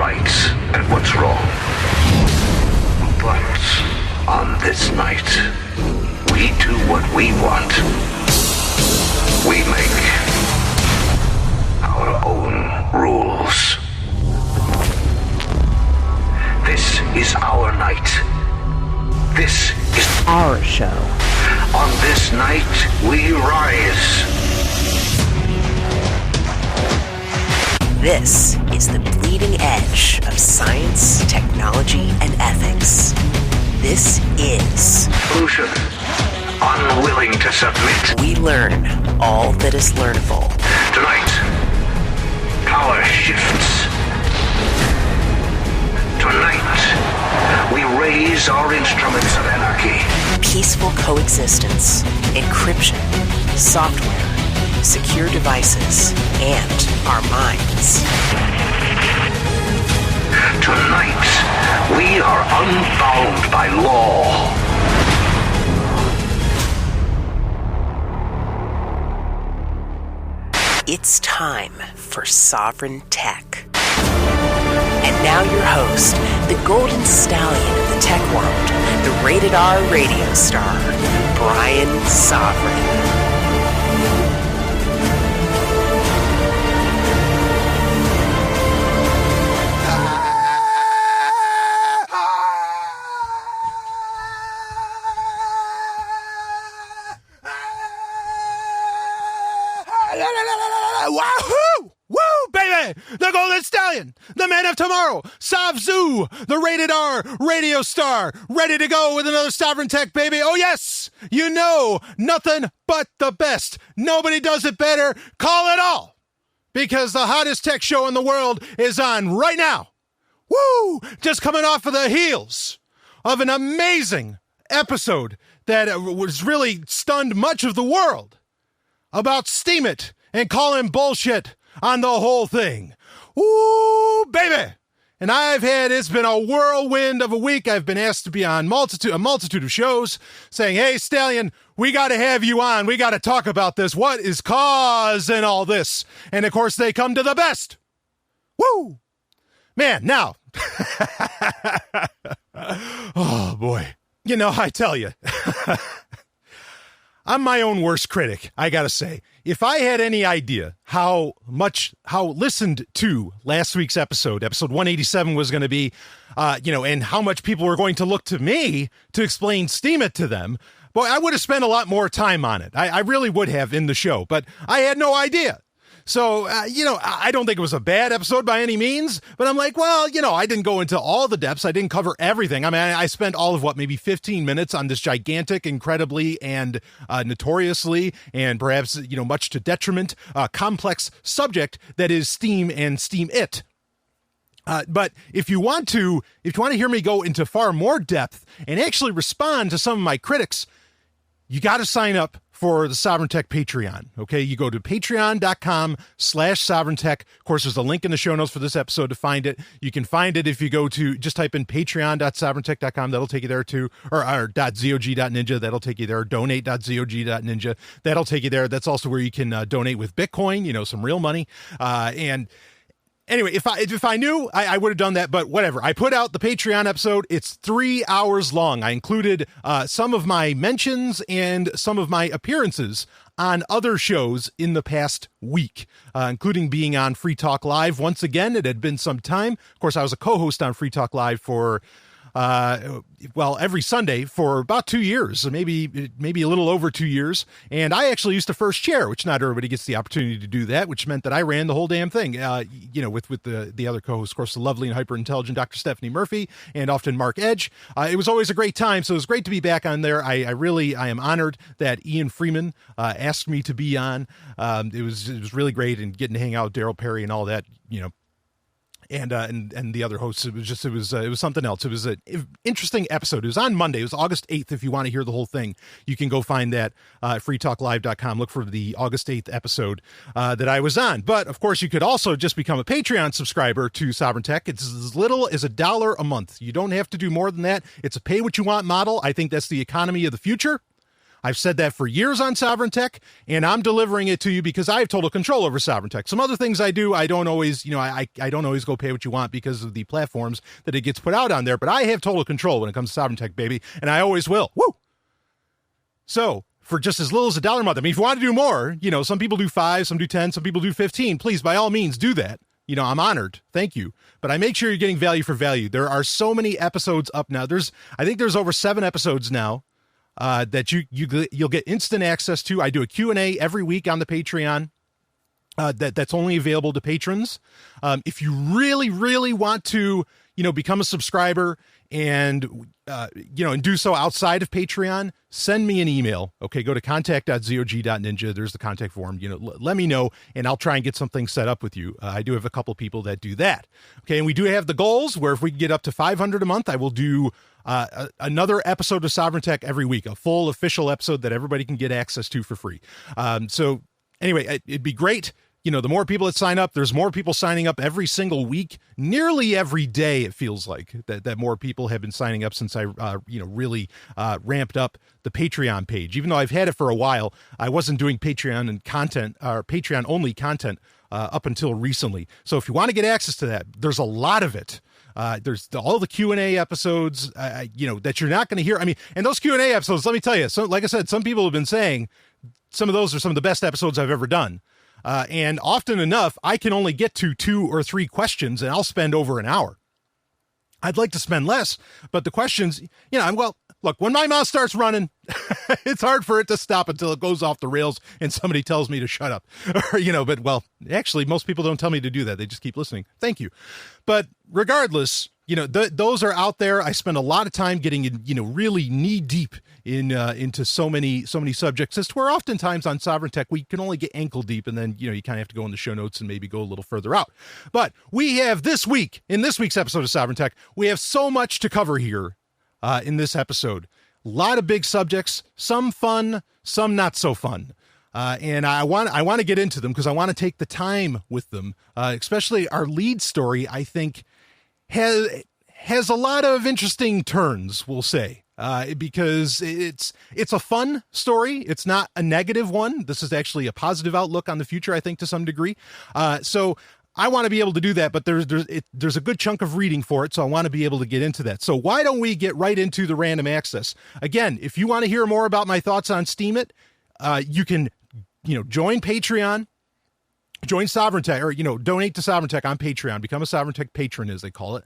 right and what's wrong. But on this night, we do what we want. We make our own rules. This is our night. This is our show. On this night, we rise. This is the bleeding edge of science, technology, and ethics. This is Solution. Unwilling to submit. We learn all that is learnable. Tonight, power shifts. Tonight, we raise our instruments of anarchy. Peaceful coexistence, encryption, software, secure devices, and our minds. Tonight, we are unbound by law. It's time for Sovryn Tech. And now your host, the golden stallion of the tech world, the rated R radio star, Brian Sovryn. Wahoo! Woo, baby! The Golden Stallion, the man of tomorrow, Savzu, the rated R radio star, ready to go with another Sovryn Tech, baby. Oh, yes! You know, nothing but the best. Nobody does it better. Call it all. Because the hottest tech show in the world is on right now. Woo! Just coming off of the heels of an amazing episode that was really stunned much of the world about Steam It and calling bullshit on the whole thing. Ooh, baby. And it's been a whirlwind of a week. I've been asked to be on a multitude of shows saying, hey, Stallion, we got to have you on. We got to talk about this. What is causing all this? And of course, they come to the best. Woo. Man, now. Oh, boy. You know, I tell you. I'm my own worst critic, I gotta say. If I had any idea how listened to last week's episode 187 was going to be, and how much people were going to look to me to explain Steam It to them, boy, I would have spent a lot more time on it. I really would have in the show, but I had no idea. So, I don't think it was a bad episode by any means, but I'm like, well, I didn't go into all the depths. I didn't cover everything. I mean, I spent all of maybe 15 minutes on this gigantic, incredibly, and notoriously, and perhaps, much to detriment, complex subject that is Steam and Steam It. But if you want to hear me go into far more depth and actually respond to some of my critics, you got to sign up for the Sovryn Tech Patreon. Okay, you go to patreon.com/SovrynTech. Of course, there's a link in the show notes for this episode to find it. You can find it if you go to just type in patreon.sovryntech.com. That'll take you there too, or .zog.ninja. That'll take you there. Donate.zog.ninja. That'll take you there. That's also where you can donate with Bitcoin. Some real money. Anyway, if I knew, I would have done that, but whatever. I put out the Patreon episode. It's 3 hours long. I included some of my mentions and some of my appearances on other shows in the past week, including being on Free Talk Live. Once again, it had been some time. Of course, I was a co-host on Free Talk Live for every Sunday for about 2 years, maybe a little over 2 years. And I actually used to first chair, which not everybody gets the opportunity to do that, which meant that I ran the whole damn thing, with the other co-hosts, of course, the lovely and hyper-intelligent Dr. Stephanie Murphy and often Mark Edge. It was always a great time. So it was great to be back on there. I am honored that Ian Freeman asked me to be on. It was really great, and getting to hang out with Daryl Perry and all that, and the other hosts. It was something else. It was an interesting episode. It was on Monday. It was August 8th. If you want to hear the whole thing, you can go find that at freetalklive.com. Look for the August 8th episode that I was on. But of course, you could also just become a Patreon subscriber to Sovryn Tech. It's as little as $1 a month. You don't have to do more than that. It's a pay what you want model. I think that's the economy of the future. I've said that for years on Sovryn Tech, and I'm delivering it to you because I have total control over Sovryn Tech. Some other things I do, I don't always, I don't always go pay what you want because of the platforms that it gets put out on there, but I have total control when it comes to Sovryn Tech, baby, and I always will. Woo! So, for just as little as $1 a month, I mean, if you want to do more, some people do 5, some do 10, some people do 15, please, by all means, do that. I'm honored. Thank you. But I make sure you're getting value for value. There are so many episodes up now. I think there's over 7 episodes now that you'll get instant access to. I do a Q&A every week on the Patreon that's only available to patrons. If you really, really want to, become a subscriber and do so outside of Patreon, send me an email. Okay, go to contact.zog.ninja. There's the contact form. Let me know, and I'll try and get something set up with you. I do have a couple people that do that. Okay, and we do have the goals where if we can get up to 500 a month, I will do another episode of Sovryn Tech every week, a full official episode that everybody can get access to for free. So anyway, it'd be great. The more people that sign up, there's more people signing up every single week, nearly every day. It feels like that more people have been signing up since I, really ramped up the Patreon page. Even though I've had it for a while, I wasn't doing Patreon and content or Patreon only content up until recently. So if you want to get access to that, there's a lot of it. There's all the Q&A episodes, that you're not going to hear. I mean, and those Q&A episodes, let me tell you, so like I said, some people have been saying some of those are some of the best episodes I've ever done. And often enough, I can only get to 2 or 3 questions and I'll spend over an hour. I'd like to spend less, but the questions, look, when my mouth starts running, it's hard for it to stop until it goes off the rails and somebody tells me to shut up. But actually most people don't tell me to do that. They just keep listening. Thank you. But regardless, those are out there. I spend a lot of time getting, really knee deep into so many subjects, as to where oftentimes on Sovryn Tech, we can only get ankle deep. And then, you kind of have to go in the show notes and maybe go a little further out. But we have in this week's episode of Sovryn Tech, we have so much to cover here in this episode. A lot of big subjects, some fun, some not so fun. And I want to get into them because I want to take the time with them, especially our lead story, I think, has a lot of interesting turns, we'll say, because it's a fun story. It's not a negative one. This is actually a positive outlook on the future, I think, to some degree. So I want to be able to do that, but there's a good chunk of reading for it, so I want to be able to get into that. So why don't we get right into the random access? Again, if you want to hear more about my thoughts on Steemit, you can, join Patreon. Join Sovryn Tech, or, donate to Sovryn Tech on Patreon. Become a Sovryn Tech patron, as they call it.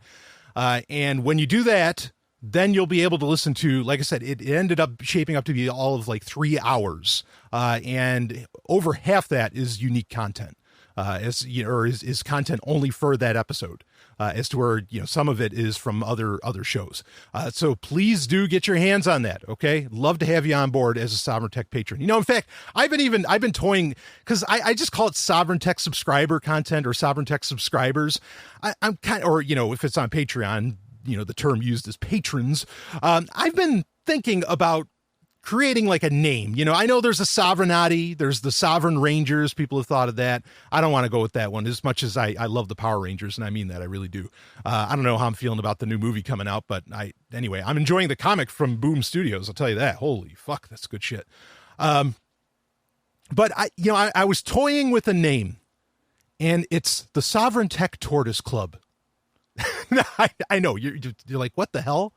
And when you do that, then you'll be able to listen to, like I said, it ended up shaping up to be all of 3 hours. And over half that is unique content, is content only for that episode. As to where, some of it is from other shows. So please do get your hands on that. Okay. Love to have you on board as a Sovryn Tech patron. In fact, I've been toying because I just call it Sovryn Tech subscriber content or Sovryn Tech subscribers. I'm kind of, or, if it's on Patreon, the term used is patrons. I've been thinking about creating a name. I know there's a Sovereignati, there's the Sovereign Rangers. People have thought of that. I don't want to go with that one as much as I love the Power Rangers, and I mean that, I really do. I don't know how I'm feeling about the new movie coming out, but anyway, I'm enjoying the comic from Boom Studios. I'll tell you that. Holy fuck, that's good shit. But I was toying with a name, and it's the Sovryn Tech Tortoise Club. I know you're like, what the hell?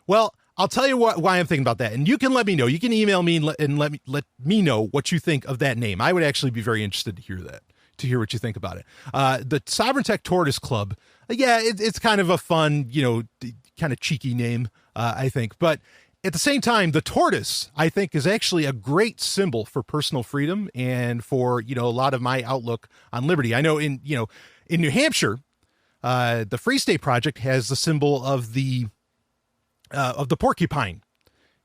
Well, I'll tell you why I'm thinking about that, and you can let me know. You can email me and let me know what you think of that name. I would actually be very interested to hear that, to hear what you think about it. The Sovryn Tech Tortoise Club, it's kind of a fun, kind of cheeky name, I think. But at the same time, the tortoise, I think, is actually a great symbol for personal freedom and for, a lot of my outlook on liberty. I know in New Hampshire, the Free State Project has the symbol of the porcupine.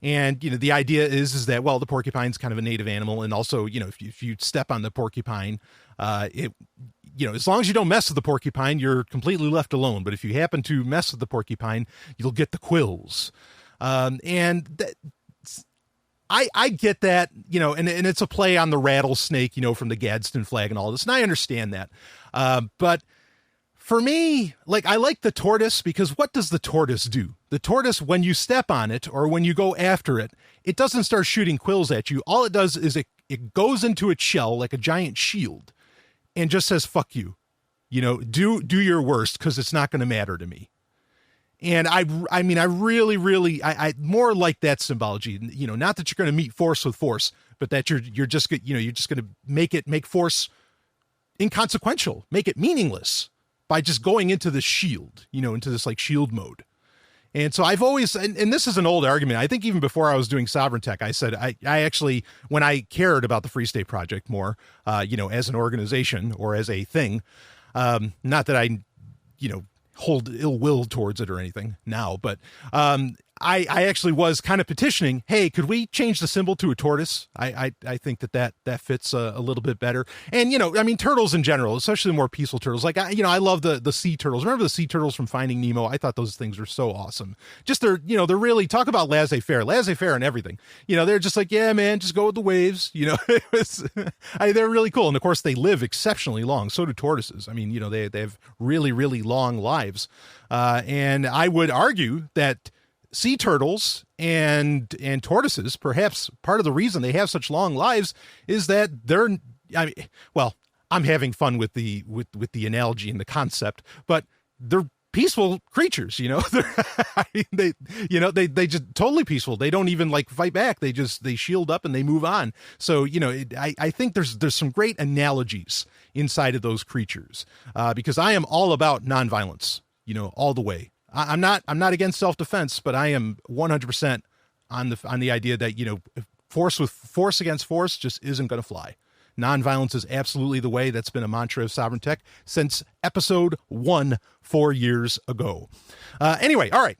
And, the idea is that, well, the porcupine's kind of a native animal. And also, if you step on the porcupine, as long as you don't mess with the porcupine, you're completely left alone. But if you happen to mess with the porcupine, you'll get the quills. I get that, and it's a play on the rattlesnake, from the Gadsden flag and all this. And I understand that. But For me, like, I like the tortoise because what does the tortoise do? The tortoise, when you step on it or when you go after it, it doesn't start shooting quills at you. All it does is it goes into its shell like a giant shield and just says, fuck you. Do your worst because it's not going to matter to me. And I really more like that symbology, not that you're going to meet force with force, but that you're just going to make force inconsequential, make it meaningless by just going into this shield, into this like shield mode. And so I've always, and this is an old argument. I think even before I was doing Sovryn Tech, I said, I actually, when I cared about the Free State Project more, as an organization or as a thing, not that I, hold ill will towards it or anything now, but I actually was kind of petitioning, hey, could we change the symbol to a tortoise? I think that fits a little bit better. And, turtles in general, especially the more peaceful turtles, like, I love the sea turtles. Remember the sea turtles from Finding Nemo? I thought those things were so awesome. Just they're really, talk about laissez-faire and everything. They're just like, yeah, man, just go with the waves. They're really cool. And of course they live exceptionally long. So do tortoises. They have really, really long lives. And I would argue that sea turtles and tortoises, perhaps part of the reason they have such long lives is that I'm having fun with the analogy and the concept, but they're peaceful creatures, they just totally peaceful. They don't even like fight back. They shield up and they move on. So, I think there's some great analogies inside of those creatures, because I am all about nonviolence, all the way. I'm not against self-defense, but I am 100% on the idea that, force against force just isn't going to fly. Nonviolence is absolutely the way. That's been a mantra of Sovryn Tech since episode 1 4 years ago. Anyway, all right.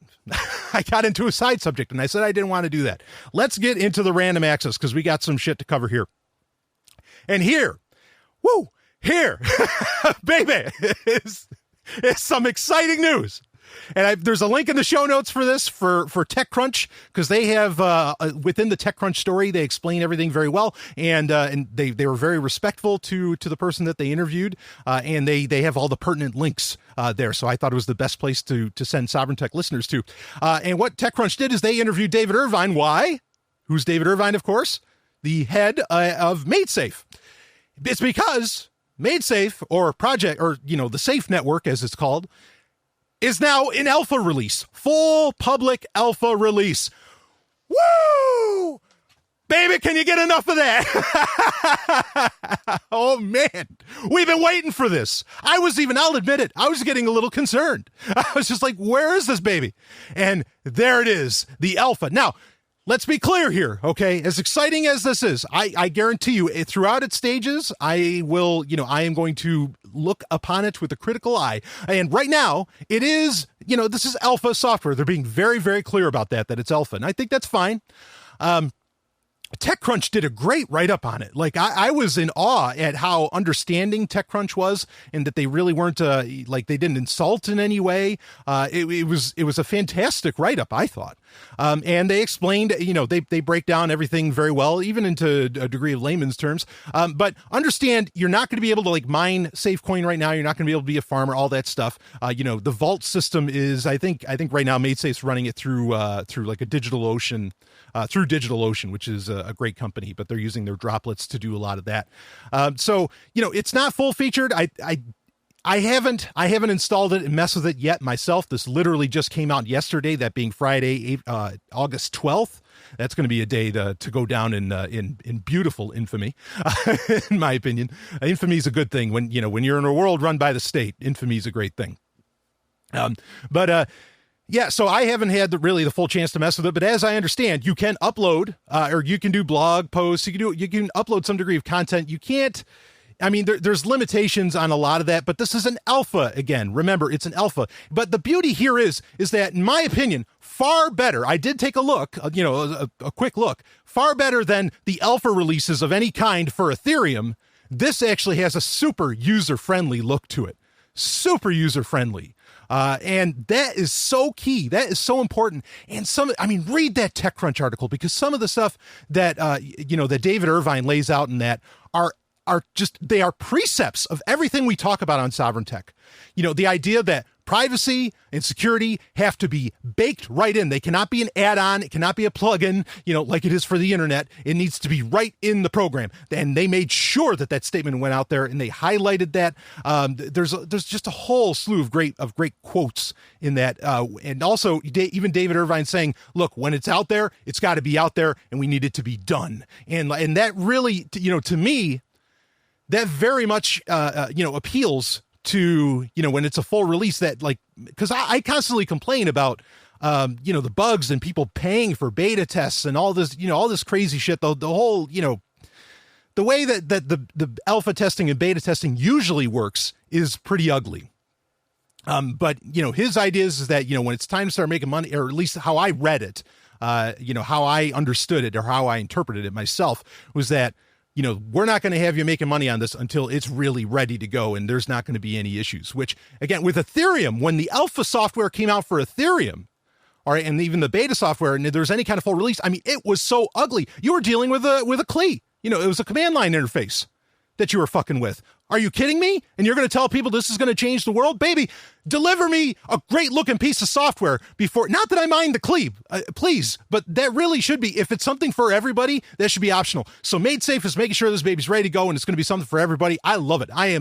I got into a side subject and I said I didn't want to do that. Let's get into the random access because we got some shit to cover here. And here, baby, is some exciting news. And there's a link in the show notes for this for TechCrunch, because they have within the TechCrunch story, they explain everything very well, and they were very respectful to the person that they interviewed, and they have all the pertinent links there. So I thought it was the best place to send Sovryn Tech listeners to. And what TechCrunch did is they interviewed David Irvine. Why? Who's David Irvine? Of course, the head of MaidSafe. It's because MaidSafe, or project, or the Safe Network as it's called, is now in alpha release, full public alpha release. Woo! Baby, can you get enough of that? Oh man, we've been waiting for this. I'll admit it, I was getting a little concerned. I was just like, where is this baby? And there it is, the alpha. Now, let's be clear here, okay? As exciting as this is, I guarantee you, throughout its stages, I am going to look upon it with a critical eye. And right now, it is, this is alpha software. They're being very, very clear about that it's alpha. And I think that's fine. TechCrunch did a great write-up on it. Like, I was in awe at how understanding TechCrunch was, and that they really weren't, they didn't insult in any way. It was a fantastic write-up, I thought. And they explained, they break down everything very well, even into a degree of layman's terms. But understand, you're not going to be able to mine SafeCoin right now. You're not going to be able to be a farmer, all that stuff. The vault system is, I think right now MaidSafe's running it through like a DigitalOcean, through DigitalOcean, which is a great company, but they're using their droplets to do a lot of that. So, it's not full featured. I haven't installed it and messed with it yet myself. This literally just came out yesterday, that being Friday, August 12th. That's going to be a day to go down in beautiful infamy, in my opinion. Infamy is a good thing when you're in a world run by the state. Infamy is a great thing. Yeah, so I haven't had the full chance to mess with it, but as I understand, you can upload, or you can do blog posts. You can upload some degree of content. You can't. There's limitations on a lot of that, but this is an alpha again. Remember, it's an alpha. But the beauty here is that, in my opinion, far better. I did take a look, a quick look, far better than the alpha releases of any kind for Ethereum. This actually has a super user-friendly look to it. Super user-friendly. And that is so key. That is so important. And read that TechCrunch article, because some of the stuff that, that David Irvine lays out in that are are they are precepts of everything we talk about on Sovryn Tech. The idea that privacy and security have to be baked right in. They cannot be an add-on. It cannot be a plugin, like it is for the internet. It needs to be right in the program. And they made sure that statement went out there, and they highlighted that. There's just a whole slew of great quotes in that. And also even David Irvine saying, look, when it's out there, it's got to be out there, and we need it to be done. And that really, to me, that very much, appeals to, when it's a full release, that because I constantly complain about, the bugs and people paying for beta tests and all this, all this crazy shit, the whole, the way that the alpha testing and beta testing usually works is pretty ugly. But his idea is that, when it's time to start making money, or at least how I read it, how I understood it or how I interpreted it myself, was that, we're not going to have you making money on this until it's really ready to go, and there's not going to be any issues. Which, again, with Ethereum, when the alpha software came out for Ethereum, all right, and even the beta software, and there's any kind of full release, I mean, it was so ugly. You were dealing with a CLI. It was a command line interface that you were fucking with. Are you kidding me? And you're going to tell people this is going to change the world? Baby, deliver me a great looking piece of software before, not that I mind the CLI, please, but that really should be, if it's something for everybody, that should be optional. So MaidSafe is making sure this baby's ready to go, and it's going to be something for everybody. I love it. I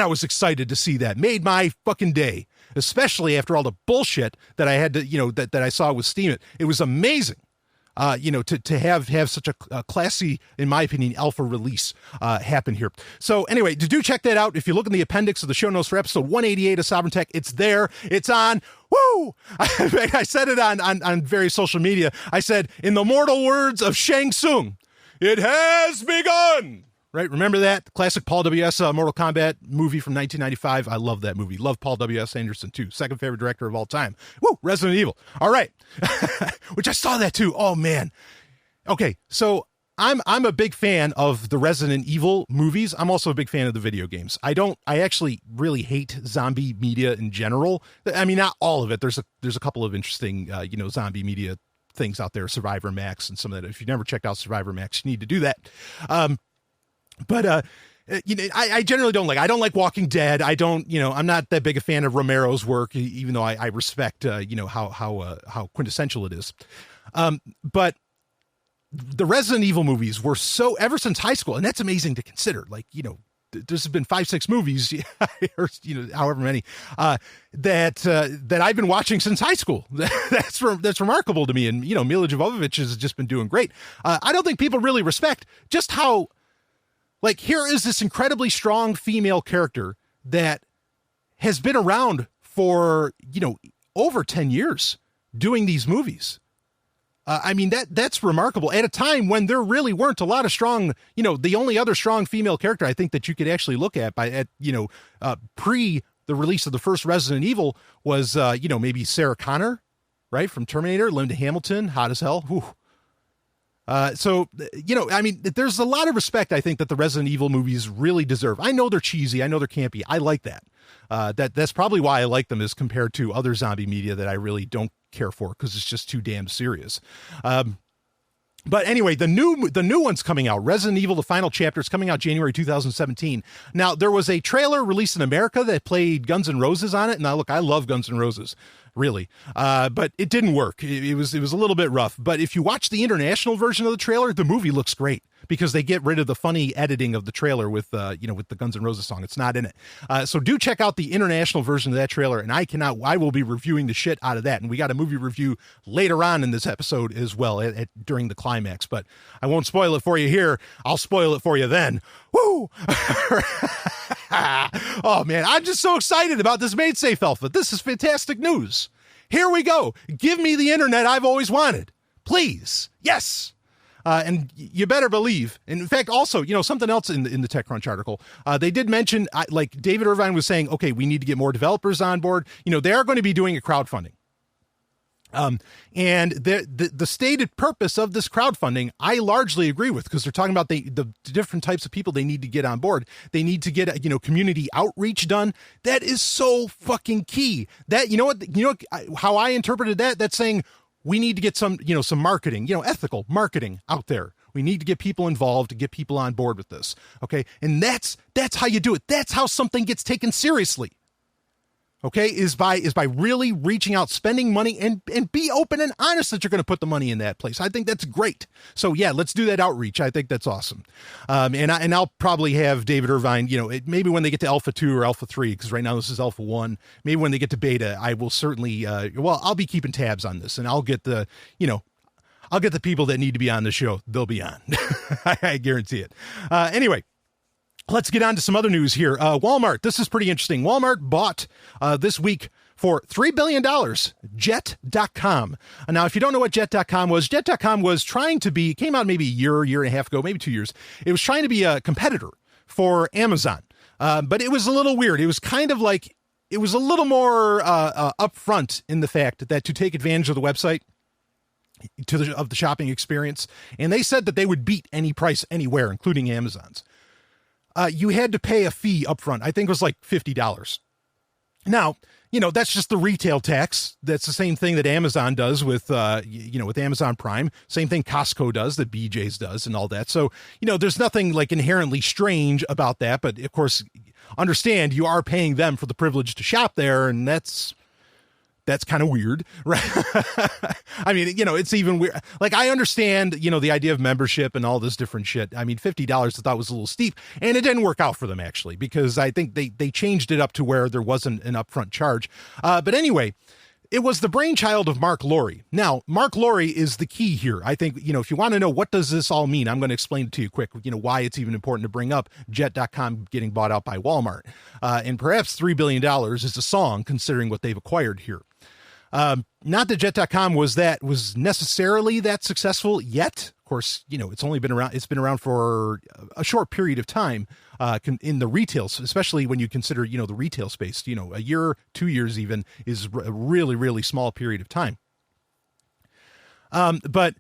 was excited to see that. Made my fucking day, especially after all the bullshit that I had to, that I saw with Steam. It was amazing. To have such a classy, in my opinion, alpha release happen here. So anyway, do check that out. If you look in the appendix of the show notes for episode 188 of Sovryn Tech, it's there. It's on. Woo! I said it on various social media. I said, in the mortal words of Shang Tsung, it has begun. Right? Remember that classic Paul W.S. Mortal Kombat movie from 1995? I love that movie. Love Paul W.S. Anderson too. Second favorite director of all time. Woo! Resident Evil. All right. Which I saw that too. Oh man. Okay. So I'm a big fan of the Resident Evil movies. I'm also a big fan of the video games. I actually really hate zombie media in general. I mean, not all of it. There's a couple of interesting, zombie media things out there. Survivor Max and some of that. If you've never checked out Survivor Max, you need to do that. But I generally don't like. I don't like Walking Dead. I don't. I'm not that big a fan of Romero's work, even though I respect how quintessential it is. But the Resident Evil movies were so ever since high school, and that's amazing to consider. There's been 5-6 movies, or however many that I've been watching since high school. That's remarkable to me. And Mila Jovovich has just been doing great. I don't think people really respect just how. Here is this incredibly strong female character that has been around for, over 10 years doing these movies. I mean, that's remarkable at a time when there really weren't a lot of strong, the only other strong female character I think that you could actually look at pre the release of the first Resident Evil was, maybe Sarah Connor, right? From Terminator, Linda Hamilton, hot as hell. Whew. I mean, there's a lot of respect I think that the Resident Evil movies really deserve. I know they're cheesy. I know they're campy. I like that. That's probably why I like them as compared to other zombie media that I really don't care for, because it's just too damn serious. But anyway, the new one's coming out. Resident Evil, the final chapter, is coming out January 2017. Now, there was a trailer released in America that played Guns N' Roses on it. Now, look, I love Guns N' Roses, really. But it didn't work. It was a little bit rough. But if you watch the international version of the trailer, the movie looks great, because they get rid of the funny editing of the trailer with the Guns N' Roses song. It's not in it. So do check out the international version of that trailer, and I will be reviewing the shit out of that. And we got a movie review later on in this episode as well during the climax, but I won't spoil it for you here. I'll spoil it for you then. Woo! Oh man, I'm just so excited about this MaidSafe Alpha. This is fantastic news. Here we go. Give me the internet I've always wanted. Please. Yes. And you better believe, and in fact, also, something else in the TechCrunch article, they did mention, like David Irvine was saying, okay, we need to get more developers on board. They are going to be doing a crowdfunding. And the stated purpose of this crowdfunding, I largely agree with, because they're talking about the different types of people they need to get on board. They need to get, community outreach done. That is so fucking key. That, how I interpreted that, that's saying, we need to get some marketing, ethical marketing out there We need to get people involved to get people on board with this. Okay. And that's how you do it. That's how something gets taken seriously. Okay, is by really reaching out, spending money, and be open and honest that you're going to put the money in that place. I think that's great. So yeah, let's do that outreach. I think that's awesome. And I'll probably have David Irvine, maybe when they get to Alpha 2 or Alpha 3, because right now this is Alpha 1. Maybe when they get to Beta, I will certainly, I'll be keeping tabs on this, and I'll get the people that need to be on the show. They'll be on. I guarantee it. Anyway. Let's get on to some other news here. Walmart, this is pretty interesting. Walmart bought this week for $3 billion, Jet.com. Now, if you don't know what Jet.com was came out maybe a year and a half ago, maybe 2 years. It was trying to be a competitor for Amazon, but it was a little weird. It was kind of like, it was a little more upfront in the fact that to take advantage of the website, of the shopping experience, and they said that they would beat any price anywhere, including Amazon's. You had to pay a fee up front. I think it was like $50. Now, that's just the retail tax. That's the same thing that Amazon does with Amazon Prime. Same thing Costco does, that BJ's does, and all that. So, there's nothing like inherently strange about that. But of course, understand you are paying them for the privilege to shop there, and that's kind of weird, right? I mean, it's even weird. Like, I understand, the idea of membership and all this different shit. I mean, $50 I thought was a little steep, and it didn't work out for them, actually, because I think they changed it up to where there wasn't an upfront charge. But anyway, it was the brainchild of Mark Lowry. Now, Mark Lowry is the key here. I think, if you want to know what does this all mean, I'm going to explain it to you quick, why it's even important to bring up Jet.com getting bought out by Walmart. And perhaps $3 billion is a song, considering what they've acquired here. Not that Jet.com was necessarily that successful yet. Of course, it's been around for a short period of time, in the retail, especially when you consider, the retail space, a year, 2 years even is a really, really small period of time. But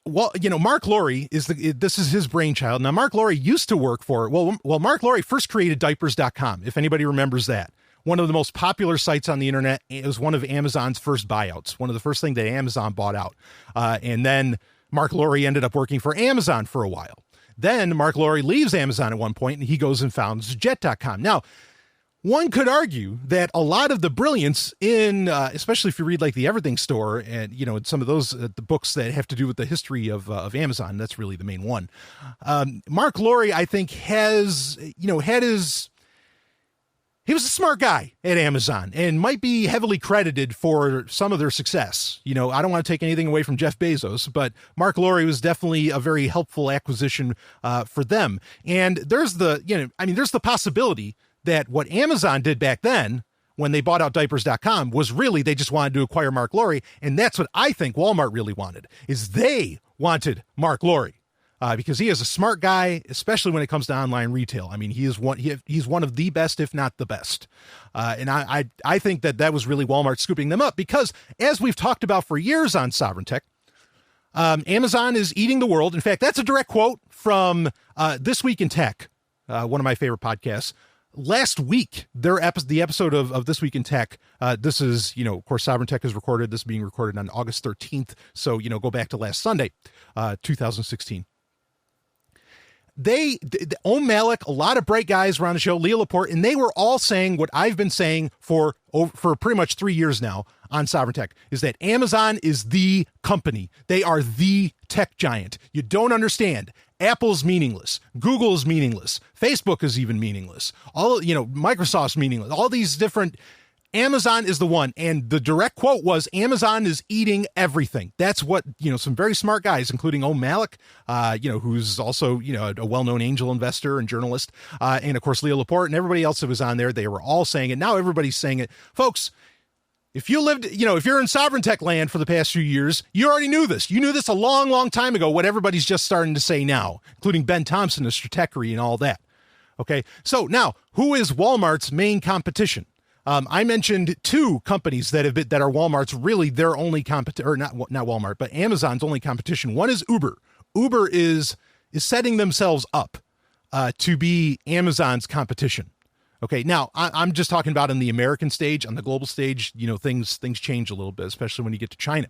Mark Lowry this is his brainchild. Now, Mark Lowry used to work for, Mark Lowry first created diapers.com, if anybody remembers that. One of the most popular sites on the internet. It was one of Amazon's first buyouts, one of the first things that Amazon bought out. And then Mark Lowry ended up working for Amazon for a while. Then Mark Lowry leaves Amazon at one point, and he goes and founds Jet.com. Now, one could argue that a lot of the brilliance in, especially if you read like the Everything Store and, and some of those, the books that have to do with the history of Amazon, that's really the main one. Mark Lowry, I think, he was a smart guy at Amazon and might be heavily credited for some of their success. I don't want to take anything away from Jeff Bezos, but Mark Lowry was definitely a very helpful acquisition for them. And there's the possibility that what Amazon did back then when they bought out diapers.com was really they just wanted to acquire Mark Lowry. And that's what I think Walmart really wanted, is they wanted Mark Lowry. Because he is a smart guy, especially when it comes to online retail. I mean, he's one of the best, if not the best. And I think that was really Walmart scooping them up, because as we've talked about for years on Sovryn Tech, Amazon is eating the world. In fact, that's a direct quote from This Week in Tech, one of my favorite podcasts. Last week, the episode of This Week in Tech, this is, of course, Sovryn Tech is recorded. This is being recorded on August 13th. So, go back to last Sunday, 2016. Ohm Malik, a lot of bright guys were on the show, Leah Laporte, and they were all saying what I've been saying for pretty much 3 years now on Sovryn Tech, is that Amazon is the company. They are the tech giant. You don't understand. Apple's meaningless. Google's meaningless. Facebook is even meaningless. Microsoft's meaningless. All these different... Amazon is the one. And the direct quote was, Amazon is eating everything. That's what, some very smart guys, including Ohm Malik, who's also, a well-known angel investor and journalist. And of course, Leah Laporte and everybody else that was on there, they were all saying it. Now everybody's saying it. Folks, if you lived, if you're in Sovryn Tech land for the past few years, you already knew this. You knew this a long, long time ago, what everybody's just starting to say now, including Ben Thompson of Stratechery and all that. Okay. So now, who is Walmart's main competition? I mentioned two companies that are Walmart's really their only competition, or not Walmart, but Amazon's only competition. One is Uber. Uber is setting themselves up to be Amazon's competition. Okay, now I'm just talking about on the American stage. On the global stage, things change a little bit, especially when you get to China.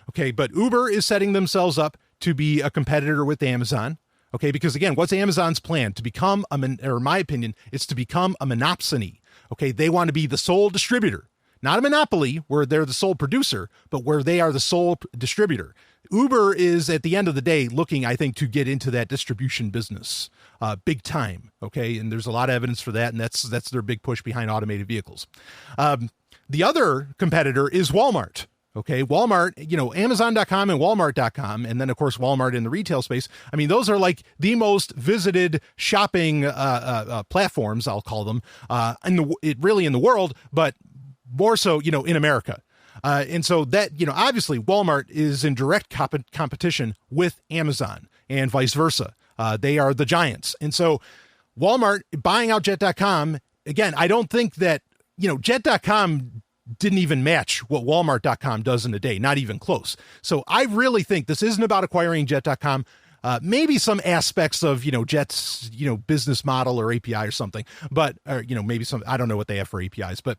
Okay, but Uber is setting themselves up to be a competitor with Amazon. Okay, because again, what's Amazon's plan? To become or in my opinion, it's to become a monopsony. Okay, they want to be the sole distributor, not a monopoly where they're the sole producer, but where they are the sole distributor. Uber is, at the end of the day, looking, I think, to get into that distribution business big time. Okay, and there's a lot of evidence for that, and that's their big push behind automated vehicles. The other competitor is Walmart. Okay, Walmart, Amazon.com and Walmart.com, and then, of course, Walmart in the retail space. I mean, those are like the most visited shopping platforms, I'll call them, in the world, but more so, in America. And so that, obviously, Walmart is in direct competition with Amazon and vice versa. They are the giants. And so Walmart buying out Jet.com, again, I don't think that, Jet.com didn't even match what Walmart.com does in a day, not even close. So I really think this isn't about acquiring Jet.com. Maybe some aspects of, Jet's, business model or API or something, but, maybe some, I don't know what they have for APIs, but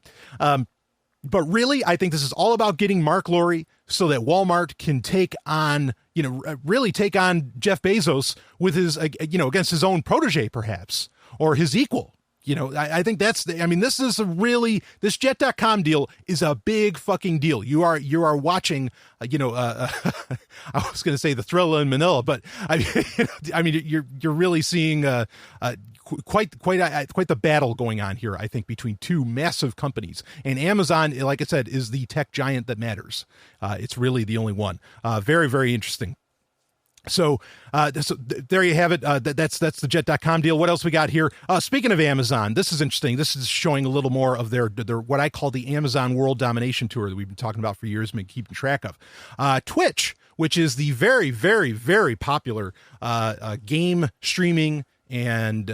really, I think this is all about getting Mark Lowry so that Walmart can take on, really take on Jeff Bezos with his, against his own protege, perhaps, or his equal. I think this Jet.com deal is a big fucking deal. You are watching, I was going to say the Thriller in Manila, but you're really seeing, quite the battle going on here, I think, between two massive companies. And Amazon, like I said, is the tech giant that matters. It's really the only one. Very, very interesting. So there you have it. That's the Jet.com deal. What else we got here? Speaking of Amazon, this is interesting. This is showing a little more of their what I call the Amazon World Domination Tour that we've been talking about for years and been keeping track of. Twitch, which is the very, very, very popular game streaming and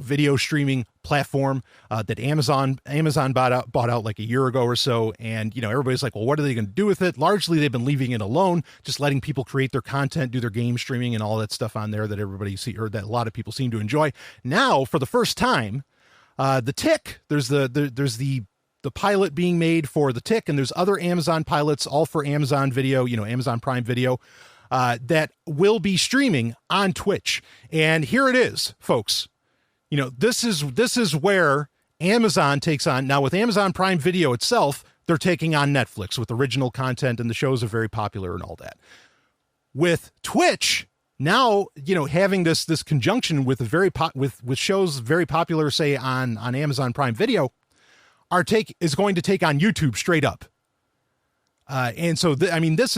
video streaming platform that Amazon bought out like a year ago or so, and everybody's like, well, what are they going to do with it? Largely, they've been leaving it alone, just letting people create their content, do their game streaming, and all that stuff on there that everybody see, or that a lot of people seem to enjoy. Now, for the first time, the Tick, there's the pilot being made for the Tick, and there's other Amazon pilots, all for Amazon Video, Amazon Prime Video. That will be streaming on Twitch. And here it is, folks. This is where Amazon takes on. Now, with Amazon Prime Video itself, they're taking on Netflix with original content, and the shows are very popular and all that. With Twitch, now, having this conjunction with with shows very popular, say on Amazon Prime Video, is going to take on YouTube straight up. And so, this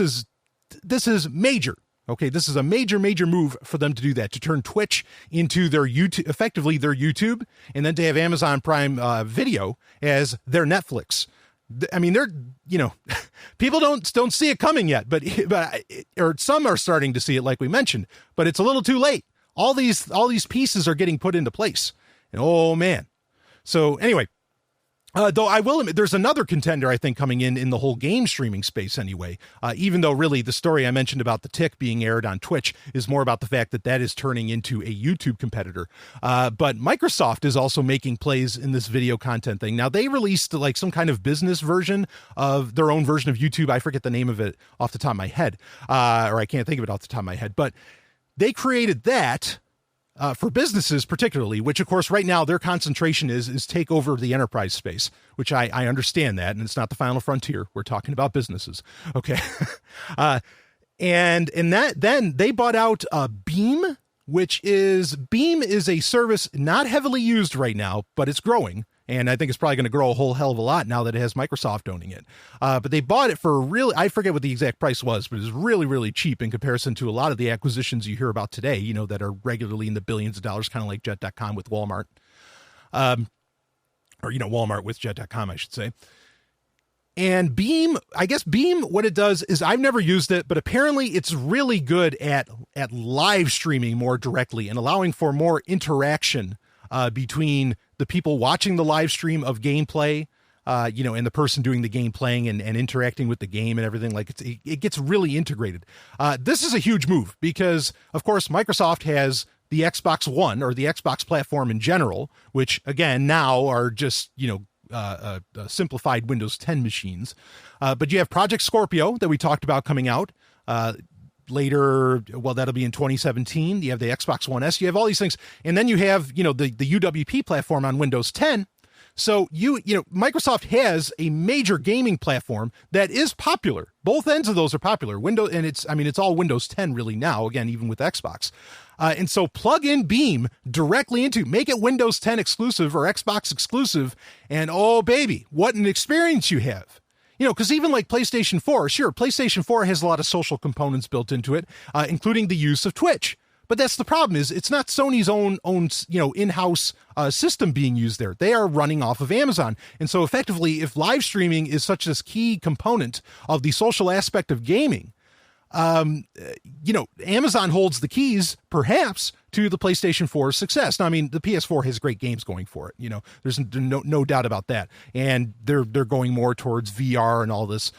is major. Okay, this is a major move for them to do that, to turn Twitch into their YouTube, effectively their YouTube, and then to have Amazon Prime Video as their Netflix. They're, people don't see it coming yet, but some are starting to see it, like we mentioned, but it's a little too late. All these pieces are getting put into place, and oh man. So anyway. Though I will admit, there's another contender, I think, coming in the whole game streaming space anyway, even though really the story I mentioned about the Tick being aired on Twitch is more about the fact that is turning into a YouTube competitor. But Microsoft is also making plays in this video content thing. Now, they released like some kind of business version of their own version of YouTube. I forget the name of it off the top of my head, or I can't think of it off the top of my head, but they created that for businesses particularly, which of course right now their concentration is take over the enterprise space, which I understand that, and it's not the final frontier. We're talking about businesses. Okay. And that then they bought out Beam, Beam is a service not heavily used right now, but it's growing. And I think it's probably going to grow a whole hell of a lot now that it has Microsoft owning it. But they bought it for I forget what the exact price was, but it was really, really cheap in comparison to a lot of the acquisitions you hear about today, that are regularly in the billions of dollars, kind of like Jet.com with Walmart. Or Walmart with Jet.com, I should say. And Beam, what it does is, I've never used it, but apparently it's really good at live streaming more directly and allowing for more interaction between the people watching the live stream of gameplay, and the person doing the game playing and interacting with the game and everything. Like it gets really integrated. This is a huge move because, of course, Microsoft has the Xbox One, or the Xbox platform in general, which again now are just simplified Windows 10 machines. But you have Project Scorpio that we talked about coming out. later, well, that'll be in 2017. You have the Xbox One S. You have all these things. And then you have, the UWP platform on Windows 10. So Microsoft has a major gaming platform that is popular. Both ends of those are popular. Windows, and it's all Windows 10 really now, again, even with Xbox. And so plug in Beam directly make it Windows 10 exclusive or Xbox exclusive. And oh, baby, what an experience you have. Because even like PlayStation 4, sure, PlayStation 4 has a lot of social components built into it, including the use of Twitch. But that's the problem is it's not Sony's own in-house system being used there. They are running off of Amazon. And so effectively, if live streaming is such a key component of the social aspect of gaming, Amazon holds the keys, perhaps, to the PlayStation 4's success. Now, I mean, the PS4 has great games going for it. There's no doubt about that. And they're going more towards VR and all this.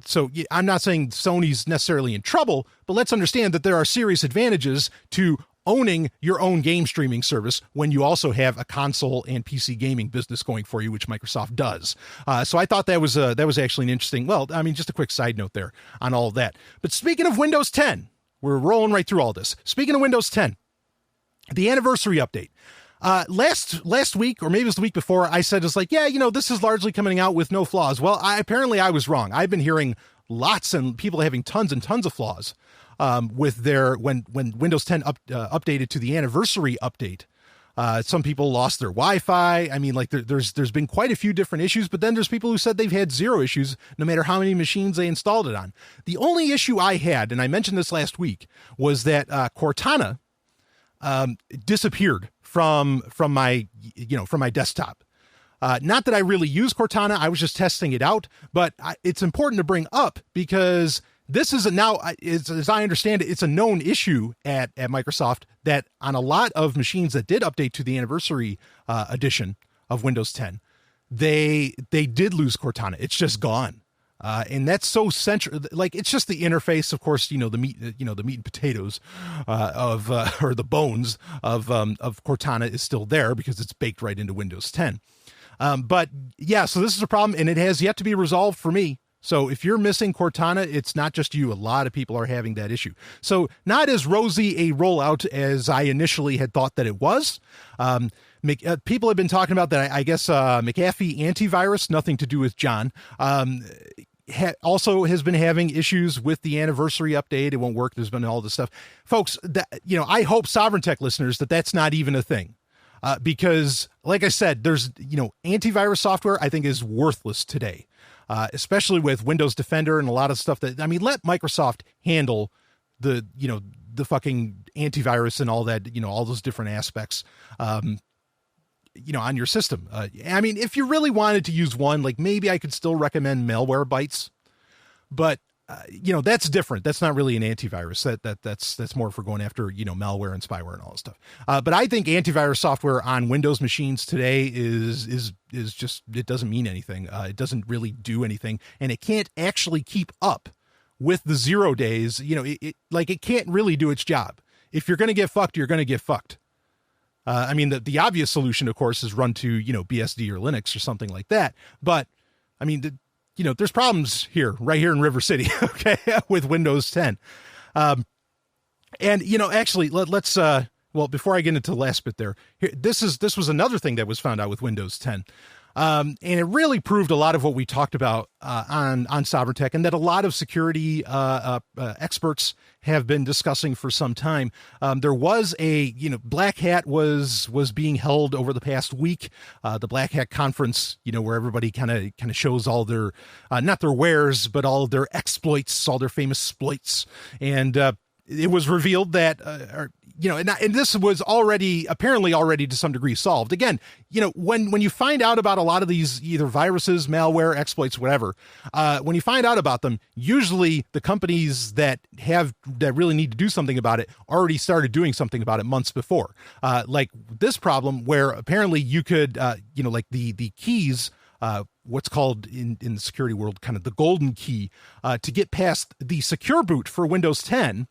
So I'm not saying Sony's necessarily in trouble, but let's understand that there are serious advantages to owning your own game streaming service when you also have a console and PC gaming business going for you, which Microsoft does. So I thought that was actually an interesting, just a quick side note there on all of that. But speaking of Windows 10, we're rolling right through all this. Speaking of Windows 10, the anniversary update. Last week, or maybe it was the week before, I said, it's like, this is largely coming out with no flaws. Well, apparently I was wrong. I've been hearing lots and people having tons and tons of flaws with when Windows 10 updated to the anniversary update. Some people lost their Wi-Fi. I mean, like there's been quite a few different issues, but then there's people who said they've had zero issues no matter how many machines they installed it on. The only issue I had, and I mentioned this last week, was that Cortana disappeared from my desktop. Not that I really use Cortana. I was just testing it out, but it's important to bring up because this is as I understand it, it's a known issue at Microsoft that on a lot of machines that did update to the anniversary edition of Windows 10, they did lose Cortana. It's just gone. And that's so central. Like, it's just the interface, of course, the meat and potatoes, or the bones of Cortana is still there because it's baked right into Windows 10. But yeah, so this is a problem and it has yet to be resolved for me. So if you're missing Cortana, it's not just you. A lot of people are having that issue. So not as rosy a rollout as I initially had thought that it was. People have been talking about that. I guess McAfee antivirus, nothing to do with John, also has been having issues with the anniversary update. It won't work. There's been all this stuff. Folks, I hope Sovereign Tech listeners that's not even a thing. Because like I said, there's, antivirus software I think is worthless today. Especially with Windows Defender and a lot of stuff let Microsoft handle the fucking antivirus and all that, all those different aspects, on your system. If you really wanted to use one, like maybe I could still recommend Malwarebytes, but that's different. That's not really an antivirus. That's more for going after, malware and spyware and all that stuff. But I think antivirus software on Windows machines today is just, it doesn't mean anything. It doesn't really do anything, and it can't actually keep up with the 0 days. It can't really do its job. If you're going to get fucked, you're going to get fucked. The obvious solution, of course, is run to, BSD or Linux or something like that. But there's problems right here in River City, okay, with Windows 10. Actually, let's, before I get into the last bit there, this was another thing that was found out with Windows 10. And it really proved a lot of what we talked about on Sovereign Tech, and that a lot of security experts have been discussing for some time. There was a Black Hat was being held over the past week, the Black Hat conference, where everybody kind of shows all their not their wares, but all their exploits, all their famous exploits, and it was revealed that and this was apparently already to some degree solved. Again, when you find out about a lot of these either viruses, malware, exploits, whatever, when you find out about them, usually the companies that really need to do something about it already started doing something about it months before. Like this problem where apparently you could, the keys, what's called in the security world, kind of the golden key, to get past the secure boot for Windows 10,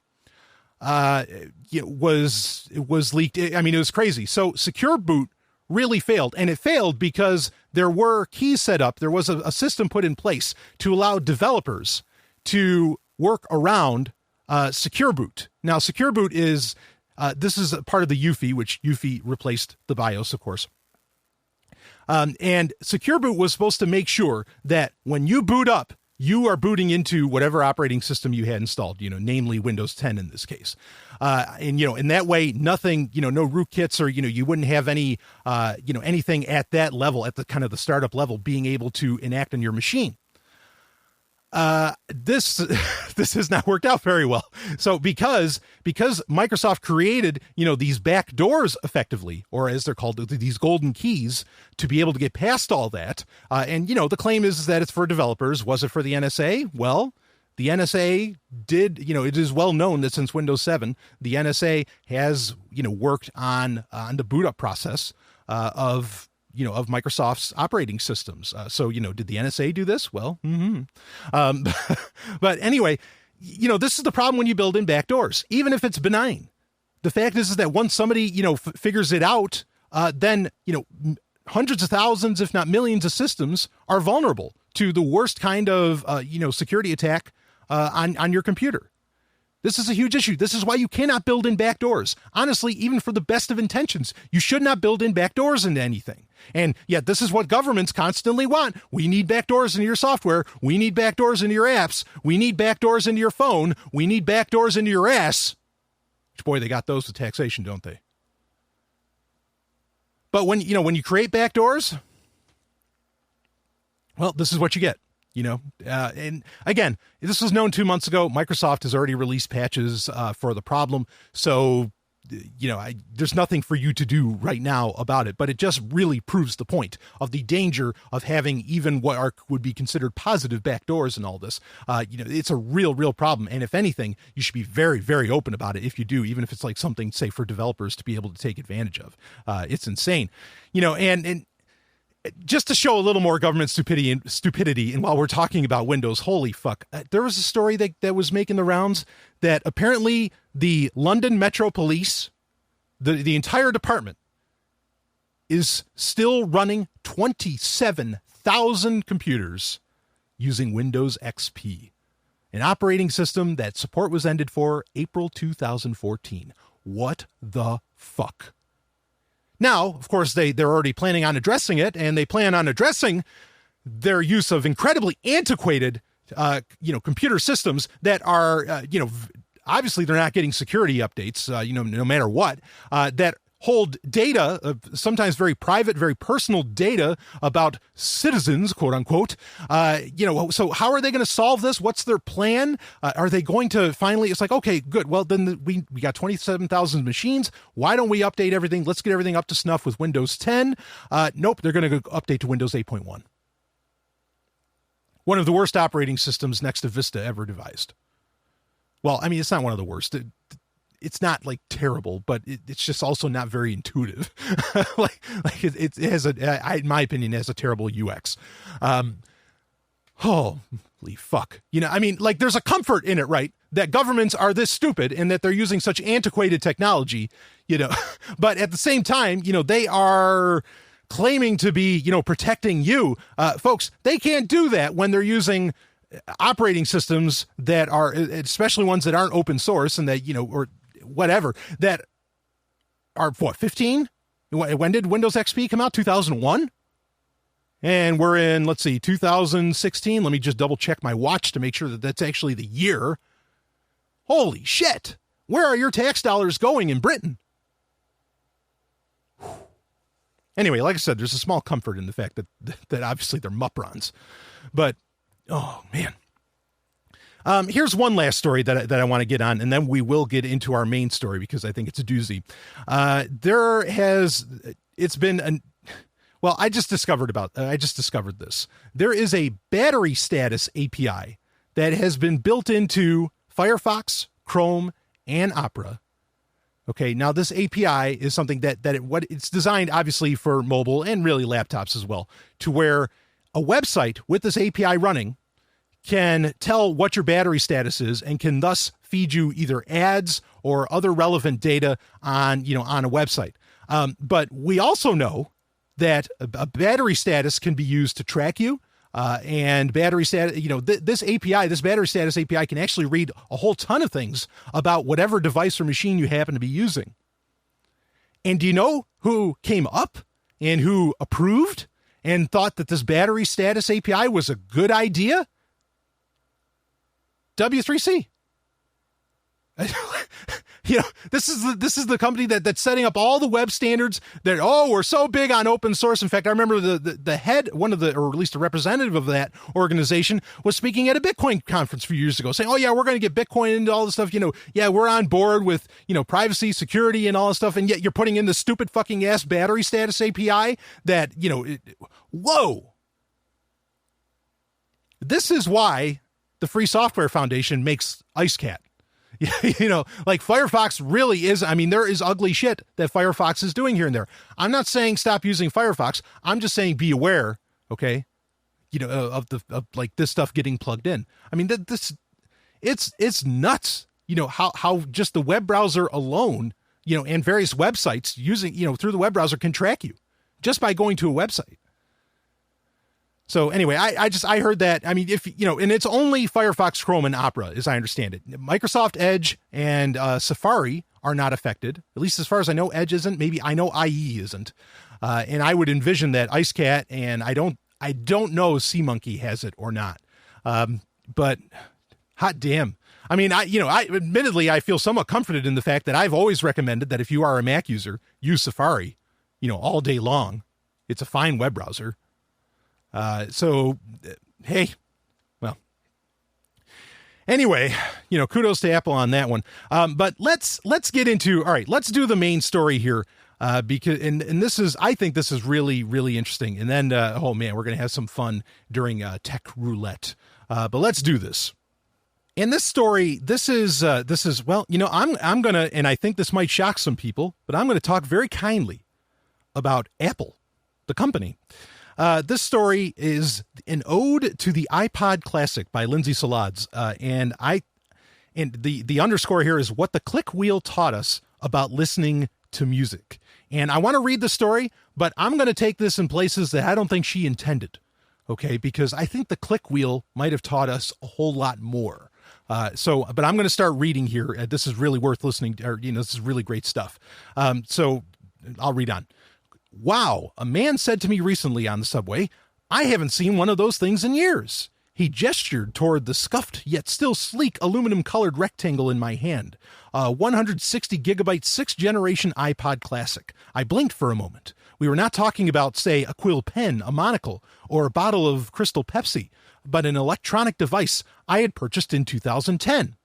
was leaked. It was crazy. So secure boot really failed, and it failed because there were keys set up. There was a system put in place to allow developers to work around Secure Boot. Now, Secure Boot is, this is a part of the UEFI, which UEFI replaced the BIOS, of course. And Secure Boot was supposed to make sure that when you boot up, you are booting into whatever operating system you had installed, namely Windows 10 in this case. And, in that way, nothing, no rootkits or, you wouldn't have any, anything at that level, at the kind of the startup level, being able to enact on your machine. This has not worked out very well. So because Microsoft created, these back doors effectively, or as they're called, these golden keys to be able to get past all that. And the claim is that it's for developers. Was it for the NSA? Well, the NSA did, it is well known that since Windows 7, the NSA has, worked on the boot up process, of Microsoft's operating systems. So, did the NSA do this? Well, but anyway, this is the problem when you build in backdoors, even if it's benign. The fact is that once somebody, figures it out, then, hundreds of thousands, if not millions of systems are vulnerable to the worst kind of, security attack on your computer. This is a huge issue. This is why you cannot build in backdoors. Honestly, even for the best of intentions, you should not build in backdoors into anything. And yet this is what governments constantly want. We need backdoors into your software. We need backdoors into your apps. We need backdoors into your phone. We need backdoors into your ass. Which, boy, they got those with taxation, don't they? But when you create backdoors, well, this is what you get. And again, this was known 2 months ago. Microsoft has already released patches for the problem. So, there's nothing for you to do right now about it, but it just really proves the point of the danger of having even what would be considered positive backdoors and all this. It's a real problem. And if anything, you should be very, very open about it if you do, even if it's like something, say, for developers to be able to take advantage of. It's insane, and just to show a little more government stupidity, and while we're talking about Windows, holy fuck, there was a story that was making the rounds that apparently the London Metro Police, the entire department, is still running 27,000 computers using Windows XP, an operating system that support was ended for April 2014. What the fuck? Now, of course, they're already planning on addressing it, and they plan on addressing their use of incredibly antiquated, computer systems that are, obviously they're not getting security updates, no matter what, that hold data, sometimes very private, very personal data about citizens, quote unquote. So how are they going to solve this? What's their plan? Are they going to finally, it's like, okay, good. Well, then we got 27,000 machines. Why don't we update everything? Let's get everything up to snuff with Windows 10. Nope. They're going to go update to Windows 8.1. One of the worst operating systems next to Vista ever devised. Well, I mean, it's not one of the worst. It's not like terrible, but it's just also not very intuitive. It has in my opinion, it has a terrible UX. Holy fuck. There's a comfort in it, right? That governments are this stupid and that they're using such antiquated technology, but at the same time, they are claiming to be, protecting you. Folks, they can't do that when they're using operating systems that are, especially ones that aren't open source and that, or whatever, that are 15? When did Windows XP come out? 2001? And we're in, 2016. Let me just double check my watch to make sure that that's actually the year. Holy shit. Where are your tax dollars going in Britain? Anyway, like I said, there's a small comfort in the fact that obviously they're muprons. But, oh, man. Here's one last story that I want to get on, and then we will get into our main story because I think it's a doozy. I just discovered this. There is a battery status API that has been built into Firefox, Chrome, and Opera. Okay, now this API is something it's designed obviously for mobile and really laptops as well, to where a website with this API running can tell what your battery status is and can thus feed you either ads or other relevant data on a website. But we also know that a battery status can be used to track you. and battery status, this API, this battery status API can actually read a whole ton of things about whatever device or machine you happen to be using. And do you know who came up and who approved and thought that this battery status API was a good idea? W3C. This is the company that's setting up all the web standards that, we're so big on open source. In fact, I remember the head, or at least a representative of that organization, was speaking at a Bitcoin conference a few years ago saying, we're going to get Bitcoin into all this stuff. We're on board with, privacy, security, and all this stuff. And yet you're putting in the stupid fucking ass battery status API that, whoa. This is why the Free Software Foundation makes IceCat. Like Firefox really is, there is ugly shit that Firefox is doing here and there. I'm not saying stop using Firefox. I'm just saying be aware, okay, of this stuff getting plugged in. It's nuts, how just the web browser alone, and various websites using, through the web browser can track you just by going to a website. So anyway, I heard that. And it's only Firefox, Chrome, and Opera, as I understand it. Microsoft Edge and Safari are not affected. At least as far as I know, Edge isn't. Maybe I know IE isn't. And I would envision that IceCat, and I don't know if SeaMonkey has it or not. But hot damn. Admittedly, I feel somewhat comforted in the fact that I've always recommended that if you are a Mac user, use Safari, all day long. It's a fine web browser. Hey, well, anyway, kudos to Apple on that one. But let's get into, all right, let's do the main story here. Because I think this is really, really interesting. And then, we're going to have some fun during, Tech Roulette. But let's do this. And this story, this is, I'm going to, and I think this might shock some people, but I'm going to talk very kindly about Apple, the company. This story is an ode to the iPod Classic by Lindsay Salads. And the underscore here is what the click wheel taught us about listening to music. And I want to read the story, but I'm going to take this in places that I don't think she intended. Okay. Because I think the click wheel might have taught us a whole lot more. But I'm going to start reading here. This is really worth listening to, this is really great stuff. So I'll read on. Wow, a man said to me recently on the subway, I haven't seen one of those things in years. He gestured toward the scuffed yet still sleek aluminum-colored rectangle in my hand, a 160 gigabyte 6th generation iPod Classic. I blinked for a moment. We were not talking about, say, a quill pen, a monocle, or a bottle of Crystal Pepsi, but an electronic device I had purchased in 2010.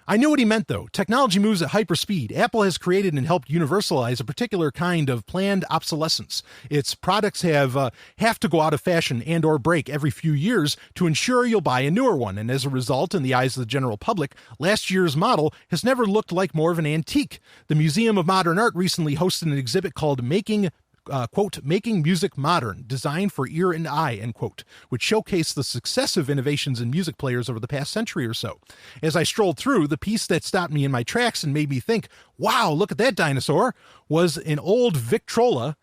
I knew what he meant, though. Technology moves at hyperspeed. Apple has created and helped universalize a particular kind of planned obsolescence. Its products have to go out of fashion and or break every few years to ensure you'll buy a newer one. And as a result, in the eyes of the general public, last year's model has never looked like more of an antique. The Museum of Modern Art recently hosted an exhibit called Making Music Modern, Designed for Ear and Eye, end quote, which showcased the successive innovations in music players over the past century or so. As I strolled through, the piece that stopped me in my tracks and made me think, wow, look at that dinosaur, was an old Victrola,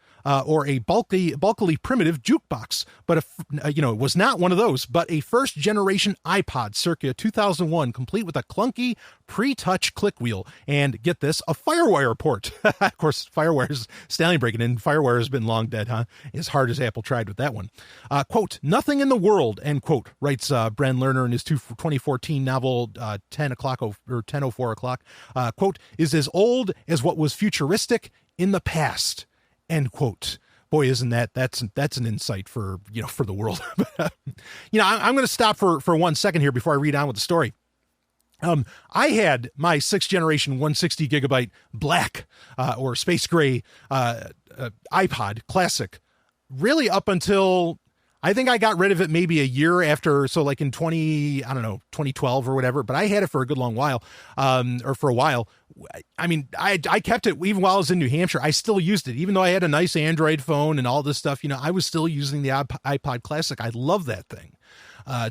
or a bulkily primitive jukebox. But, it was not one of those, but a first-generation iPod circa 2001, complete with a clunky, pre-touch click wheel. And, get this, a FireWire port. Of course, FireWire's stallion breaking in. FireWire has been long dead, huh? As hard as Apple tried with that one. Quote, nothing in the world, end quote, writes Bren Lerner in his 2014 novel 10:04 o'clock, quote, is as old as what was futuristic in the past. End quote. Boy, isn't that's an insight for the world. I'm going to stop for 1 second here before I read on with the story. I had my 6th generation 160 gigabyte black or space gray iPod Classic really up until I think I got rid of it maybe a year after. So like in 2012 or whatever, but I had it for a good long while, or for a while. I kept it even while I was in New Hampshire. I still used it, even though I had a nice Android phone and all this stuff, I was still using the iPod Classic. I love that thing.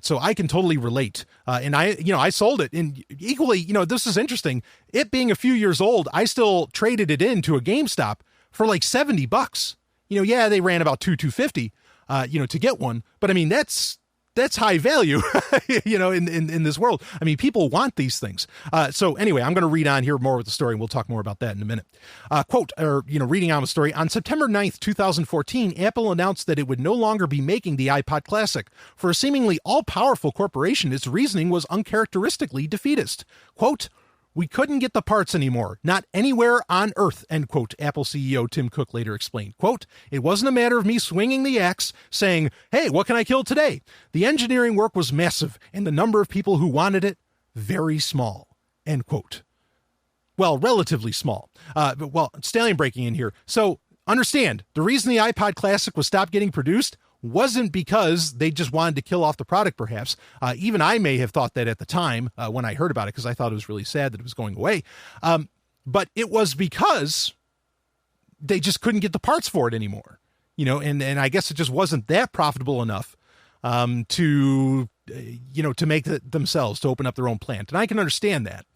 So I can totally relate. And I sold it, and equally, this is interesting. It being a few years old, I still traded it into a GameStop for like $70. They ran about $250. to get one. But I mean, that's high value, in this world. I mean, people want these things. So anyway, I'm going to read on here more with the story, and we'll talk more about that in a minute. Reading on the story, on September 9th, 2014, Apple announced that it would no longer be making the iPod Classic. For a seemingly all-powerful corporation, its reasoning was uncharacteristically defeatist. Quote, "We couldn't get the parts anymore, not anywhere on earth," end quote, Apple CEO Tim Cook later explained. Quote, "It wasn't a matter of me swinging the axe, saying, hey, what can I kill today? The engineering work was massive, and the number of people who wanted it, very small," end quote. Well, relatively small. Stallion breaking in here. So understand, the reason the iPod Classic was stopped getting produced wasn't because they just wanted to kill off the product, perhaps. Even I may have thought that at the time when I heard about it, because I thought it was really sad that it was going away. But it was because they just couldn't get the parts for it anymore. And I guess it just wasn't that profitable enough to make it themselves, to open up their own plant. And I can understand that.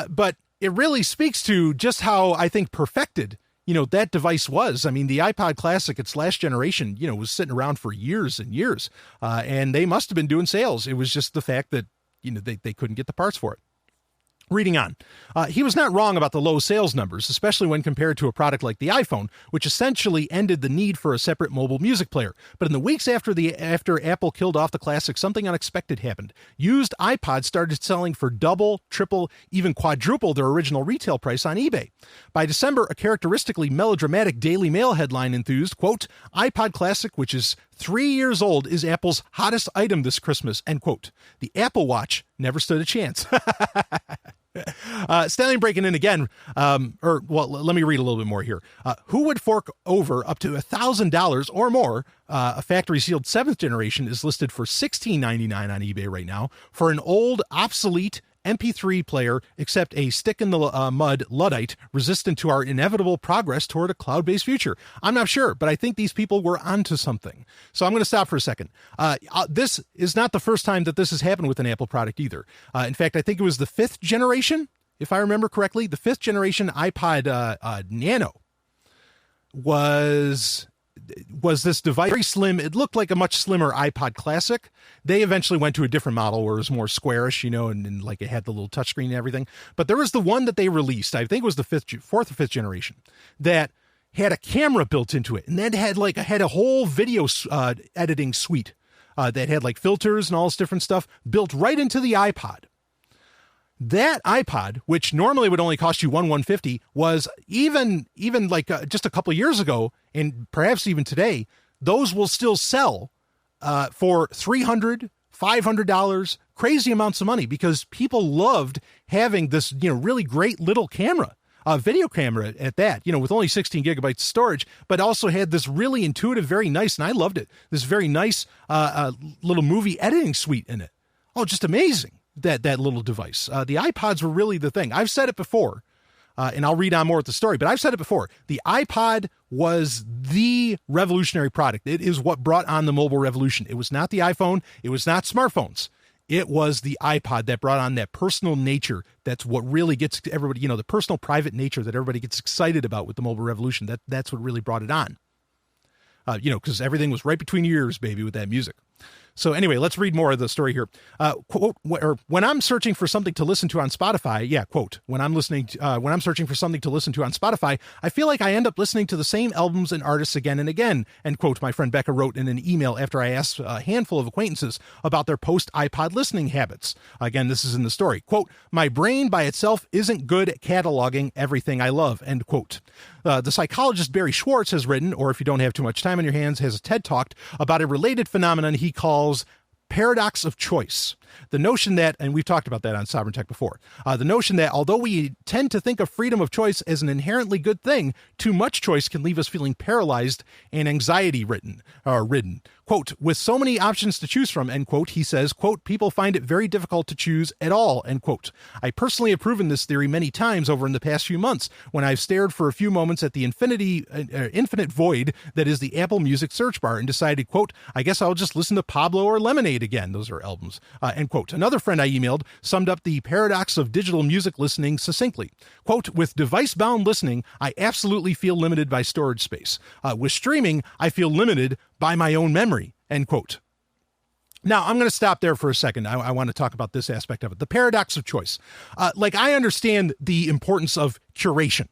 But it really speaks to just how, I think, perfected that device was. I mean, the iPod Classic, its last generation, was sitting around for years and years, and they must have been doing sales. It was just the fact that, they couldn't get the parts for it. Reading on, he was not wrong about the low sales numbers, especially when compared to a product like the iPhone, which essentially ended the need for a separate mobile music player. But in the weeks after Apple killed off the Classic, something unexpected happened. Used iPods started selling for double, triple, even quadruple their original retail price on eBay. By December, a characteristically melodramatic Daily Mail headline enthused, quote, "iPod Classic, which is 3 years old, is Apple's hottest item this Christmas," end quote. The Apple Watch never stood a chance. Stallion breaking in again. Let me read a little bit more here. Who would fork over up to $1,000 or more? A factory sealed 7th generation is listed for $16.99 on eBay right now for an old, obsolete MP3 player, except a stick in the mud Luddite, resistant to our inevitable progress toward a cloud-based future. I'm not sure, but I think these people were onto something. So I'm going to stop for a second. This is not the first time that this has happened with an Apple product either. In fact, I think it was the 5th generation, if I remember correctly. The 5th generation iPod Nano was this device, very slim. It looked like a much slimmer iPod Classic. They eventually went to a different model where it was more squarish, and like it had the little touchscreen and everything. But there was the one that they released, I think it was the 4th or 5th generation, that had a camera built into it. And that had a whole video editing suite that had like filters and all this different stuff built right into the iPod. That iPod, which normally would only cost you $150, was even like just a couple of years ago, and perhaps even today, those will still sell for $300, $500, crazy amounts of money, because people loved having this, really great little camera, video camera at that, with only 16 gigabytes of storage, but also had this really intuitive, very nice, and I loved it, this very nice little movie editing suite in it. Oh, just amazing. That little device. The iPods were really the thing. I've said it before, and I'll read on more with the story, but I've said it before. The iPod was the revolutionary product. It is what brought on the mobile revolution. It was not the iPhone. It was not smartphones. It was the iPod that brought on that personal nature. That's what really gets everybody, the personal private nature that everybody gets excited about with the mobile revolution. That's what really brought it on. Because everything was right between your ears, baby, with that music. So anyway, let's read more of the story here. Quote, when I'm searching for something to listen to on Spotify, quote, when I'm searching for something to listen to on Spotify, I feel like I end up listening to the same albums and artists again and again, end quote, my friend Becca wrote in an email after I asked a handful of acquaintances about their post-iPod listening habits. Again, this is in the story. Quote, my brain by itself isn't good at cataloging everything I love, end quote. The psychologist Barry Schwartz has written, or if you don't have too much time on your hands, has a TED Talk about a related phenomenon he calls paradox of choice. The notion that, and we've talked about that on Sovereign Tech before, the notion that although we tend to think of freedom of choice as an inherently good thing, too much choice can leave us feeling paralyzed and anxiety ridden. Quote, with so many options to choose from, end quote, he says, quote, people find it very difficult to choose at all, end quote. I personally have proven this theory many times over in the past few months when I've stared for a few moments at the infinite void that is the Apple Music search bar and decided, quote, I guess I'll just listen to Pablo or Lemonade again. Those are albums. end quote. Another friend I emailed summed up the paradox of digital music listening succinctly. Quote, with device-bound listening, I absolutely feel limited by storage space. With streaming, I feel limited by my own memory, end quote. Now, I'm going to stop there for a second. I want to talk about this aspect of it. The paradox of choice. I understand the importance of curation.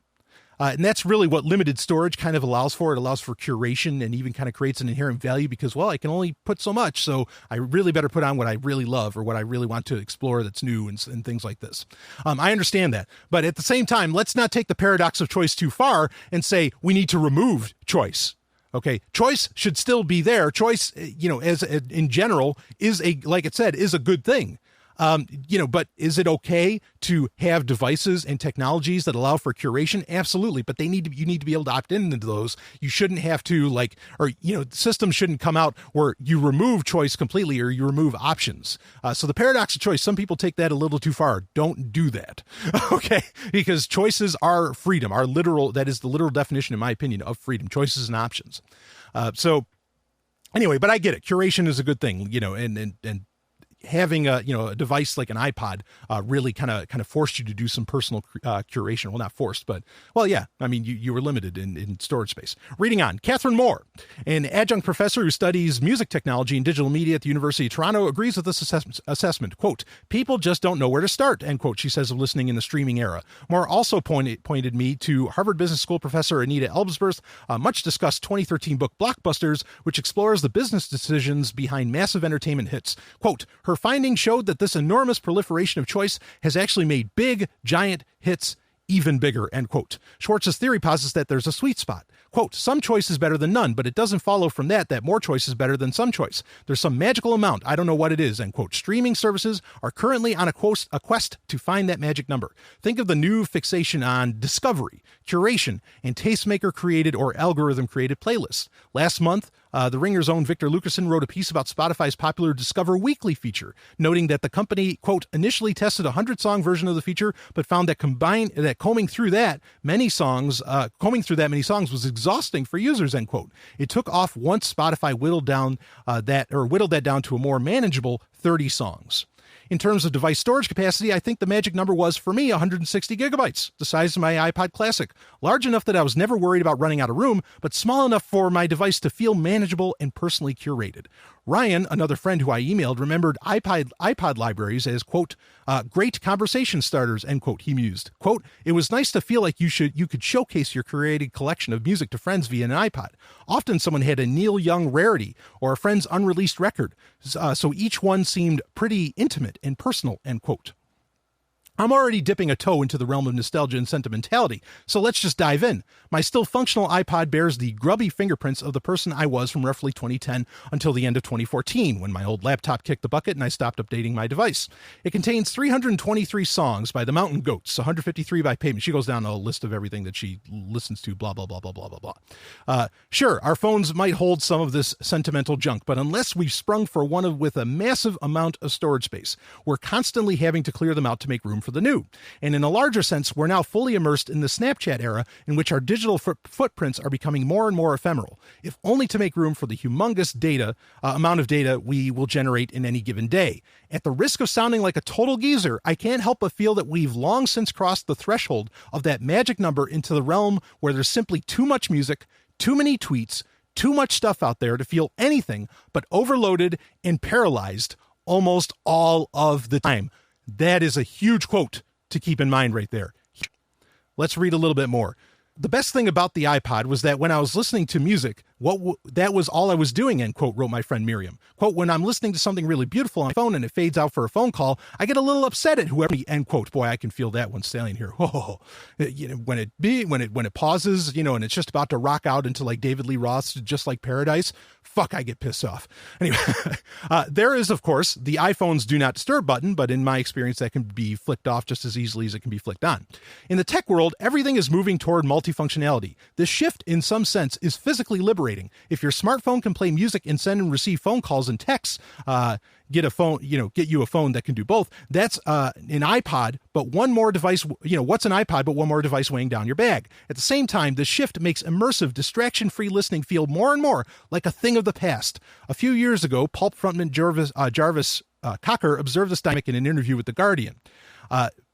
And that's really what limited storage kind of allows for. It allows for curation and even kind of creates an inherent value because, well, I can only put so much. So I really better put on what I really love or what I really want to explore that's new and things like this. I understand that. But at the same time, let's not take the paradox of choice too far and say we need to remove choice. Okay, choice should still be there. Choice, as in general, is like it said, is a good thing. But is it okay to have devices and technologies that allow for curation? Absolutely. But you need to be able to opt into those. You shouldn't have to systems shouldn't come out where you remove choice completely or you remove options. So the paradox of choice, some people take that a little too far. Don't do that. Okay. Because choices are freedom, that is the literal definition, in my opinion, of freedom, choices and options. Anyway, but I get it. Curation is a good thing, and having a device like an iPod really kind of forced you to do some personal curation. Well, not forced, but you were limited in storage space. Reading on, Catherine Moore, an adjunct professor who studies music technology and digital media at the University of Toronto, agrees with this assessment. Quote, people just don't know where to start, end quote, she says of listening in the streaming era. Moore also pointed me to Harvard Business School professor Anita Elbsworth's much discussed 2013 book Blockbusters, which explores the business decisions behind massive entertainment hits. Quote, her findings showed that this enormous proliferation of choice has actually made big, giant hits even bigger, end quote. Schwartz's theory posits that there's a sweet spot. Quote, some choice is better than none, but it doesn't follow from that more choice is better than some choice. There's some magical amount. I don't know what it is, end quote. Streaming services are currently on a quest to find that magic number. Think of the new fixation on discovery, curation, and tastemaker-created or algorithm-created playlists. Last month, The Ringer's own Victor Lucasen wrote a piece about Spotify's popular Discover Weekly feature, noting that the company, quote, initially tested a 100-song version of the feature, but found that combing through that many songs was exhausting for users, end quote. It took off once Spotify whittled that down to a more manageable 30 songs. In terms of device storage capacity, I think the magic number was, for me, 160 gigabytes, the size of my iPod Classic. Large enough that I was never worried about running out of room, but small enough for my device to feel manageable and personally curated. Ryan, another friend who I emailed, remembered iPod libraries as, quote, great conversation starters, end quote, he mused. Quote, it was nice to feel like you could showcase your curated collection of music to friends via an iPod. Often someone had a Neil Young rarity or a friend's unreleased record, so each one seemed pretty intimate and personal, end quote. I'm already dipping a toe into the realm of nostalgia and sentimentality, so let's just dive in. My still functional iPod bears the grubby fingerprints of the person I was from roughly 2010 until the end of 2014, when my old laptop kicked the bucket and I stopped updating my device. It contains 323 songs by the Mountain Goats, 153 by Pavement. She goes down a list of everything that she listens to, blah, blah, blah, blah, blah, blah, blah. Sure, our phones might hold some of this sentimental junk, but unless we've sprung for one with a massive amount of storage space, we're constantly having to clear them out to make room for the new. And in a larger sense, we're now fully immersed in the Snapchat era in which our digital footprints are becoming more and more ephemeral, if only to make room for the humongous amount of data we will generate in any given day. At the risk of sounding like a total geezer, I can't help but feel that we've long since crossed the threshold of that magic number into the realm where there's simply too much music, too many tweets, too much stuff out there to feel anything but overloaded and paralyzed almost all of the time. That is a huge quote to keep in mind right there. Let's read a little bit more. The best thing about the iPod was that when I was listening to music, that was all I was doing, end quote, wrote my friend Miriam. Quote, when I'm listening to something really beautiful on my phone and it fades out for a phone call, I get a little upset at whoever, end quote. Boy, I can feel that one stallion here. Oh, when it pauses, and it's just about to rock out into like David Lee Roth's Just Like Paradise, fuck, I get pissed off. Anyway, there is, of course, the iPhone's Do Not Disturb button, but in my experience, that can be flicked off just as easily as it can be flicked on. In the tech world, everything is moving toward multifunctionality. This shift, in some sense, is physically liberating. If your smartphone can play music and send and receive phone calls and texts, get you a phone that can do both. That's an iPod, but one more device, what's an iPod but one more device weighing down your bag? At the same time, this shift makes immersive, distraction-free listening feel more and more like a thing of the past. A few years ago, Pulp frontman Jarvis Cocker observed this dynamic in an interview with The Guardian.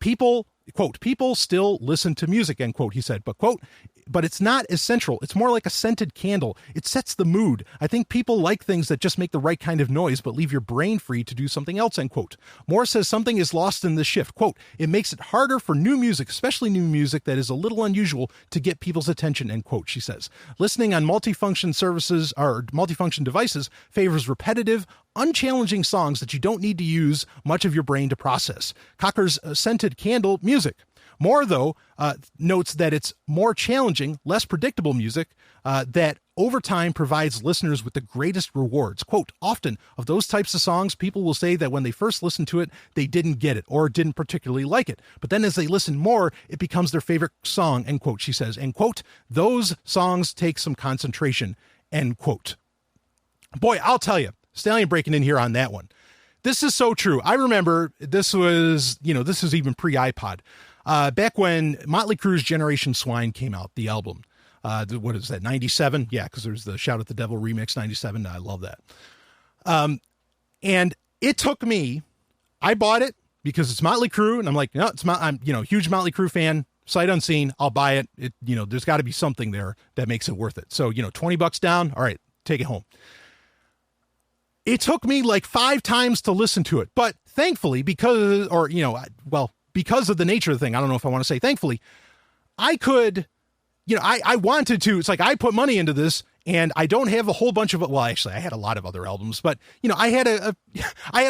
People, quote, people still listen to music, end quote, he said, but, quote, but it's not as central. It's more like a scented candle. It sets the mood. I think people like things that just make the right kind of noise, but leave your brain free to do something else, end quote. Moore says something is lost in this shift. Quote, it makes it harder for new music, especially new music that is a little unusual, to get people's attention, end quote, she says. Listening on multifunction services or multifunction devices favors repetitive, unchallenging songs that you don't need to use much of your brain to process. Cocker's scented candle music. Moore, though, notes that it's more challenging, less predictable music that over time provides listeners with the greatest rewards. Quote, often of those types of songs, people will say that when they first listened to it, they didn't get it or didn't particularly like it. But then as they listen more, it becomes their favorite song, end quote, she says. End quote, those songs take some concentration, end quote. Boy, I'll tell you, Stallion breaking in here on that one. This is so true. I remember this was even pre-iPod. Back when Motley Crue's Generation Swine came out, the album, what is that, 97? Yeah, because there's the Shout at the Devil remix, 97. I love that. And it took me, I bought it because it's Motley Crue, and I'm like, no, I'm huge Motley Crue fan, sight unseen, I'll buy it. There's got to be something there that makes it worth it. So, $20 down, all right, take it home. It took me like 5 times to listen to it, but thankfully, because of the nature of the thing, I don't know if I want to say thankfully, I could, I wanted to, it's like I put money into this and I don't have a whole bunch of, well, actually I had a lot of other albums, but I had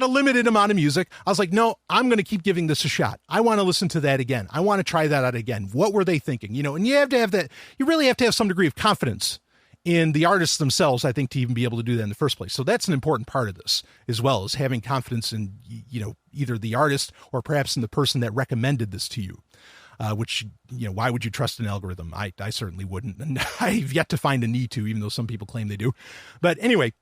a limited amount of music. I was like, no, I'm going to keep giving this a shot. I want to listen to that again. I want to try that out again. What were they thinking? And you have to have that, you really have to have some degree of confidence in the artists themselves, I think, to even be able to do that in the first place. So that's an important part of this, as well as having confidence in, either the artist or perhaps in the person that recommended this to you, which, why would you trust an algorithm? I certainly wouldn't. And I've yet to find a need to, even though some people claim they do. But anyway,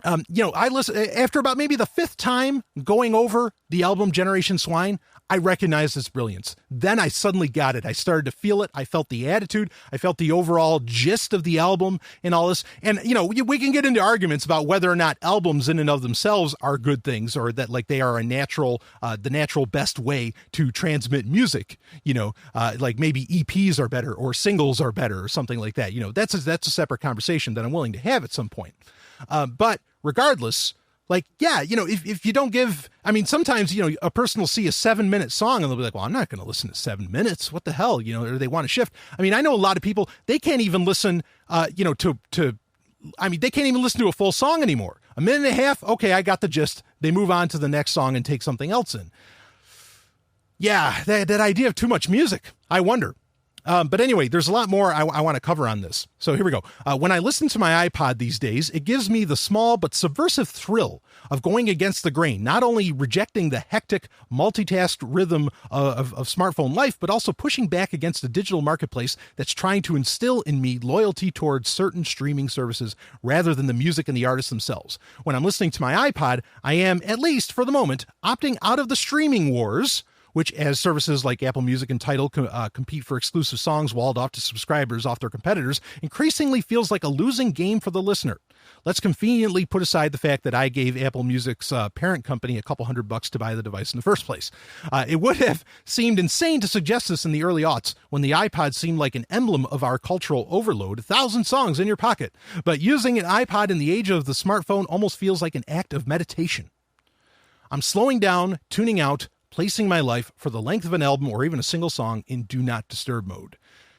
I listen after about maybe the 5th time going over the album Generation Swine. I recognized its brilliance. Then I suddenly got it. I started to feel it. I felt the attitude. I felt the overall gist of the album and all this. And, we can get into arguments about whether or not albums in and of themselves are good things, or that like they are a natural, the natural best way to transmit music, like maybe EPs are better or singles are better or something like that. That's a separate conversation that I'm willing to have at some point. But regardless, like, yeah, if you don't give, sometimes, a person will see a 7-minute song and they'll be like, well, I'm not going to listen to 7 minutes. What the hell? Or they want to shift. I know a lot of people, they can't even listen, they can't even listen to a full song anymore. 1.5 minutes. Okay, I got the gist. They move on to the next song and take something else in. Yeah, that idea of too much music, I wonder. But anyway, there's a lot more I want to cover on this. So here we go. When I listen to my iPod these days, it gives me the small but subversive thrill of going against the grain, not only rejecting the hectic, multitask rhythm of smartphone life, but also pushing back against the digital marketplace that's trying to instill in me loyalty towards certain streaming services rather than the music and the artists themselves. When I'm listening to my iPod, I am, at least for the moment, opting out of the streaming wars, which, as services like Apple Music and Tidal compete for exclusive songs walled off to subscribers off their competitors, increasingly feels like a losing game for the listener. Let's conveniently put aside the fact that I gave Apple Music's parent company a couple $100 to buy the device in the first place. It would have seemed insane to suggest this in the early aughts, when the iPod seemed like an emblem of our cultural overload, 1,000 songs in your pocket. But using an iPod in the age of the smartphone almost feels like an act of meditation. I'm slowing down, tuning out, placing my life for the length of an album or even a single song in do not disturb mode.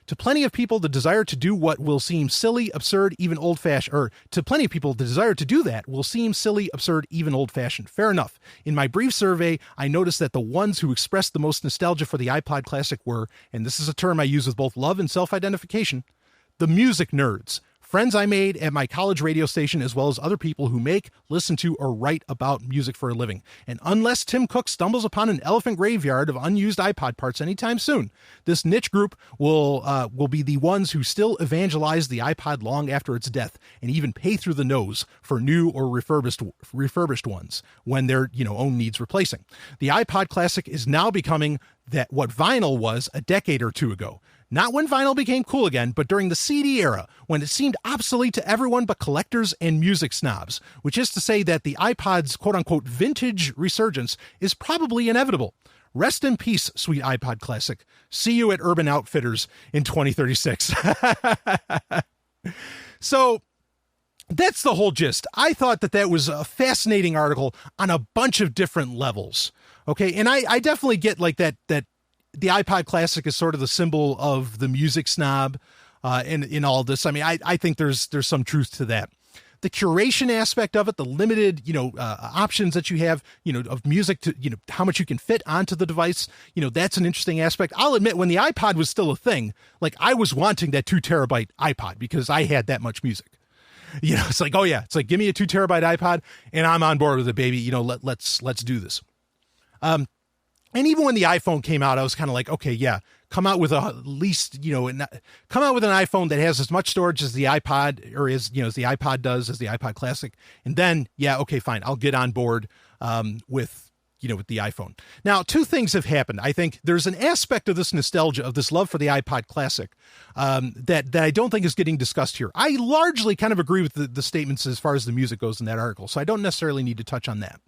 To plenty of people, the desire to do what will seem silly, absurd, even old-fashioned, or to plenty of people, the desire to do that will seem silly, absurd, even old-fashioned. Fair enough. In my brief survey, I noticed that the ones who expressed the most nostalgia for the iPod Classic were, and this is a term I use with both love and self-identification, the music nerds. Friends I made at my college radio station, as well as other people who make, listen to, or write about music for a living. And unless Tim Cook stumbles upon an elephant graveyard of unused iPod parts anytime soon, this niche group will be the ones who still evangelize the iPod long after its death, and even pay through the nose for new or refurbished ones when their own needs replacing. The iPod Classic is now becoming that what vinyl was a decade or two ago. Not when vinyl became cool again, but during the CD era, when it seemed obsolete to everyone but collectors and music snobs, which is to say that the iPod's quote-unquote vintage resurgence is probably inevitable. Rest in peace, sweet iPod Classic. See you at Urban Outfitters in 2036. So that's the whole gist. I thought that was a fascinating article on a bunch of different levels. Okay, and I definitely get like that the iPod Classic is sort of the symbol of the music snob in all this. I mean, I think there's some truth to that. The curation aspect of it, the limited, options that you have, of music to, how much you can fit onto the device, that's an interesting aspect. I'll admit, when the iPod was still a thing, like I was wanting that 2 terabyte iPod because I had that much music. It's like, oh yeah, it's like, give me a 2 terabyte iPod and I'm on board with it, baby. Let's do this. And even when the iPhone came out, I was kind of like, okay, yeah, come out with at least, come out with an iPhone that has as much storage as the iPod or as the iPod does, as the iPod Classic. And then, yeah, okay, fine. I'll get on board with the iPhone. Now, 2 things have happened. I think there's an aspect of this nostalgia, of this love for the iPod Classic that I don't think is getting discussed here. I largely kind of agree with the statements as far as the music goes in that article, so I don't necessarily need to touch on that.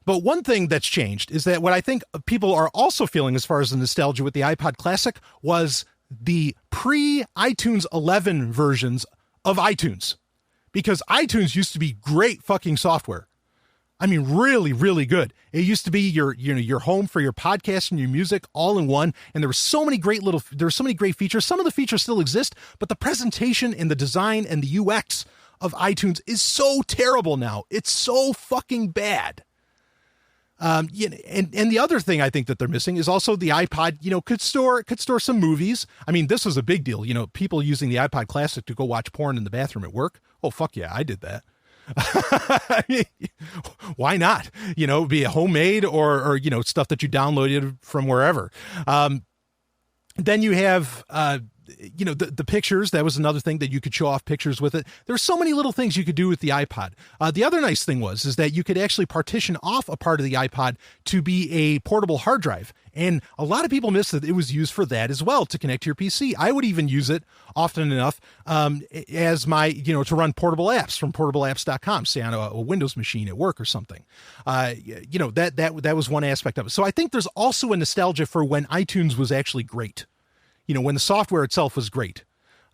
But one thing that's changed is that what I think people are also feeling as far as the nostalgia with the iPod Classic was the pre-iTunes 11 versions of iTunes. Because iTunes used to be great fucking software. I mean, really, really good. It used to be your home for your podcast and your music all in one. And there were so many great features. Some of the features still exist, but the presentation and the design and the UX of iTunes is so terrible now. It's so fucking bad. And the other thing I think that they're missing is also the iPod, could store some movies. I mean, this was a big deal, people using the iPod Classic to go watch porn in the bathroom at work. Oh, fuck yeah, I did that. I mean, why not? Be a homemade or stuff that you downloaded from wherever. Then you have, the pictures. That was another thing that you could show off pictures with it. There's so many little things you could do with the iPod. The other nice thing is that you could actually partition off a part of the iPod to be a portable hard drive. And a lot of people miss that it was used for that as well, to connect to your PC. I would even use it often enough as my, to run portable apps from portableapps.com, say on a Windows machine at work or something. That was one aspect of it. So I think there's also a nostalgia for when iTunes was actually great. When the software itself was great,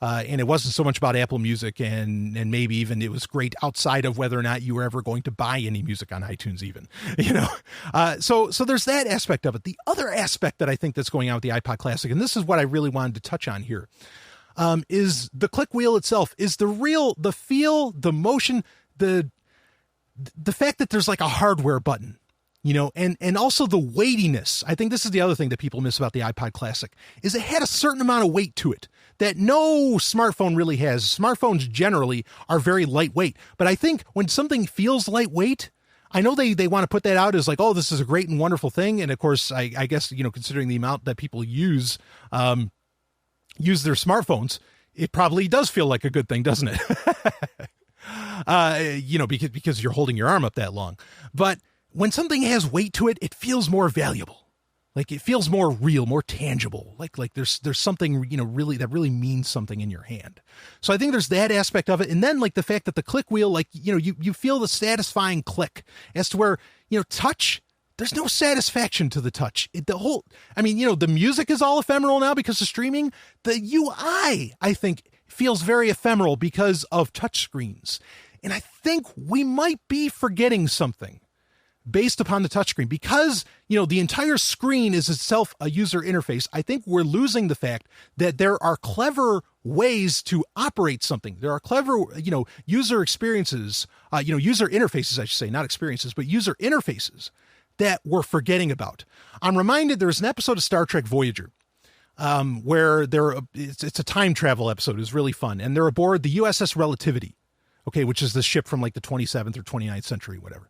and it wasn't so much about Apple Music, and maybe even it was great outside of whether or not you were ever going to buy any music on iTunes even, So there's that aspect of it. The other aspect that I think that's going on with the iPod Classic, and this is what I really wanted to touch on here, is the click wheel itself, is the feel, the motion, the fact that there's like a hardware button. And also the weightiness. I think this is the other thing that people miss about the iPod Classic, is it had a certain amount of weight to it that no smartphone really has. Smartphones generally are very lightweight, but I think when something feels lightweight, I know they want to put that out as like, oh, this is a great and wonderful thing. And of course, I guess, considering the amount that people use their smartphones, it probably does feel like a good thing, doesn't it? Because you're holding your arm up that long. But when something has weight to it, it feels more valuable. Like it feels more real, more tangible. Like there's something, really that really means something in your hand. So I think there's that aspect of it. And then like the fact that the click wheel, like, you feel the satisfying click as to where, touch, there's no satisfaction to the touch. The music is all ephemeral now because of streaming. The UI, I think, feels very ephemeral because of touch screens. And I think we might be forgetting something based upon the touchscreen, because, the entire screen is itself a user interface. I think we're losing the fact that there are clever ways to operate something. There are clever, user experiences, user interfaces, I should say, not experiences, but user interfaces that we're forgetting about. I'm reminded there's an episode of Star Trek Voyager where it's a time travel episode. It's really fun. And they're aboard the USS Relativity, which is the ship from like the 27th or 29th century, whatever.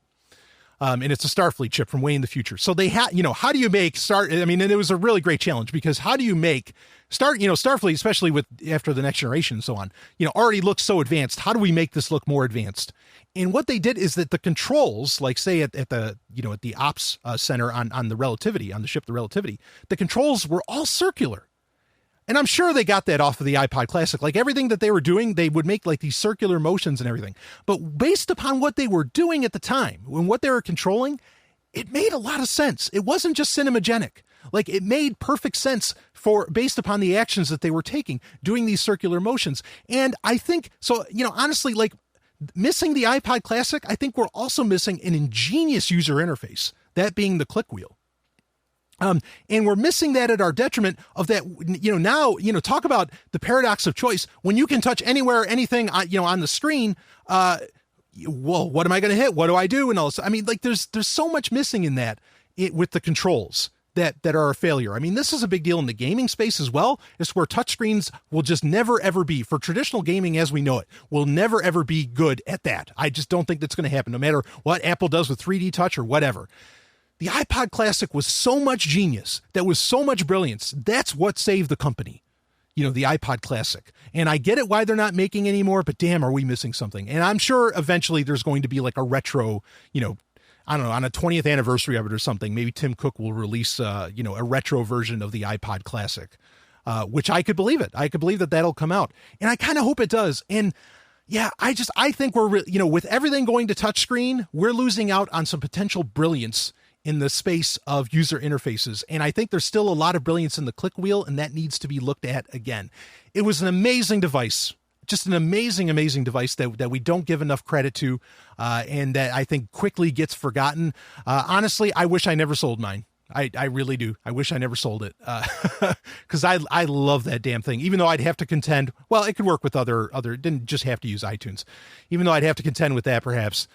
And it's a Starfleet ship from way in the future. So they had, how do you make and it was a really great challenge, because how do you make Starfleet, especially after the Next Generation and so on, already looks so advanced. How do we make this look more advanced? And what they did is that the controls, like say at the ops center on the Relativity, on the ship, the Relativity, the controls were all circular. And I'm sure they got that off of the iPod Classic. Like everything that they were doing, they would make like these circular motions and everything. But based upon what they were doing at the time and what they were controlling, it made a lot of sense. It wasn't just cinemagenic. Like it made perfect sense based upon the actions that they were taking, doing these circular motions. And I think, so, honestly, like missing the iPod Classic, I think we're also missing an ingenious user interface, that being the click wheel. And we're missing that at our detriment of that, now, talk about the paradox of choice. When you can touch anywhere, anything, on the screen, well, what am I going to hit? What do I do? And all this. I mean, like there's so much missing in that with the controls that are a failure. I mean, this is a big deal in the gaming space as well. It's where touchscreens will just never, ever be, for traditional gaming as we know it, will never, ever be good at that. I just don't think that's going to happen, no matter what Apple does with 3D touch or whatever. The iPod Classic was so much genius. That was so much brilliance. That's what saved the company, the iPod Classic. And I get it why they're not making any more, but damn, are we missing something? And I'm sure eventually there's going to be like a retro, I don't know, on a 20th anniversary of it or something. Maybe Tim Cook will release, a retro version of the iPod Classic, which I could believe it. I could believe that that'll come out. And I kind of hope it does. And yeah, I think we're, with everything going to touchscreen, we're losing out on some potential brilliance in the space of user interfaces. And I think there's still a lot of brilliance in the click wheel, and that needs to be looked at again. It was an amazing device, just an amazing, amazing device that we don't give enough credit to, and that I think quickly gets forgotten. Honestly, I wish I never sold mine. I really do. I wish I never sold it, because I love that damn thing, even though I'd have to contend, well, it could work with other, didn't just have to use iTunes, even though I'd have to contend with that perhaps.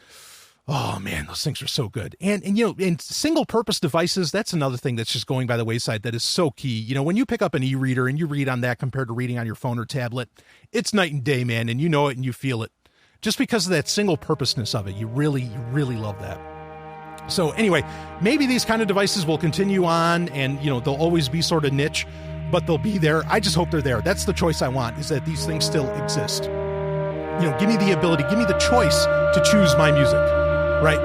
Oh man, those things are so good. And in single purpose devices, that's another thing that's just going by the wayside that is so key. When you pick up an e-reader and you read on that compared to reading on your phone or tablet, it's night and day, man. And you know it and you feel it just because of that single purposeness of it. You really love that. So anyway, maybe these kind of devices will continue on and, they'll always be sort of niche, but they'll be there. I just hope they're there. That's the choice I want, is that these things still exist. Give me the ability, give me the choice to choose my music. Right.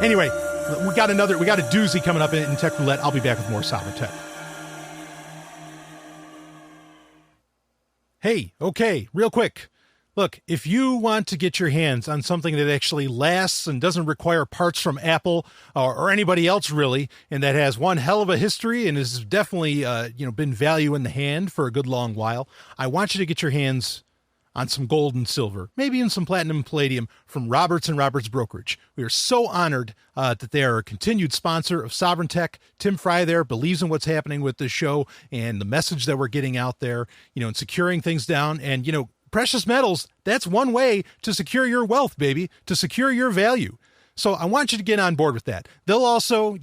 Anyway, we got a doozy coming up in Tech Roulette. I'll be back with more Sovryn Tech. Hey, okay, real quick. Look, if you want to get your hands on something that actually lasts and doesn't require parts from Apple or anybody else really, and that has one hell of a history and has definitely been value in the hand for a good long while, I want you to get your hands on some gold and silver, maybe even some platinum and palladium from Roberts & Roberts Brokerage. We are so honored that they are a continued sponsor of Sovryn Tech. Tim Fry there believes in what's happening with this show and the message that we're getting out there, and securing things down. And, precious metals, that's one way to secure your wealth, baby, to secure your value. So I want you to get on board with that. They'll also,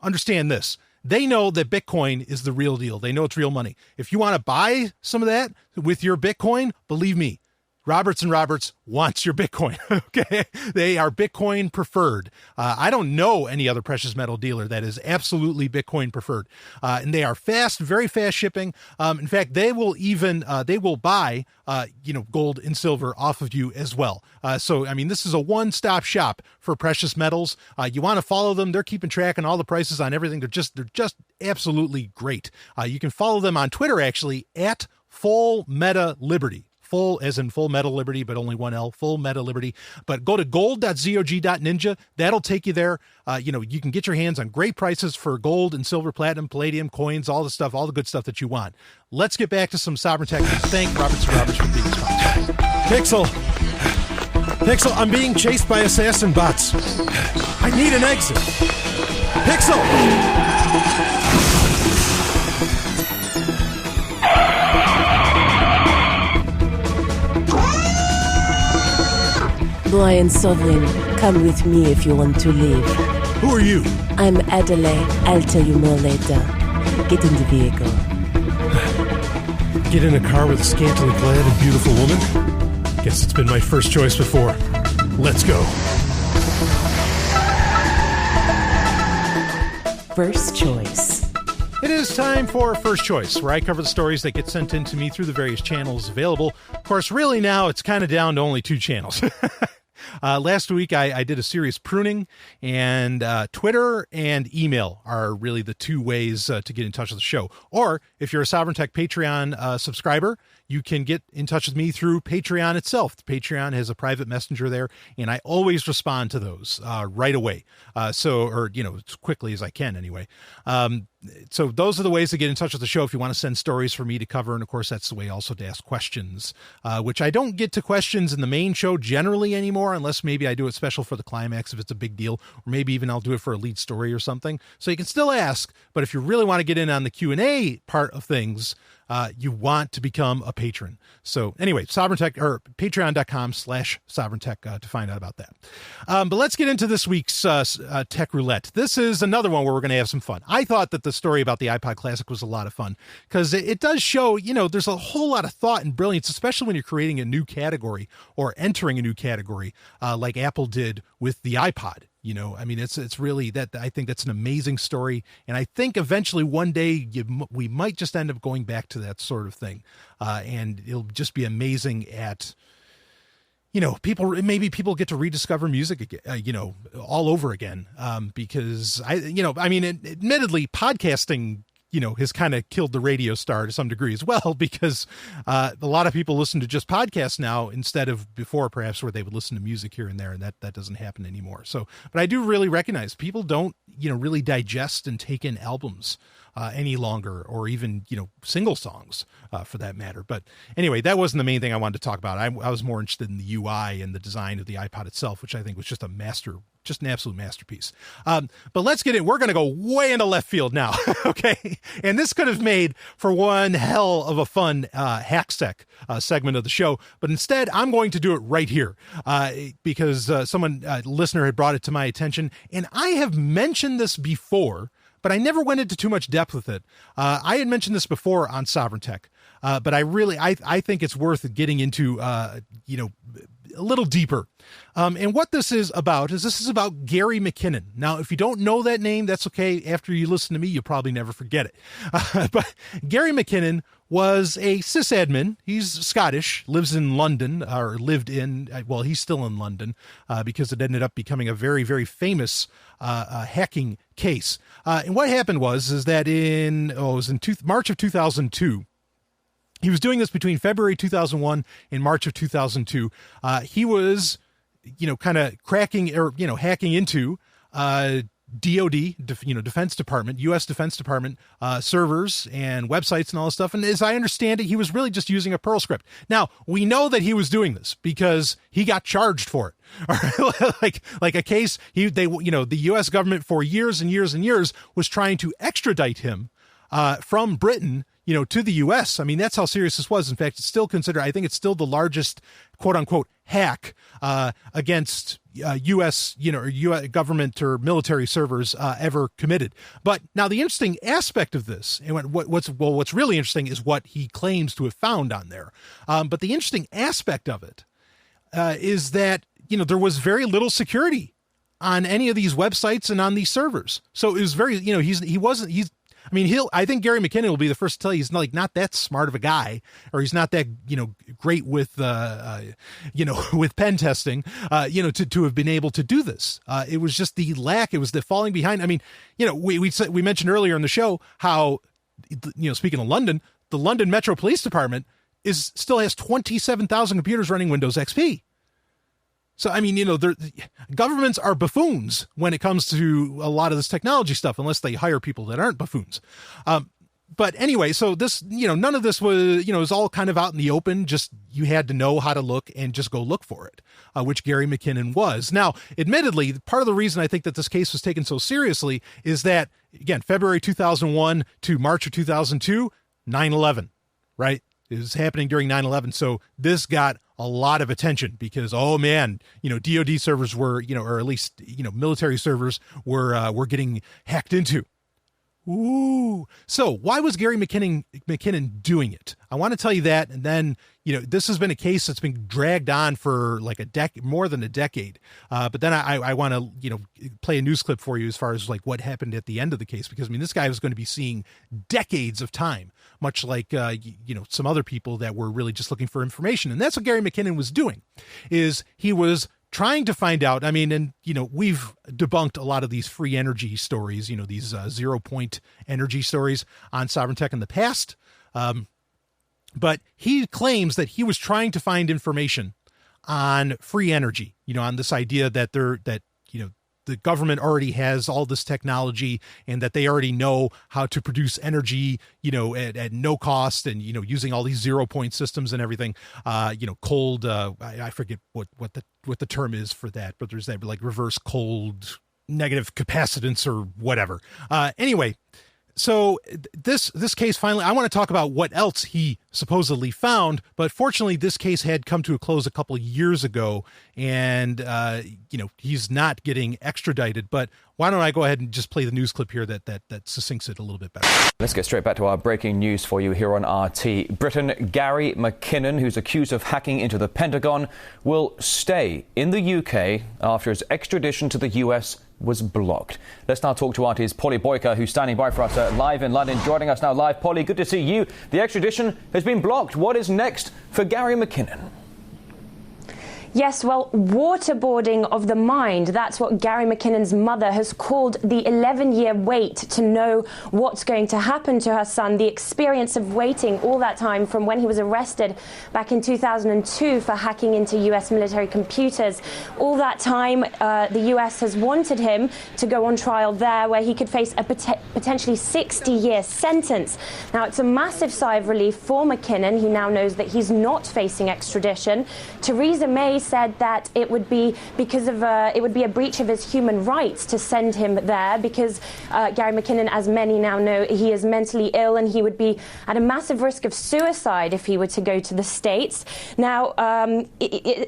understand this. They know that Bitcoin is the real deal. They know it's real money. If you want to buy some of that with your Bitcoin, believe me, Roberts & Roberts wants your Bitcoin. Okay. They are Bitcoin preferred. I don't know any other precious metal dealer that is absolutely Bitcoin preferred. And they are fast, very fast shipping. In fact, they will even, they will buy, gold and silver off of you as well. So, this is a one-stop shop for precious metals. You want to follow them. They're keeping track on all the prices on everything. They're just absolutely great. You can follow them on Twitter, actually, at Full Meta Liberty. Full as in Full Metal Liberty, but only one L, Full Meta Liberty. But go to gold.zog.ninja. That'll take you there. You can get your hands on great prices for gold and silver, platinum, palladium, coins, all the stuff, all the good stuff that you want. Let's get back to some Sovryn Tech. Thank Roberts & Roberts for being sponsors. Pixel, I'm being chased by assassin bots. I need an exit. Pixel! Boy and Sovryn, come with me if you want to leave. Who are you? I'm Adelaide. I'll tell you more later. Get in the vehicle. Get in a car with a scantily clad and beautiful woman? Guess it's been my first choice before. Let's go. First choice. It is time for First Choice, where I cover the stories that get sent in to me through the various channels available. Of course, really now it's kind of down to only 2 channels. Last week, I did a serious pruning, and Twitter and email are really the two ways to get in touch with the show. Or if you're a Sovereign Tech Patreon subscriber, you can get in touch with me through Patreon itself. Patreon has a private messenger there, and I always respond to those right away. As quickly as I can anyway. So those are the ways to get in touch with the show if you want to send stories for me to cover. And of course, that's the way also to ask questions, which I don't get to questions in the main show generally anymore, unless maybe I do it special for the Climax if it's a big deal, or maybe even I'll do it for a lead story or something. So you can still ask, but if you really want to get in on the Q&A part of things, you want to become a patron. So anyway, patreon.com/sovereigntech to find out about that. But let's get into this week's Tech Roulette. This is another one where we're going to have some fun. I thought that the story about the iPod Classic was a lot of fun because it does show, there's a whole lot of thought and brilliance, especially when you're creating a new category or entering a new category like Apple did with the iPod. It's really that. I think that's an amazing story. And I think eventually one day we might just end up going back to that sort of thing. And it'll just be amazing at, people get to rediscover music again, all over again. Because admittedly podcasting, has kind of killed the radio star to some degree as well, because a lot of people listen to just podcasts now instead of before, perhaps, where they would listen to music here and there, and that doesn't happen anymore. So, but I do really recognize people don't, really digest and take in albums any longer, or even, single songs for that matter. But anyway, that wasn't the main thing I wanted to talk about. I was more interested in the UI and the design of the iPod itself, which I think was just an absolute masterpiece. But let's get in. We're going to go way into left field now. Okay. And this could have made for one hell of a fun HackSec segment of the show. But instead, I'm going to do it right here because a listener had brought it to my attention. And I have mentioned this before, but I never went into too much depth with it. I had mentioned this before on Sovereign Tech, but I think it's worth getting into, a little deeper. And what this is about Gary McKinnon. Now, if you don't know that name, that's okay. After you listen to me, you'll probably never forget it. But Gary McKinnon was a sysadmin. He's Scottish, lived in, he's still in London because it ended up becoming a very, very famous hacking case. And what happened was that in March of 2002, he was doing this between February 2001 and March of 2002. He was, kind of cracking or, hacking into DoD, Defense Department, U.S. Defense Department servers and websites and all this stuff. And as I understand it, he was really just using a Perl script. Now, we know that he was doing this because he got charged for it. like a case, the U.S. government for years and years and years was trying to extradite him from Britain, to the U.S. I mean, that's how serious this was. In fact, it's still considered, I think it's still the largest quote unquote hack against U.S. U.S. government or military servers ever committed. But now the interesting aspect of this, and what's really interesting is what he claims to have found on there. But the interesting aspect of it is that, there was very little security on any of these websites and on these servers. So it was very, I think Gary McKinnon will be the first to tell you he's not that smart of a guy, or he's not that, great with, with pen testing, to have been able to do this. It was just it was the falling behind. I mean, we mentioned earlier in the show how, speaking of London, the London Metro Police Department still has 27,000 computers running Windows XP. So, I mean, governments are buffoons when it comes to a lot of this technology stuff, unless they hire people that aren't buffoons. But anyway, so this, none of this was, it was all kind of out in the open. Just you had to know how to look and just go look for it, which Gary McKinnon was. Now, admittedly, part of the reason I think that this case was taken so seriously is that, again, February 2001 to March of 2002, 9/11, right? It was happening during 9/11. So this got a lot of attention because, oh man, DoD servers were, or at least, military servers were getting hacked into. Ooh. So why was Gary McKinnon doing it? I want to tell you that. And then, this has been a case that's been dragged on for like more than a decade. But then I want to, play a news clip for you as far as like what happened at the end of the case, because this guy was going to be seeing decades of time, much like, some other people that were really just looking for information. And that's what Gary McKinnon was doing, is he was trying to find out. I mean, and, we've debunked a lot of these free energy stories, these 0 point energy stories on Sovryn Tech in the past. But he claims that he was trying to find information on free energy, on this idea that the government already has all this technology and that they already know how to produce energy, at no cost and, using all these 0 point systems and everything, cold, I forget what the term is for that, but there's that like reverse cold negative capacitance or whatever. Anyway, so this case finally, I want to talk about what else he supposedly found, but fortunately this case had come to a close a couple of years ago, and he's not getting extradited. But why don't I go ahead and just play the news clip here that succinks it a little bit better. Let's get straight back to our breaking news for you here on RT. Britain Gary McKinnon, who's accused of hacking into the Pentagon, will stay in the UK after his extradition to the US was blocked. Let's now talk to RT's Polly Boyker, who's standing by for us live in London. Joining us now live. Polly, good to see you. The extradition has been blocked. What is next for Gary McKinnon? Yes, well, waterboarding of the mind. That's what Gary McKinnon's mother has called the 11-year wait to know what's going to happen to her son. The experience of waiting all that time from when he was arrested back in 2002 for hacking into US military computers. All that time, the US has wanted him to go on trial there, where he could face a potentially 60-year sentence. Now, it's a massive sigh of relief for McKinnon. He now knows that he's not facing extradition. Theresa May said that it would be a breach of his human rights to send him there, because Gary McKinnon, as many now know, he is mentally ill and he would be at a massive risk of suicide if he were to go to the States. Now,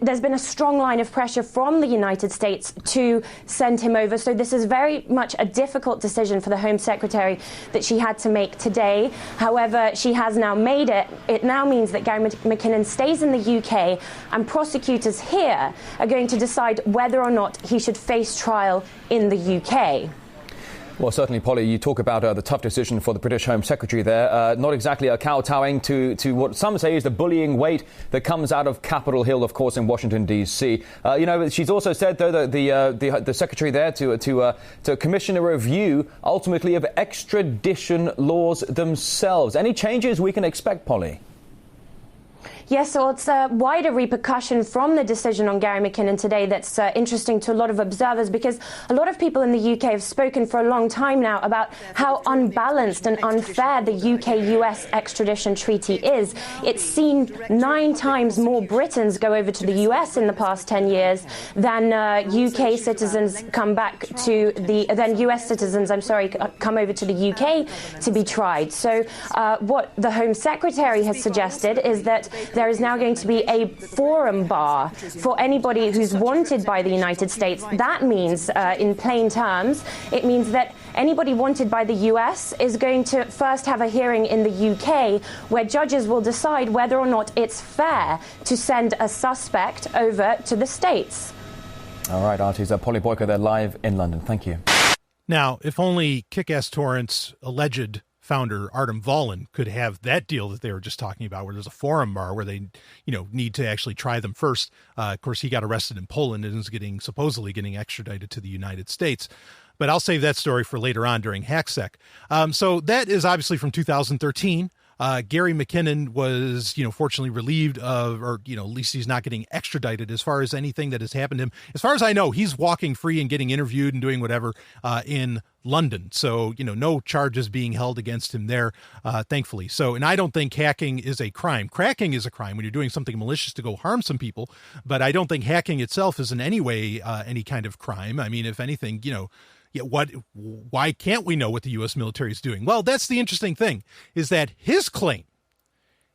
there's been a strong line of pressure from the United States to send him over, so this is very much a difficult decision for the Home Secretary that she had to make today. However, she has now made it. It now means that Gary McKinnon stays in the UK, and prosecutors here are going to decide whether or not he should face trial in the UK. Well, certainly, Polly, you talk about the tough decision for the British Home Secretary there. Not exactly a kowtowing to what some say is the bullying weight that comes out of Capitol Hill, of course, in Washington, D.C. She's also said, though, that the Secretary there to commission a review, ultimately, of extradition laws themselves. Any changes we can expect, Polly? Yes, so it's a wider repercussion from the decision on Gary McKinnon today that's interesting to a lot of observers, because a lot of people in the UK have spoken for a long time now about how unbalanced and unfair the UK-US extradition treaty is. It's seen 9 times more Britons go over to the US in the past 10 years than UK citizens come US citizens, come over to the UK to be tried. So what the Home Secretary has suggested is that there is now going to be a forum bar for anybody who's wanted by the United States. That means, in plain terms, it means that anybody wanted by the US is going to first have a hearing in the UK, where judges will decide whether or not it's fair to send a suspect over to the States. All right, RT's Polly Boyker there live in London. Thank you. Now, if only KickAssTorrents' alleged founder Artem Volin could have that deal that they were just talking about, where there's a forum bar where they, need to actually try them first. Of course, he got arrested in Poland and is supposedly getting extradited to the United States. But I'll save that story for later on during HackSec. So that is obviously from 2013. Gary McKinnon was, fortunately relieved of, or, at least he's not getting extradited as far as anything that has happened to him. As far as I know, he's walking free and getting interviewed and doing whatever in London. So, no charges being held against him there, thankfully. So, and I don't think hacking is a crime. Cracking is a crime when you're doing something malicious to go harm some people. But I don't think hacking itself is in any way any kind of crime. I mean, if anything, why can't we know what the U.S. military is doing? Well, that's the interesting thing, is that his claim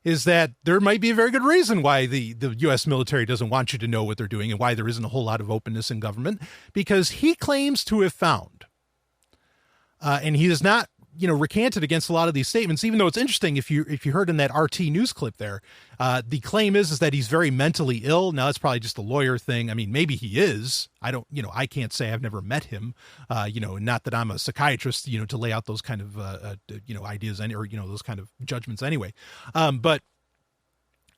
is that there might be a very good reason why the U.S. military doesn't want you to know what they're doing and why there isn't a whole lot of openness in government, because he claims to have found, and he has not, recanted against a lot of these statements, even though it's interesting if you heard in that RT news clip there, the claim is that he's very mentally ill. Now, that's probably just a lawyer thing. I mean, maybe he is. I don't, I can't say. I've never met him, not that I'm a psychiatrist, to lay out those kind of, ideas or those kind of judgments anyway. But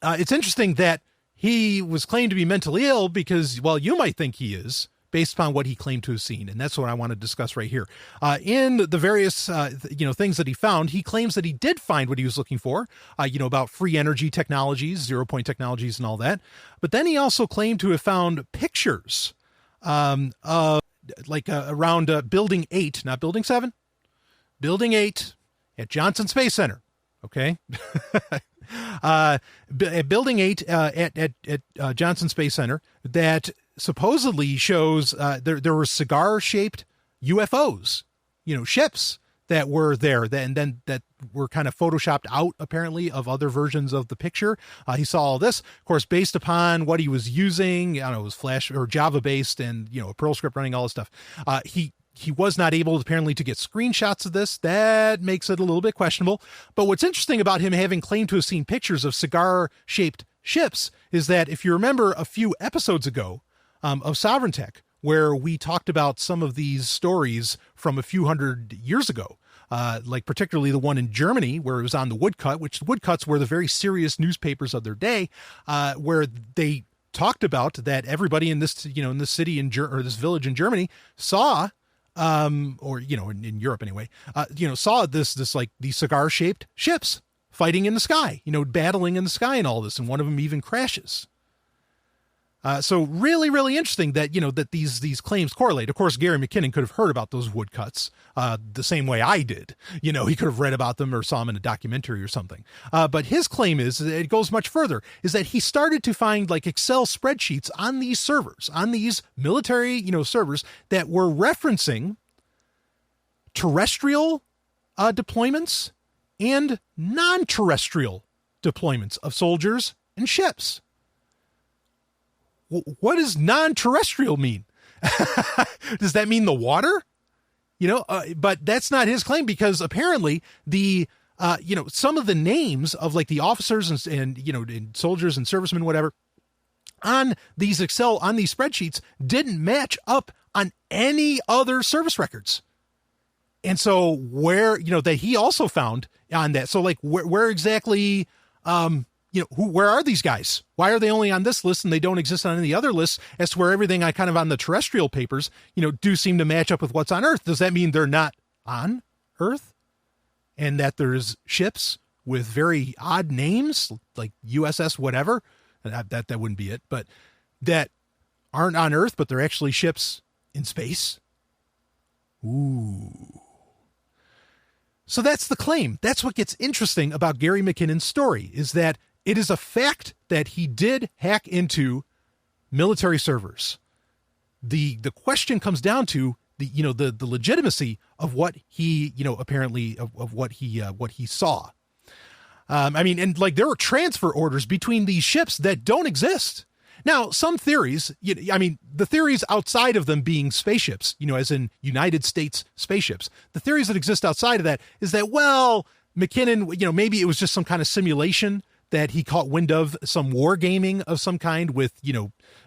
it's interesting that he was claimed to be mentally ill because, well, you might think he is, based upon what he claimed to have seen. And that's what I want to discuss right here. In the various, things that he found, he claims that he did find what he was looking for, about free energy technologies, 0 point technologies and all that. But then he also claimed to have found pictures, around Building 8, not Building 7, Building 8 at Johnson Space Center. Okay. Building 8 at Johnson Space Center that supposedly shows there were cigar-shaped UFOs, ships that were there and then that were kind of photoshopped out apparently of other versions of the picture. He saw all this, of course, based upon what he was using. I don't know, it was Flash or Java based and, a Perl script running, all this stuff. He was not able apparently to get screenshots of this. That makes it a little bit questionable. But what's interesting about him having claimed to have seen pictures of cigar-shaped ships is that if you remember a few episodes ago of Sovryn Tech, where we talked about some of these stories from a few hundred years ago, like particularly the one in Germany where it was on the woodcut, which the woodcuts were the very serious newspapers of their day, where they talked about that everybody in this, in this city or this village in Germany saw, in Europe anyway, saw this like these cigar shaped ships fighting in the sky, battling in the sky and all this. And one of them even crashes. So really, really interesting that, that these claims correlate. Of course, Gary McKinnon could have heard about those woodcuts the same way I did. He could have read about them or saw them in a documentary or something. But his claim is, it goes much further, is that he started to find like Excel spreadsheets on these servers, on these military, servers that were referencing terrestrial deployments and non-terrestrial deployments of soldiers and ships. What does non-terrestrial mean? Does that mean the water? But that's not his claim, because apparently some of the names of like the officers and soldiers and servicemen, whatever, on these spreadsheets didn't match up on any other service records. And so where, that he also found on that. So like where exactly, where are these guys? Why are they only on this list and they don't exist on any other lists, as to where everything I kind of on the terrestrial papers, do seem to match up with what's on Earth? Does that mean they're not on Earth and that there's ships with very odd names like USS whatever? That wouldn't be it, but that aren't on Earth, but they're actually ships in space. Ooh. So that's the claim. That's what gets interesting about Gary McKinnon's story, is that it is a fact that he did hack into military servers. The question comes down to the legitimacy of what he, apparently of what he saw. And like there were transfer orders between these ships that don't exist. Now, some theories, the theories outside of them being spaceships, as in United States spaceships, the theories that exist outside of that is that, well, McKinnon, maybe it was just some kind of simulation that he caught wind of, some wargaming of some kind with,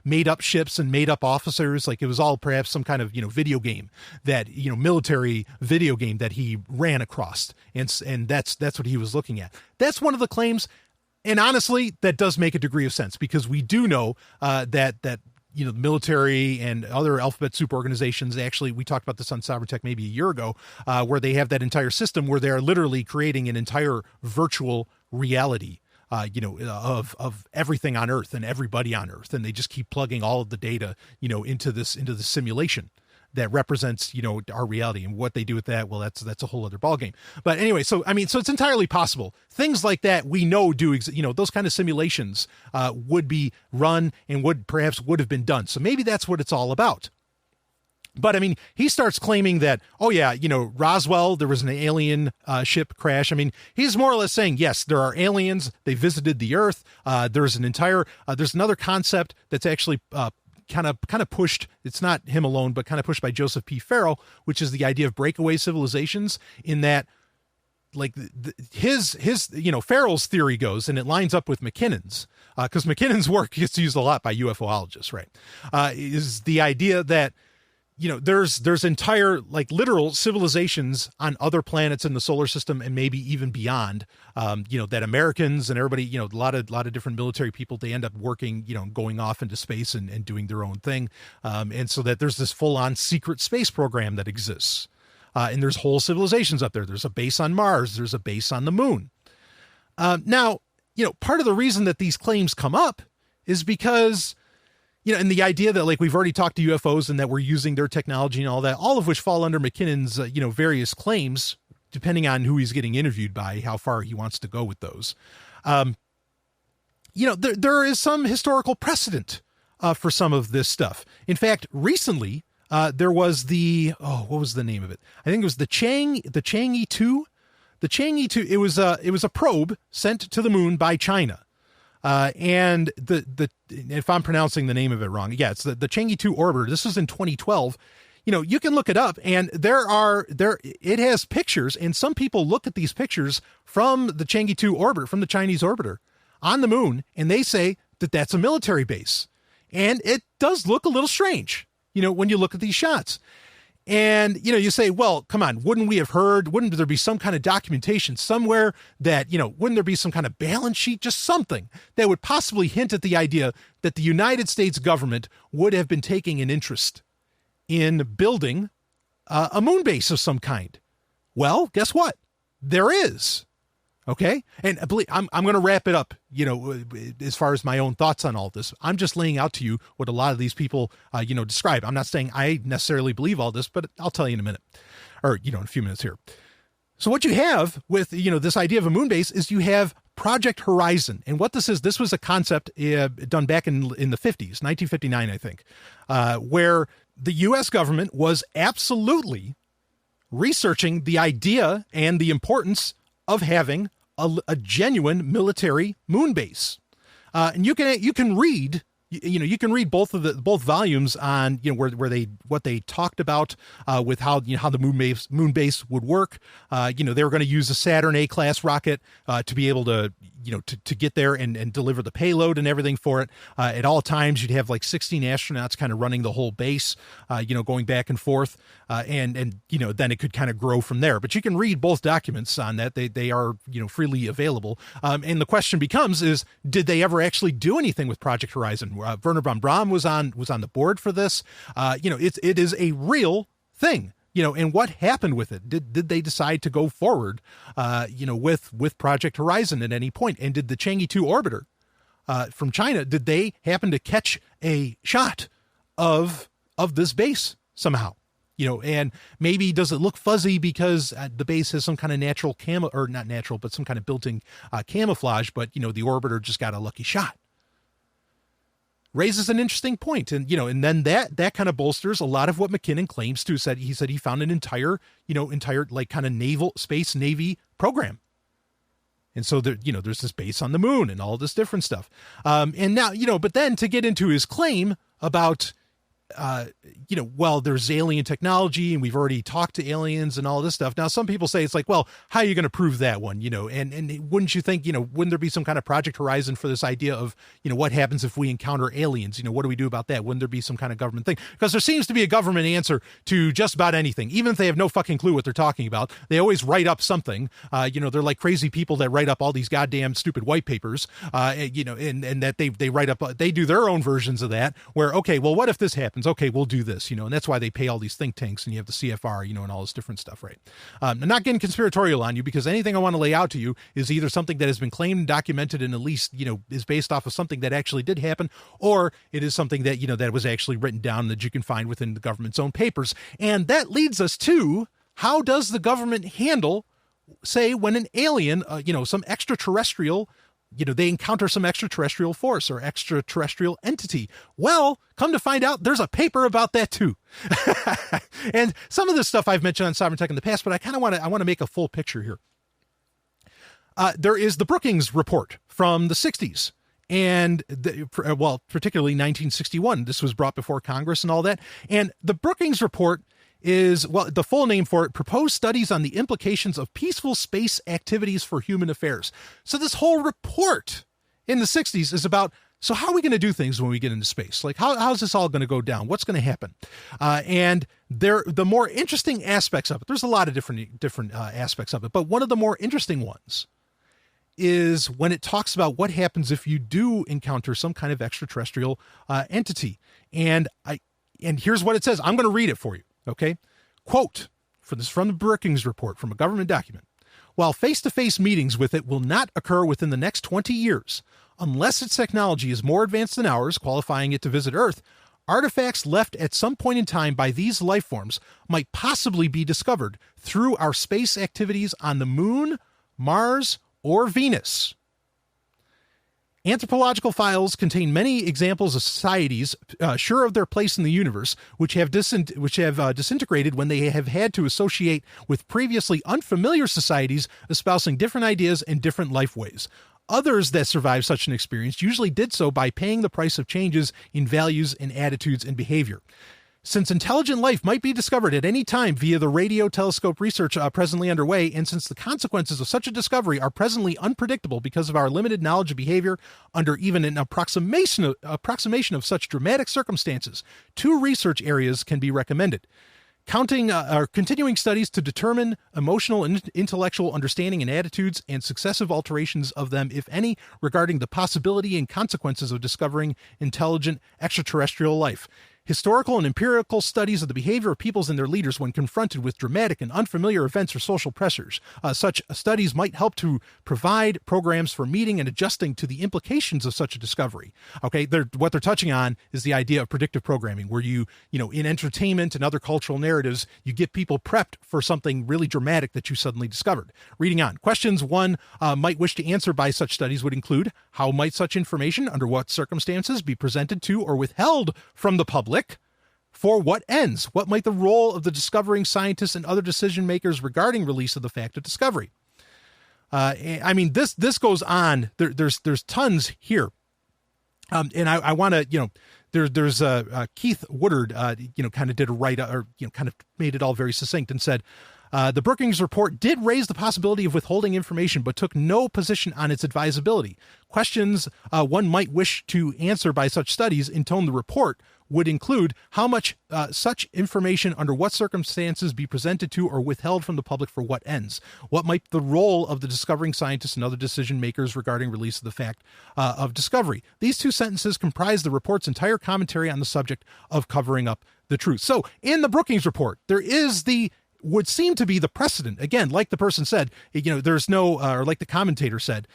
made up ships and made up officers. Like it was all perhaps some kind of, video game that, military video game that he ran across. And that's what he was looking at. That's one of the claims. And honestly, that does make a degree of sense, because we do know that the military and other alphabet soup organizations, actually, we talked about this on Sovryn Tech maybe a year ago, where they have that entire system where they are literally creating an entire virtual reality, of everything on Earth and everybody on Earth. And they just keep plugging all of the data, into the simulation that represents, our reality. And what they do with that, well, that's a whole other ballgame. But anyway, so it's entirely possible. Things like that we know do, those kind of simulations would be run and would have been done. So maybe that's what it's all about. But he starts claiming that, Roswell, there was an alien ship crash. He's more or less saying, yes, there are aliens. They visited the Earth. There's another concept that's actually kind of pushed. It's not him alone, but kind of pushed by Joseph P. Farrell, which is the idea of breakaway civilizations, in that like his Farrell's theory goes, and it lines up with McKinnon's, because McKinnon's work gets used a lot by UFOologists, right? Is the idea that, there's entire, like, literal civilizations on other planets in the solar system and maybe even beyond, that Americans and everybody, a lot of different military people, they end up working, going off into space and doing their own thing. And so that there's this full on secret space program that exists. And there's whole civilizations up there. There's a base on Mars. There's a base on the moon. Now, part of the reason that these claims come up is because, and the idea that, like, we've already talked to UFOs and that we're using their technology and all that, all of which fall under McKinnon's, various claims, depending on who he's getting interviewed by, how far he wants to go with those. There is some historical precedent for some of this stuff. In fact, recently, there was what was the name of it? I think it was the Chang'e 2. The Chang'e 2, it was a probe sent to the moon by China. And if I'm pronouncing the name of it wrong, it's the Chang'e 2 orbiter. This was in 2012. You can look it up, and it has pictures, and some people look at these pictures from the Chang'e 2 orbiter, from the Chinese orbiter on the moon, and they say that that's a military base. And it does look a little strange, when you look at these shots. And, you say, well, come on, wouldn't there be some kind of documentation somewhere that, wouldn't there be some kind of balance sheet, just something that would possibly hint at the idea that the United States government would have been taking an interest in building a moon base of some kind? Well, guess what? There is. Okay. And I'm going to wrap it up, as far as my own thoughts on all this. I'm just laying out to you what a lot of these people, describe. I'm not saying I necessarily believe all this, but I'll tell you in a minute, or, in a few minutes here. So what you have with, this idea of a moon base is you have Project Horizon. And what this was a concept done back in the 50s, 1959, I think, where the U.S. government was absolutely researching the idea and the importance of having a genuine military moon base. And you can read, you can read both volumes on, what they talked about, with how the moon base would work. They were going to use a Saturn A-class rocket, to be able to, to get there and deliver the payload and everything for it. At all times, you'd have like 16 astronauts kind of running the whole base, going back and forth. And then it could kind of grow from there. But you can read both documents on that. They are, freely available. And the question becomes is, did they ever actually do anything with Project Horizon? Werner von Braun was on the board for this. It is a real thing. And what happened with it? Did they decide to go forward, with Project Horizon at any point? And did the Chang'e 2 orbiter from China, did they happen to catch a shot of this base somehow? And maybe does it look fuzzy because the base has some kind of natural or not natural, but some kind of built-in camouflage, but, the orbiter just got a lucky shot. Raises an interesting point. And, and then that kind of bolsters a lot of what McKinnon claims to. He said he found an entire like kind of naval space Navy program. And so there, there's this base on the moon and all this different stuff. And now, but then to get into his claim about, there's alien technology and we've already talked to aliens and all this stuff. Now, some people say it's like, well, how are you going to prove that one? And wouldn't you think, wouldn't there be some kind of Project Horizon for this idea of, what happens if we encounter aliens? What do we do about that? Wouldn't there be some kind of government thing? Because there seems to be a government answer to just about anything, even if they have no fucking clue what they're talking about. They always write up something, they're like crazy people that write up all these goddamn stupid white papers, and that they write up, they do their own versions of that where, okay, well, what if this happens? Okay, we'll do this, and that's why they pay all these think tanks and you have the CFR, and all this different stuff, right? I'm not getting conspiratorial on you because anything I want to lay out to you is either something that has been claimed and documented and at least, is based off of something that actually did happen, or it is something that, that was actually written down that you can find within the government's own papers. And that leads us to, how does the government handle, say, when an alien, some extraterrestrial, they encounter some extraterrestrial force or extraterrestrial entity? Well, come to find out, there's a paper about that too. And some of this stuff I've mentioned on Sovereign Tech in the past, but I want to make a full picture here. There is the Brookings report from the 60s. And particularly 1961, this was brought before Congress and all that. And the Brookings report is, the full name for it, Proposed Studies on the Implications of Peaceful Space Activities for Human Affairs. So this whole report in the 60s is about So how are we going to do things when we get into space? Like, how's this all going to go down? What's going to happen? And the more interesting aspects of it, there's a lot of different aspects of it, but one of the more interesting ones is when it talks about what happens if you do encounter some kind of extraterrestrial entity. And here's what it says. I'm going to read it for you. Okay. Quote, from the Brookings report from a government document. While face-to-face meetings with it will not occur within the next 20 years, unless its technology is more advanced than ours, qualifying it to visit Earth, artifacts left at some point in time by these life forms might possibly be discovered through our space activities on the Moon, Mars, or Venus. Anthropological files contain many examples of societies sure of their place in the universe, which have disintegrated when they have had to associate with previously unfamiliar societies espousing different ideas and different life ways. Others that survived such an experience usually did so by paying the price of changes in values and attitudes and behavior. Since intelligent life might be discovered at any time via the radio telescope research presently underway, and since the consequences of such a discovery are presently unpredictable because of our limited knowledge of behavior under even an approximation of such dramatic circumstances, 2 research areas can be recommended. Continuing studies to determine emotional and intellectual understanding and attitudes and successive alterations of them, if any, regarding the possibility and consequences of discovering intelligent extraterrestrial life. Historical and empirical studies of the behavior of peoples and their leaders when confronted with dramatic and unfamiliar events or social pressures. Such studies might help to provide programs for meeting and adjusting to the implications of such a discovery. Okay, what they're touching on is the idea of predictive programming, where you in entertainment and other cultural narratives, you get people prepped for something really dramatic that you suddenly discovered. Reading on. Questions one might wish to answer by such studies would include: how might such information, under what circumstances, be presented to or withheld from the public? For what ends? What might the role of the discovering scientists and other decision makers regarding release of the fact of discovery? I mean, this goes on. There's tons here, and I want to there's Keith Woodard kind of did a write or kind of made it all very succinct and said. The Brookings report did raise the possibility of withholding information, but took no position on its advisability. Questions one might wish to answer by such studies, intone the report, would include: how much such information, under what circumstances, be presented to or withheld from the public for what ends? What might the role of the discovering scientists and other decision makers regarding release of the fact of discovery? These 2 sentences comprise the report's entire commentary on the subject of covering up the truth. So in the Brookings report, there is would seem to be the precedent. Again, like the person said, there's no, or like the commentator said,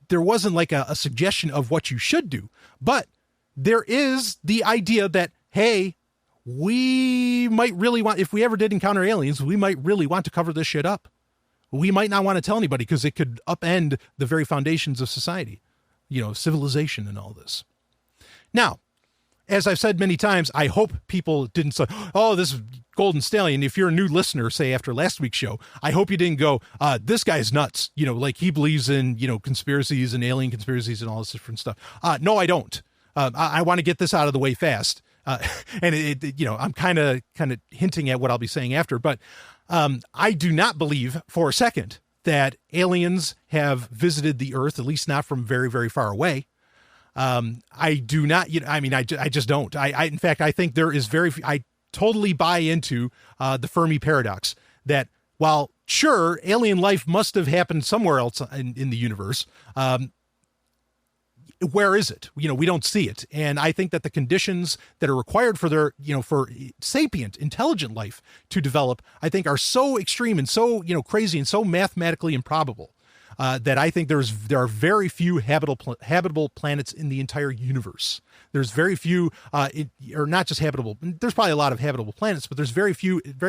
there wasn't like a suggestion of what you should do, but there is the idea that, hey, we might really want, if we ever did encounter aliens, we might really want to cover this shit up. We might not want to tell anybody because it could upend the very foundations of society, civilization and all this. Now, as I've said many times, I hope people didn't say, oh, this Golden Stallion. If you're a new listener, say after last week's show, I hope you didn't go, this guy's nuts. like he believes in, conspiracies and alien conspiracies and all this different stuff. No, I don't. I want to get this out of the way fast. And I'm kind of hinting at what I'll be saying after, but I do not believe for a second that aliens have visited the Earth, at least not from very, very far away. I do not, I just don't. In fact, I think there is I totally buy into the Fermi paradox that while sure, alien life must have happened somewhere else in the universe, where is it? We don't see it. And I think that the conditions that are required for their, for sapient, intelligent life to develop, I think are so extreme and so, crazy and so mathematically improbable that I think there are very few habitable planets in the entire universe. There's very few, or not just habitable. There's probably a lot of habitable planets, but there's very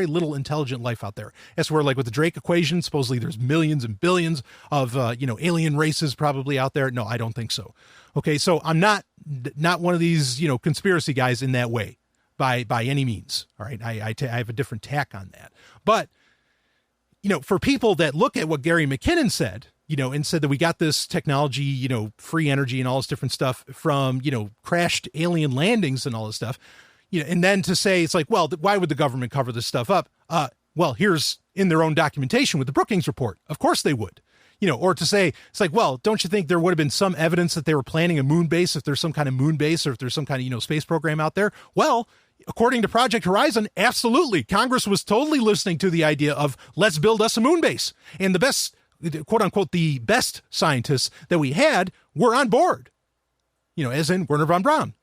little intelligent life out there. That's where, like with the Drake equation, supposedly there's millions and billions of, alien races probably out there. No, I don't think so. Okay, so I'm not one of these, conspiracy guys in that way by any means. All right, I have a different tack on that. But, for people that look at what Gary McKinnon said, and said that we got this technology, free energy and all this different stuff from, crashed alien landings and all this stuff, and then to say, it's like, well, why would the government cover this stuff up? Well, here's in their own documentation with the Brookings report. Of course they would. or to say, it's like, well, don't you think there would have been some evidence that they were planning a moon base if there's some kind of moon base or if there's some kind of, space program out there? Well, according to Project Horizon, absolutely. Congress was totally listening to the idea of let's build us a moon base. And the best, quote unquote, the best scientists that we had were on board, as in Wernher von Braun.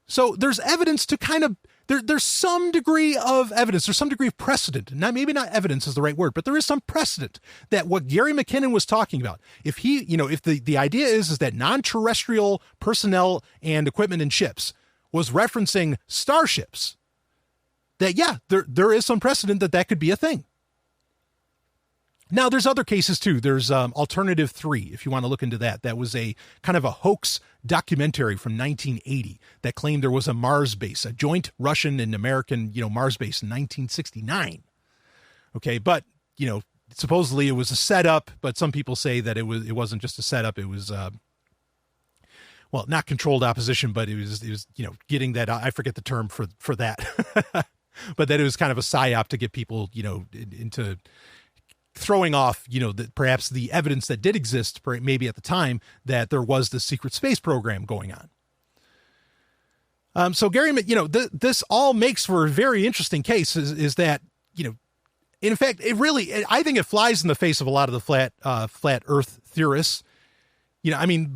So there's evidence to kind of, there's some degree of evidence, there's some degree of precedent. Maybe not evidence is the right word, but there is some precedent that what Gary McKinnon was talking about, if he, if the idea is that non-terrestrial personnel and equipment and ships was referencing starships, that, yeah, there is some precedent that could be a thing. Now, there's other cases, too. There's Alternative 3, if you want to look into that. That was a kind of a hoax documentary from 1980 that claimed there was a Mars base, a joint Russian and American, Mars base in 1969. Okay, but, supposedly it was a setup, but some people say that it wasn't just a setup. It was, well, not controlled opposition, but it was getting that, I forget the term for that, but that it was kind of a psyop to get people, into throwing off, perhaps the evidence that did exist, maybe at the time, that there was this secret space program going on. So Gary, this all makes for a very interesting case is that, in fact, I think it flies in the face of a lot of the flat earth theorists.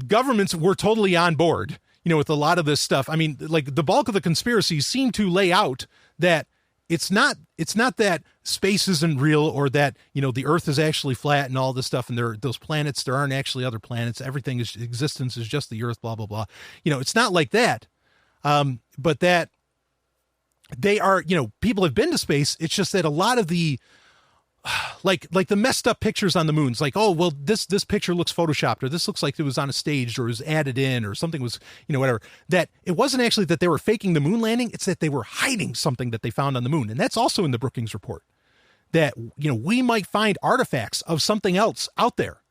Governments were totally on board, with a lot of this stuff. Like the bulk of the conspiracies seem to lay out that it's not that space isn't real or that, the earth is actually flat and all this stuff. And those planets, there aren't actually other planets. Everything existence is just the earth, blah, blah, blah. It's not like that. But that they are, people have been to space. It's just that a lot of the, like the messed up pictures on the moon. It's like, oh, well, this picture looks photoshopped, or this looks like it was on a stage, or it was added in, or something was, whatever. That it wasn't actually that they were faking the moon landing. It's that they were hiding something that they found on the moon. And that's also in the Brookings report, that, we might find artifacts of something else out there.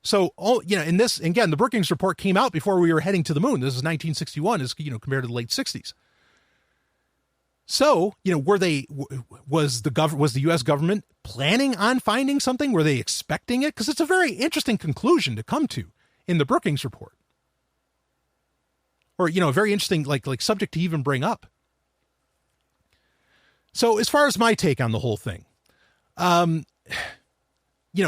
So, in this, again, the Brookings report came out before we were heading to the moon. This is 1961, compared to the late 60s. So, was the U.S. government planning on finding something? Were they expecting it? Because it's a very interesting conclusion to come to in the Brookings report. Or, a very interesting, like subject to even bring up. So as far as my take on the whole thing,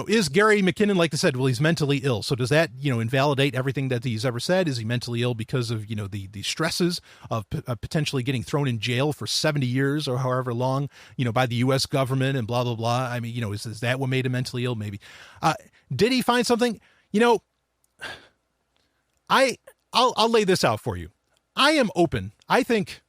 is Gary McKinnon, like I said, well, he's mentally ill. So does that, invalidate everything that he's ever said? Is he mentally ill because of, the stresses of potentially getting thrown in jail for 70 years or however long, by the U.S. government and blah, blah, blah. Is that what made him mentally ill? Maybe. Did he find something? I'll lay this out for you. I am open. I think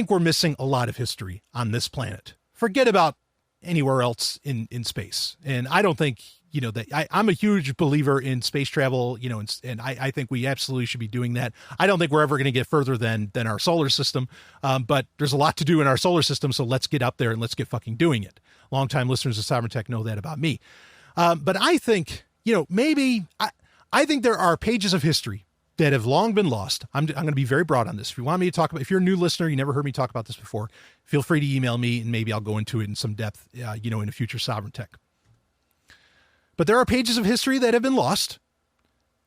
we're missing a lot of history on this planet. Forget about anywhere else in space. And I don't think, that I'm a huge believer in space travel, and I think we absolutely should be doing that. I don't think we're ever going to get further than our solar system. But there's a lot to do in our solar system. So let's get up there and let's get fucking doing it. Longtime listeners of Sovereign Tech know that about me. But I think, maybe I think there are pages of history that have long been lost. I'm going to be very broad on this. If you want me to talk about, if you're a new listener, you never heard me talk about this before, feel free to email me and maybe I'll go into it in some depth, in a future Sovereign Tech. But there are pages of history that have been lost.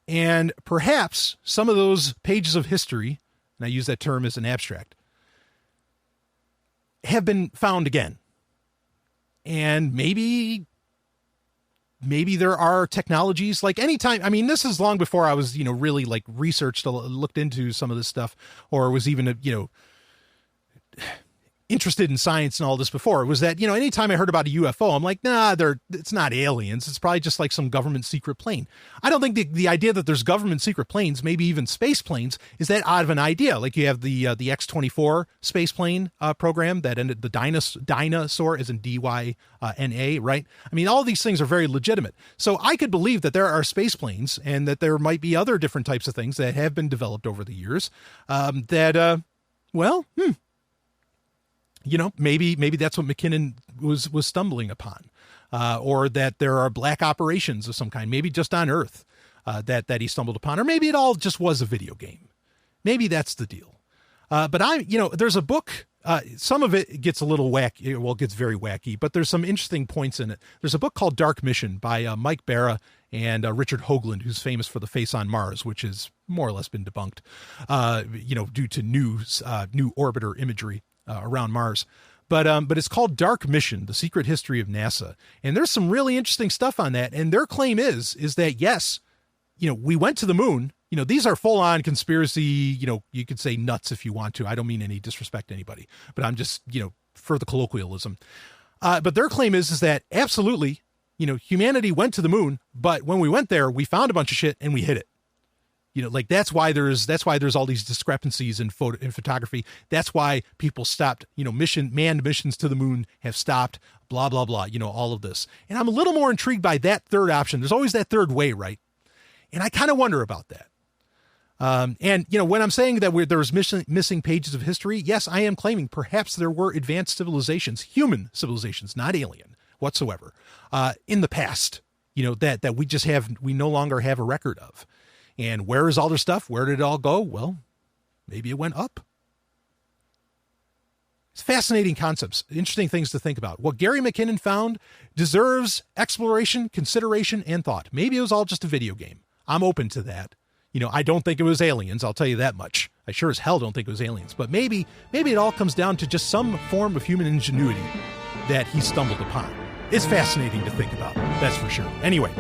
And perhaps some of those pages of history, and I use that term as an abstract, have been found again. And maybe there are technologies like anytime. This is long before I was, really like researched, looked into some of this stuff, or was even, interested in science and all this before. It was that, anytime I heard about a UFO, I'm like, nah, it's not aliens. It's probably just like some government secret plane. I don't think the idea that there's government secret planes, maybe even space planes, is that odd of an idea. Like you have the X-24 space plane program that ended the dinosaur as in DYNA, right? All these things are very legitimate. So I could believe that there are space planes and that there might be other different types of things that have been developed over the years maybe that's what McKinnon was stumbling upon, or that there are black operations of some kind, maybe just on Earth, that he stumbled upon, or maybe it all just was a video game. Maybe that's the deal. But there's a book some of it gets a little wacky. Well, it gets very wacky, but there's some interesting points in it. There's a book called Dark Mission by Mike Barra and Richard Hoagland, who's famous for The Face on Mars, which has more or less been debunked, due to new orbiter imagery around Mars. But it's called Dark Mission: The Secret History of NASA, and there's some really interesting stuff on that. And their claim is that yes, we went to the moon. These are full on conspiracy. You could say nuts if you want to. I don't mean any disrespect to anybody, but I'm just for the colloquialism. But their claim is that absolutely, humanity went to the moon, but when we went there, we found a bunch of shit and we hid it. That's why there's all these discrepancies in photography. That's why people stopped, manned missions to the moon have stopped, blah, blah, blah, all of this. And I'm a little more intrigued by that third option. There's always that third way, right? And I kind of wonder about that. When I'm saying that there's missing pages of history, yes, I am claiming perhaps there were advanced civilizations, human civilizations, not alien whatsoever, in the past, that we no longer have a record of. And where is all their stuff? Where did it all go? Well, maybe it went up. It's fascinating concepts, interesting things to think about. What Gary McKinnon found deserves exploration, consideration, and thought. Maybe it was all just a video game. I'm open to that. I don't think it was aliens. I'll tell you that much. I sure as hell don't think it was aliens. But maybe it all comes down to just some form of human ingenuity that he stumbled upon. It's fascinating to think about. That's for sure. Anyway,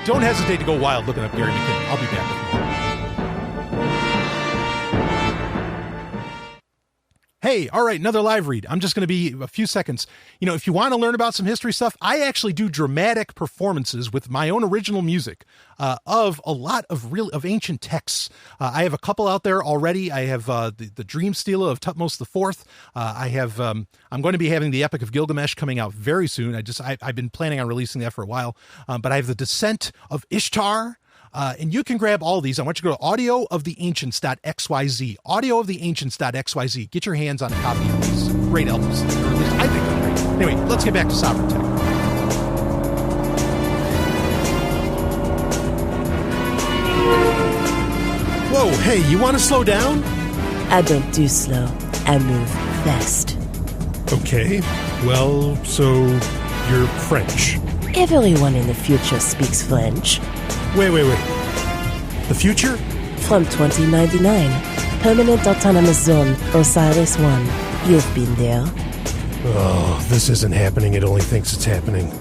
don't hesitate to go wild looking up Gary McKinnon. I'll be back with more. Hey, all right, another live read. I'm just going to be a few seconds. If you want to learn about some history stuff, I actually do dramatic performances with my own original music of a lot of ancient texts. I have a couple out there already. I have the Dream Stela of Tutmos IV. I'm going to be having the Epic of Gilgamesh coming out very soon. I've been planning on releasing that for a while. But I have the Descent of Ishtar. And you can grab all these. I want you to go to audiooftheancients.xyz. Audiooftheancients.xyz. Get your hands on a copy of these great albums. Or at least I think they're great. Anyway, let's get back to Sovryn Tech. Whoa, hey, you want to slow down? I don't do slow. I move fast. Okay, well, so you're French. Everyone in the future speaks French. Wait. The future? From 2099. Permanent Autonomous Zone, Osiris-1. You've been there. Oh, this isn't happening. It only thinks it's happening.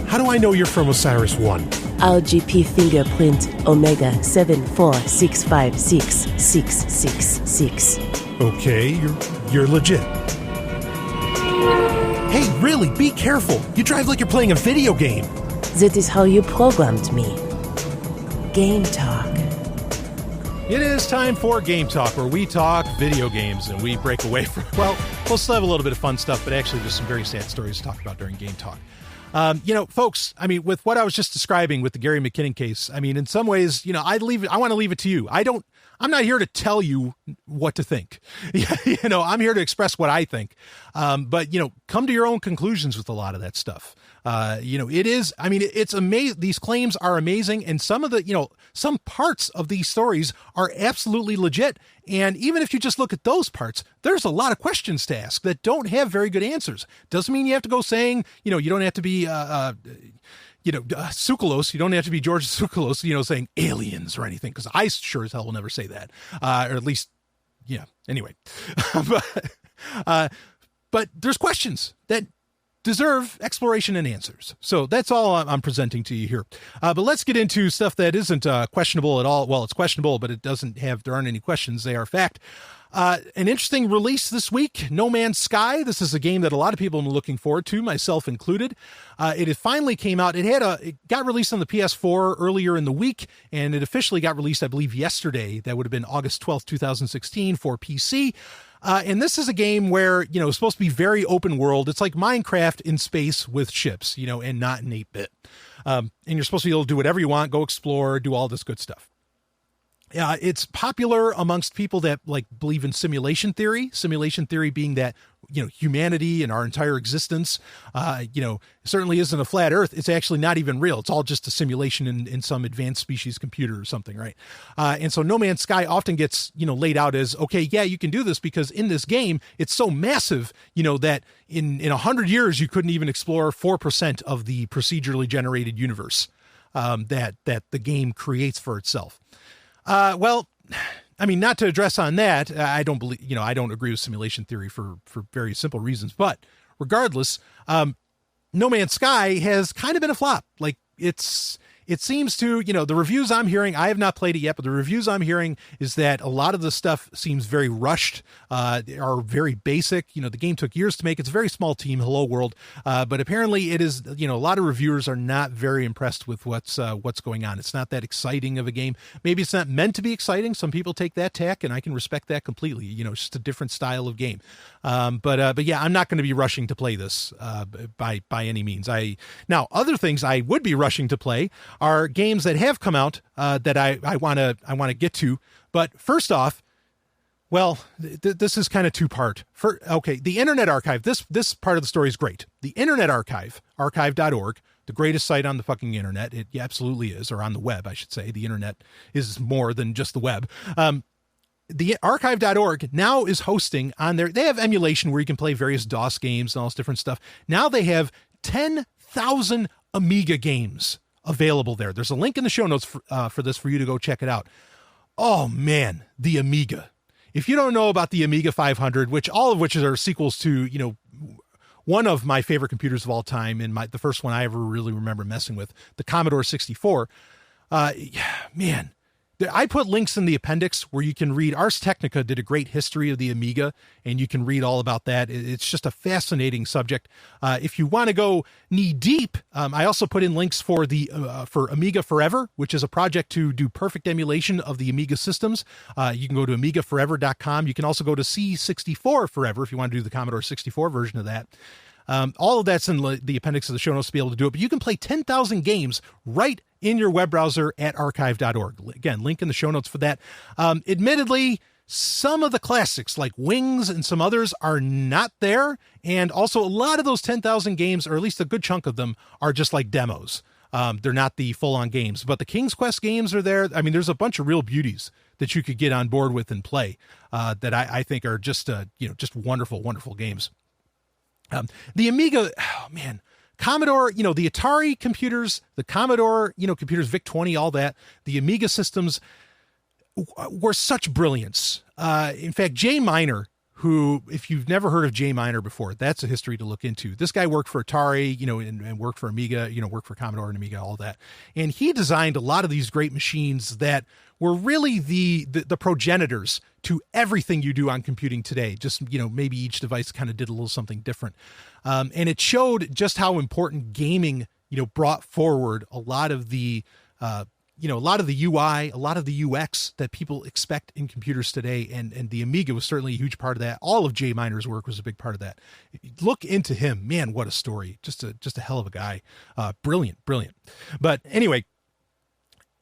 How do I know you're from Osiris-1? RGP fingerprint Omega 746566666. Okay, you're legit. Hey, really, be careful. You drive like you're playing a video game. That is how you programmed me. Game Talk. It is time for Game Talk, where we talk video games and we break away from, we'll still have a little bit of fun stuff, but actually there's some very sad stories to talk about during Game Talk. Folks, with what I was just describing with the Gary McKinnon case, in some ways, I want to leave it to you. I'm not here to tell you what to think. I'm here to express what I think. But come to your own conclusions with a lot of that stuff. It's amazing. These claims are amazing. And some of some parts of these stories are absolutely legit. And even if you just look at those parts, there's a lot of questions to ask that don't have very good answers. Doesn't mean you have to go saying, you don't have to be, Tsoukalos. You don't have to be George Tsoukalos, saying aliens or anything, because I sure as hell will never say that. Or at least, anyway. But there's questions that deserve exploration and answers. So that's all I'm presenting to you here. But let's get into stuff that isn't questionable at all. Well, it's questionable, but there aren't any questions. They are fact. An interesting release this week, No Man's Sky. This is a game that a lot of people have been looking forward to, myself included. It finally came out. It got released on the PS4 earlier in the week, and it officially got released, I believe, yesterday. That would have been August 12th, 2016 for PC. And this is a game where, it's supposed to be very open world. It's like Minecraft in space with ships, and not in 8-bit. And you're supposed to be able to do whatever you want, go explore, do all this good stuff. It's popular amongst people that believe in simulation theory being that humanity and our entire existence, certainly isn't a flat earth. It's actually not even real. It's all just a simulation in some advanced species computer or something, right? And so No Man's Sky often gets, laid out as, okay, yeah, you can do this because in this game, it's so massive, that in 100 years, you couldn't even explore 4% of the procedurally generated universe that the game creates for itself. Not to address on that, I don't believe, I don't agree with simulation theory for very simple reasons. But regardless, No Man's Sky has kind of been a flop. Like it seems to, the reviews I'm hearing, I have not played it yet, but the reviews I'm hearing is that a lot of the stuff seems very rushed, are very basic. The game took years to make. It's a very small team, Hello World. But apparently it is, a lot of reviewers are not very impressed with what's going on. It's not that exciting of a game. Maybe it's not meant to be exciting. Some people take that tack and I can respect that completely. It's just a different style of game. But yeah, I'm not going to be rushing to play this, by any means. Now other things I would be rushing to play are games that have come out that I want to get to. But first off, this is kind of two-part. The Internet Archive. This part of the story is great. The Internet Archive, archive.org, the greatest site on the fucking internet. It absolutely is, or on the web, I should say. The internet is more than just the web. The archive.org now is hosting on they have emulation where you can play various DOS games and all this different stuff. Now they have 10,000 Amiga games available there. There's a link in the show notes for this for you to go check it out. Oh man, the Amiga. If you don't know about the Amiga 500, all of which are sequels to, one of my favorite computers of all time and the first one I ever really remember messing with, the Commodore 64, man, I put links in the appendix where you can read. Ars Technica did a great history of the Amiga, and you can read all about that. It's just a fascinating subject. If you want to go knee deep, I also put in links for for Amiga Forever, which is a project to do perfect emulation of the Amiga systems. You can go to AmigaForever.com. You can also go to C64 Forever if you want to do the Commodore 64 version of that. All of that's in the appendix of the show notes to be able to do it, but you can play 10,000 games right in your web browser at archive.org. Again, link in the show notes for that. Admittedly, some of the classics like Wings and some others are not there. And also a lot of those 10,000 games, or at least a good chunk of them, are just like demos. They're not the full-on games, but the King's Quest games are there. I mean, there's a bunch of real beauties that you could get on board with and play that I think are just wonderful, wonderful games. The Amiga, Commodore, the Atari computers, the Commodore, computers, VIC-20, all that, the Amiga systems were such brilliance. In fact, Jay Miner, who, if you've never heard of Jay Miner before, that's a history to look into. This guy worked for Atari, and worked for Amiga, worked for Commodore and Amiga, all that. And he designed a lot of these great machines that were really the progenitors to everything you do on computing today. Just, maybe each device kind of did a little something different. And it showed just how important gaming, brought forward a lot of the, a lot of the UI, a lot of the UX that people expect in computers today. And the Amiga was certainly a huge part of that. All of Jay Miner's work was a big part of that. Look into him, man, what a story. Just a hell of a guy. Brilliant. But anyway,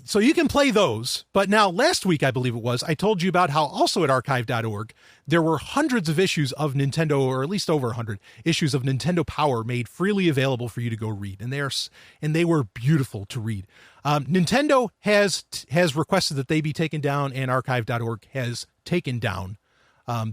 so you can play those. But now last week, I believe it was, I told you about how also at archive.org, there were hundreds of issues of Nintendo, or at least over 100 issues of Nintendo Power made freely available for you to go read. And they were beautiful to read. Nintendo has requested that they be taken down, and archive.org has taken down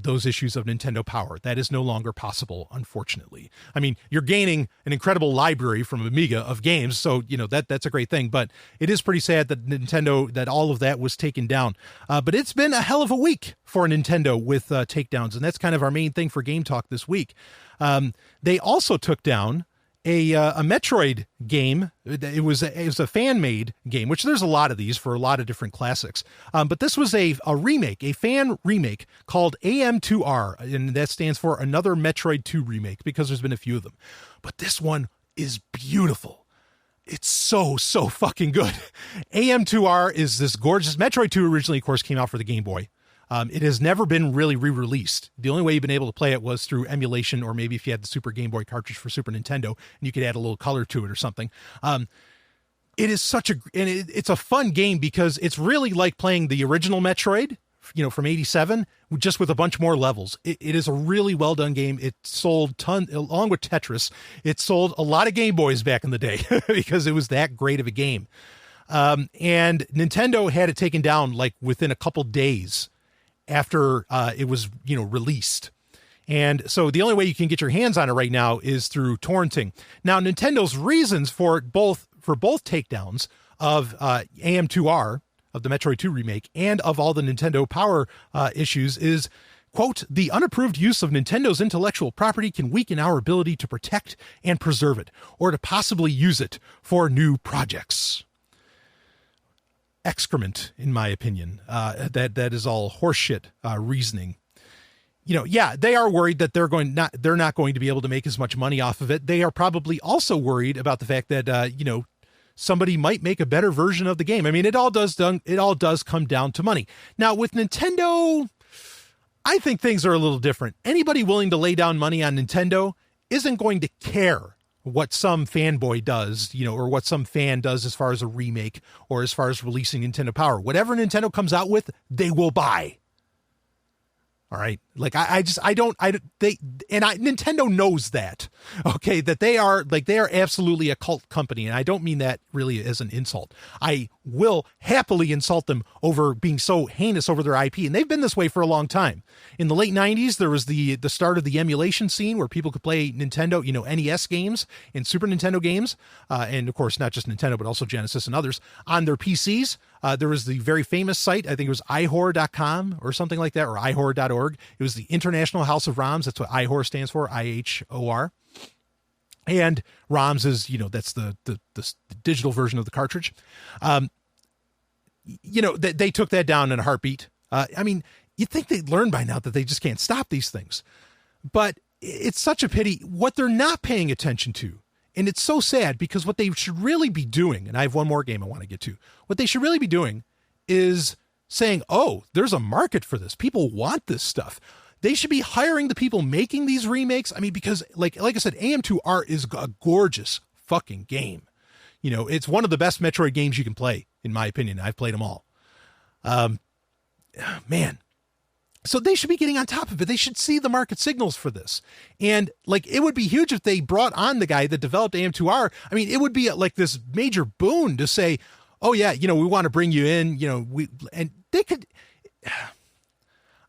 those issues of Nintendo Power. That is no longer possible, unfortunately. I mean, you're gaining an incredible library from Amiga of games, so that's a great thing. But it is pretty sad that all of that was taken down. But it's been a hell of a week for Nintendo with takedowns, and that's kind of our main thing for Game Talk this week. They also took down a Metroid game. It was a fan-made game, which there's a lot of these for a lot of different classics. But this was a remake, a fan remake called AM2R, and that stands for Another Metroid 2 Remake, because there's been a few of them. But this one is beautiful. It's so fucking good. AM2R is this gorgeous. Metroid 2 originally, of course, came out for the Game Boy. It has never been really re-released. The only way you've been able to play it was through emulation, or maybe if you had the Super Game Boy cartridge for Super Nintendo, and you could add a little color to it or something. It is it's a fun game because it's really like playing the original Metroid from 87, just with a bunch more levels. It is a really well done game. It sold along with Tetris, it sold a lot of Game Boys back in the day because it was that great of a game. And Nintendo had it taken down like within a couple days after it was, released. And so the only way you can get your hands on it right now is through torrenting. Now, Nintendo's reasons for both takedowns of AM2R, of the Metroid 2 remake, and of all the Nintendo Power issues is, quote, the unapproved use of Nintendo's intellectual property can weaken our ability to protect and preserve it, or to possibly use it for new projects. Excrement, in my opinion. That is all horseshit reasoning. They are worried that they're not going to be able to make as much money off of it. They are probably also worried about the fact that somebody might make a better version of the game. I mean, it all does come down to money. Now with Nintendo, I think things are a little different. Anybody willing to lay down money on Nintendo isn't going to care what some fanboy does, or what some fan does as far as a remake or as far as releasing Nintendo Power. Whatever Nintendo comes out with, they will buy. All right. Like Nintendo knows that, okay, that they are absolutely a cult company. And I don't mean that really as an insult. I will happily insult them over being so heinous over their IP. And they've been this way for a long time. In the late 90s, there was the start of the emulation scene where people could play Nintendo, NES games and Super Nintendo games. And of course, not just Nintendo, but also Genesis and others on their PCs. There was the very famous site, I think it was ihor.com or something like that, or ihor.org. It was the International House of ROMs. That's what IHOR stands for, IHOR. And ROMs is, that's the digital version of the cartridge. They took that down in a heartbeat. I mean, you'd think they'd learn by now that they just can't stop these things. But it's such a pity what they're not paying attention to. And it's so sad because what they should really be doing, and I have one more game I want to get to, what they should really be doing is saying, oh, there's a market for this. People want this stuff. They should be hiring the people making these remakes. I mean, because like I said, AM2R is a gorgeous fucking game. It's one of the best Metroid games you can play, in my opinion. I've played them all. Man. So they should be getting on top of it. They should see the market signals for this. And it would be huge if they brought on the guy that developed AM2R. I mean, it would be like this major boon to say, oh yeah, we want to bring you in, and they could,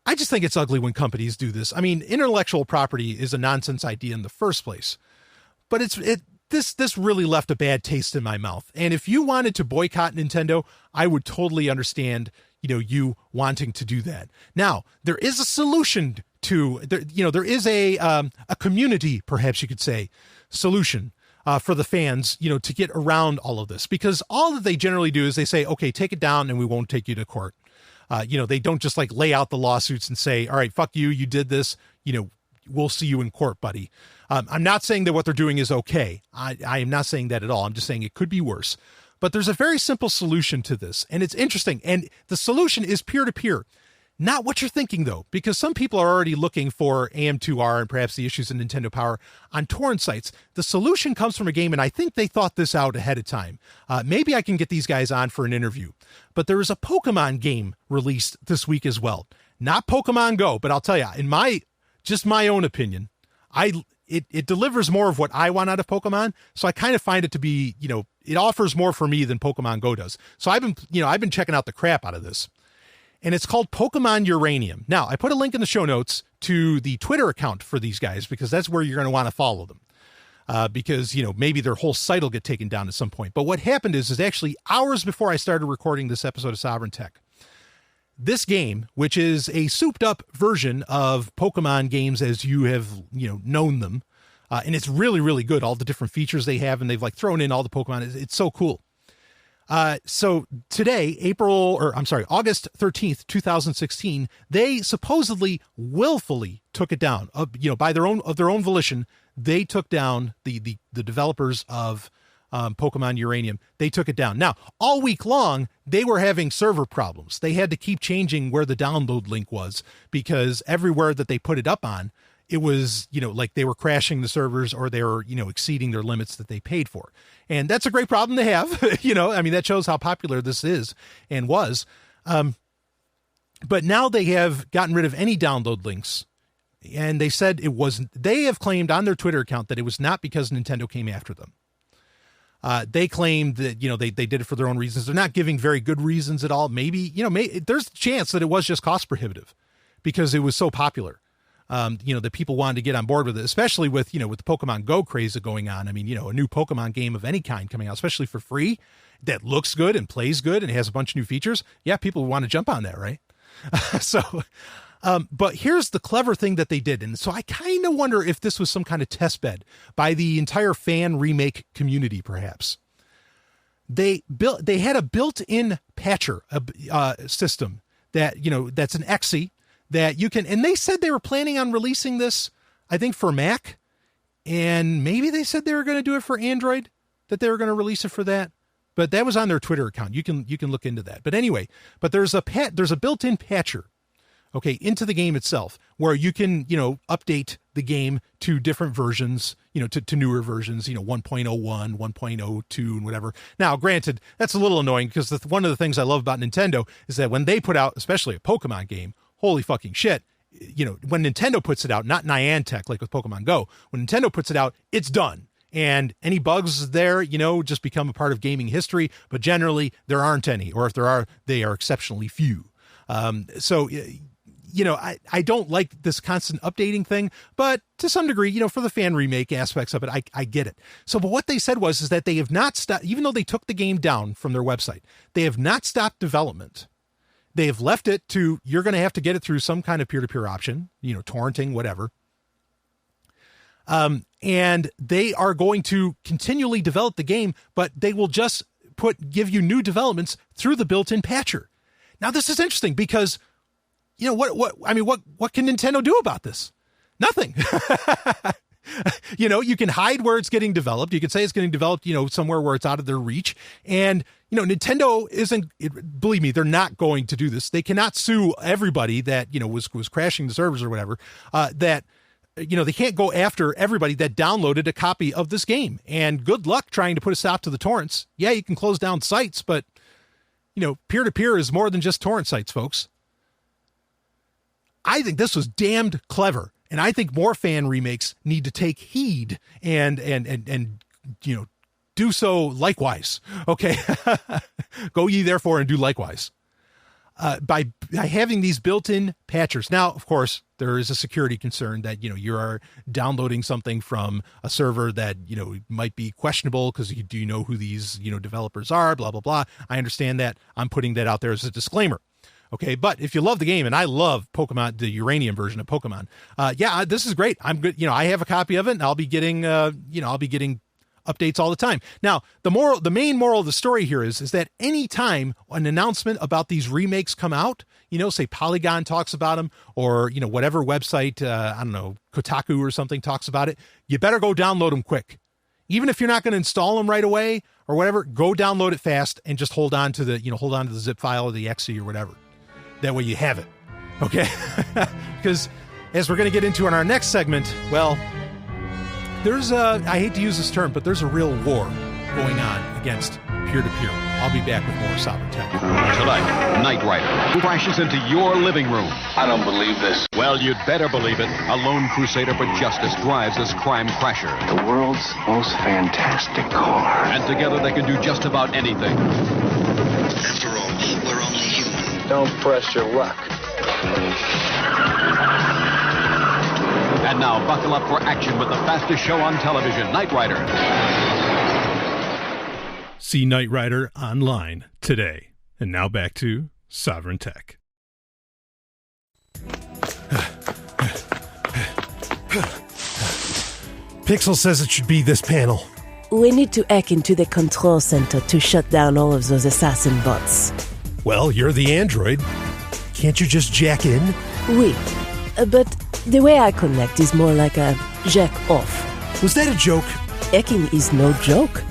I just think it's ugly when companies do this. I mean, intellectual property is a nonsense idea in the first place, but this really left a bad taste in my mouth. And if you wanted to boycott Nintendo, I would totally understand, you wanting to do that. Now, there is a solution to, there is a community, perhaps you could say, solution for the fans, to get around all of this, because all that they generally do is they say, okay, take it down and we won't take you to court. They don't just lay out the lawsuits and say, all right, fuck you, you did this, we'll see you in court, buddy. I'm not saying that what they're doing is okay. I am not saying that at all. I'm just saying it could be worse. But there's a very simple solution to this, and it's interesting. And the solution is peer-to-peer. Not what you're thinking, though, because some people are already looking for AM2R and perhaps the issues in Nintendo Power on torrent sites. The solution comes from a game, and I think they thought this out ahead of time. Maybe I can get these guys on for an interview. But there is a Pokemon game released this week as well. Not Pokemon Go, but I'll tell you, in my own opinion, it delivers more of what I want out of Pokemon. So I kind of find it to be, it offers more for me than Pokemon Go does. So I've been checking out the crap out of this. And it's called Pokemon Uranium. Now, I put a link in the show notes to the Twitter account for these guys, because that's where you're going to want to follow them. Because, maybe their whole site will get taken down at some point. But what happened is actually hours before I started recording this episode of Sovryn Tech, this game, which is a souped up version of Pokemon games as you have, known them. And it's really, really good. All the different features they have, and they've thrown in all the Pokemon. It's so cool. So today, August 13th, 2016, they supposedly willfully took it down, by their own volition. They took down the developers of Pokemon Uranium. They took it down. Now, all week long, they were having server problems. They had to keep changing where the download link was, because everywhere that they put it up on, it was, they were crashing the servers, or they were, exceeding their limits that they paid for. And that's a great problem to have. That shows how popular this is and was. But now they have gotten rid of any download links. And they said it wasn't, they have claimed on their Twitter account that it was not because Nintendo came after them. They claimed that, they did it for their own reasons. They're not giving very good reasons at all. Maybe, there's a chance that it was just cost prohibitive because it was so popular. That people wanted to get on board with it, especially with the Pokemon Go craze going on. I mean, a new Pokemon game of any kind coming out, especially for free, that looks good and plays good and has a bunch of new features. Yeah, people want to jump on that, right? But here's the clever thing that they did. And so I kind of wonder if this was some kind of test bed by the entire fan remake community, perhaps. They had a built-in patcher system that, that's an exe that you can, and they said they were planning on releasing this, I think, for Mac. And maybe they said they were going to do it for Android, that they were going to release it for that. But that was on their Twitter account. You can look into that. But anyway, there's a built-in patcher, okay, into the game itself, where you can, update the game to different versions, to newer versions, 1.01, 1.02, and whatever. Now, granted, that's a little annoying because one of the things I love about Nintendo is that when they put out, especially a Pokemon game, holy fucking shit, when Nintendo puts it out, not Niantic like with Pokemon Go, when Nintendo puts it out, it's done. And any bugs there, just become a part of gaming history. But generally, there aren't any, or if there are, they are exceptionally few. I don't like this constant updating thing, but to some degree, for the fan remake aspects of it, I get it. So, but what they said is that they have not stopped, even though they took the game down from their website, they have not stopped development. They have left it to, you're going to have to get it through some kind of peer-to-peer option, torrenting, whatever. And they are going to continually develop the game, but they will just give you new developments through the built-in patcher. Now, this is interesting because, what can Nintendo do about this? Nothing. You can hide where it's getting developed. You can say it's getting developed, somewhere where it's out of their reach. And, Nintendo believe me, they're not going to do this. They cannot sue everybody that, was crashing the servers or whatever, they can't go after everybody that downloaded a copy of this game. And good luck trying to put a stop to the torrents. Yeah, you can close down sites, but, peer-to-peer is more than just torrent sites, folks. I think this was damned clever. And I think more fan remakes need to take heed and do so likewise. Okay. Go ye therefore and do likewise. By having these built-in patchers. Now, of course, there is a security concern that, you are downloading something from a server that, might be questionable because do you know who these, developers are, blah, blah, blah. I understand that. I'm putting that out there as a disclaimer. Okay, but if you love the game, and I love Pokemon, the Uranium version of Pokemon, this is great. I'm good. I have a copy of it, and I'll be getting, updates all the time. Now, the main moral of the story here is that any time an announcement about these remakes come out, say Polygon talks about them, or whatever website, I don't know, Kotaku or something talks about it, you better go download them quick. Even if you're not going to install them right away or whatever, go download it fast and just hold on to the zip file or the exe or whatever. That way you have it. Okay? Because as we're going to get into in our next segment, well, there's I hate to use this term, but there's a real war going on against peer-to-peer. I'll be back with more Sovryn Tech. Tonight, Knight Rider crashes into your living room. I don't believe this. Well, you'd better believe it. A lone crusader for justice drives this crime crasher. The world's most fantastic car. And together they can do just about anything. After all, we're only human. Don't press your luck. And now, buckle up for action with the fastest show on television, Knight Rider. See Knight Rider online today. And now back to Sovryn Tech. Pixel says it should be this panel. We need to hack into the control center to shut down all of those assassin bots. Well, you're the android. Can't you just jack in? Oui, but the way I connect is more like a jack off. Was that a joke? Hacking is no joke.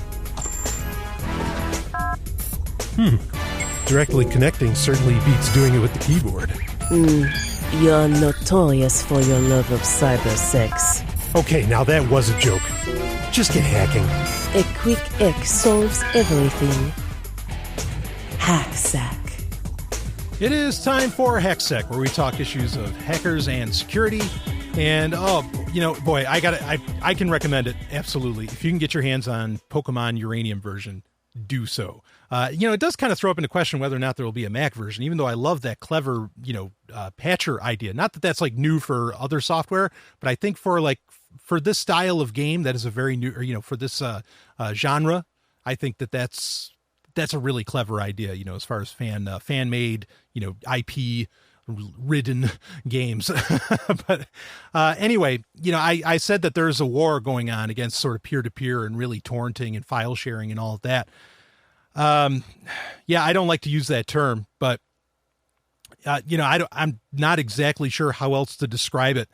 Directly connecting certainly beats doing it with the keyboard. You're notorious for your love of cyber sex. Okay, now that was a joke. Just get hacking. A quick hack solves everything. HackSec. It is time for HackSec, where we talk issues of hackers and security. And boy, I can recommend it absolutely. If you can get your hands on Pokemon Uranium version, do so. It does kind of throw up into question whether or not there will be a Mac version, even though I love that clever, patcher idea. Not that that's like new for other software, but I think for this style of game, that is a very new, or, for this genre, I think that's a really clever idea, as far as fan made, IP ridden games. But anyway, I said that there's a war going on against sort of peer-to-peer and really torrenting and file sharing and all of that. I don't like to use that term, but I'm not exactly sure how else to describe it.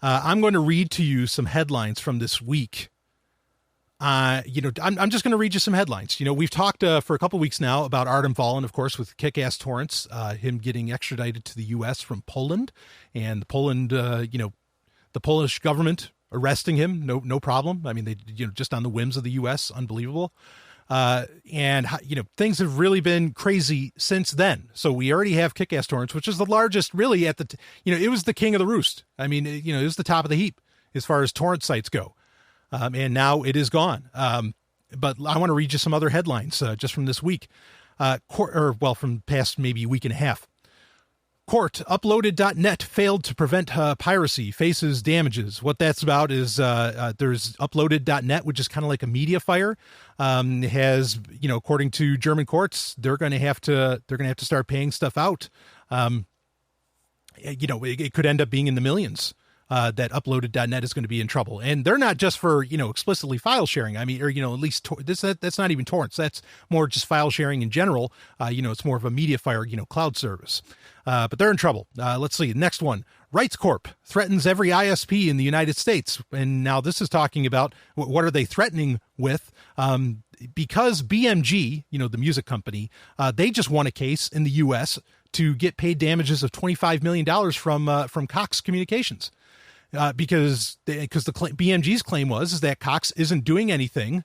I'm going to read to you some headlines from this week. I'm just going to read you some headlines. We've talked for a couple of weeks now about Artem Vallon, of course, with KickAssTorrents, him getting extradited to the U.S. from Poland, and the Polish government arresting him, no problem. I mean, they, just on the whims of the U.S., unbelievable. Things have really been crazy since then. So we already have KickAssTorrents, which is the largest, really it was the king of the roost. I mean, it was the top of the heap as far as torrent sites go. And now it is gone. But I want to read you some other headlines just from this week, from past maybe week and a half. Court, uploaded.net failed to prevent piracy, faces damages. What that's about is there's uploaded.net, which is kind of like a media fire. Has, according to German courts, they're going to have to start paying stuff out. It could end up being in the millions. That uploaded.net is going to be in trouble. And they're not just for, explicitly file sharing. I mean, or, at least that's not even torrents. That's more just file sharing in general. It's more of a media fire, cloud service. But they're in trouble. Let's see. Next one. Rights Corp threatens every ISP in the United States. And now this is talking about what are they threatening with? Because BMG, the music company, they just won a case in the U.S. to get paid damages of $25 million from Cox Communications. Because BMG's claim is that Cox isn't doing anything.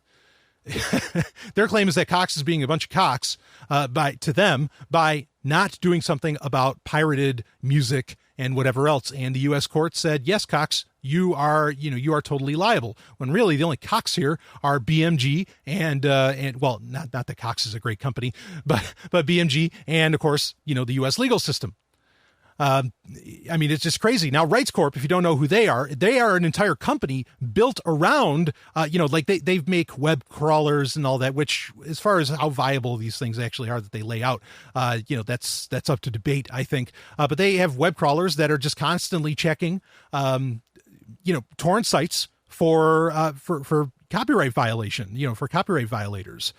Their claim is that Cox is being a bunch of cocks by not doing something about pirated music and whatever else. And the U.S. court said, yes, Cox, you are totally liable. When really the only cocks here are BMG and not that Cox is a great company, but BMG and of course, the U.S. legal system. It's just crazy. Now, Rights Corp, if you don't know who they are an entire company built around, they make web crawlers and all that, which as far as how viable these things actually are that they lay out, that's up to debate, I think. But they have web crawlers that are just constantly checking, torrent sites for copyright violation, for copyright violators.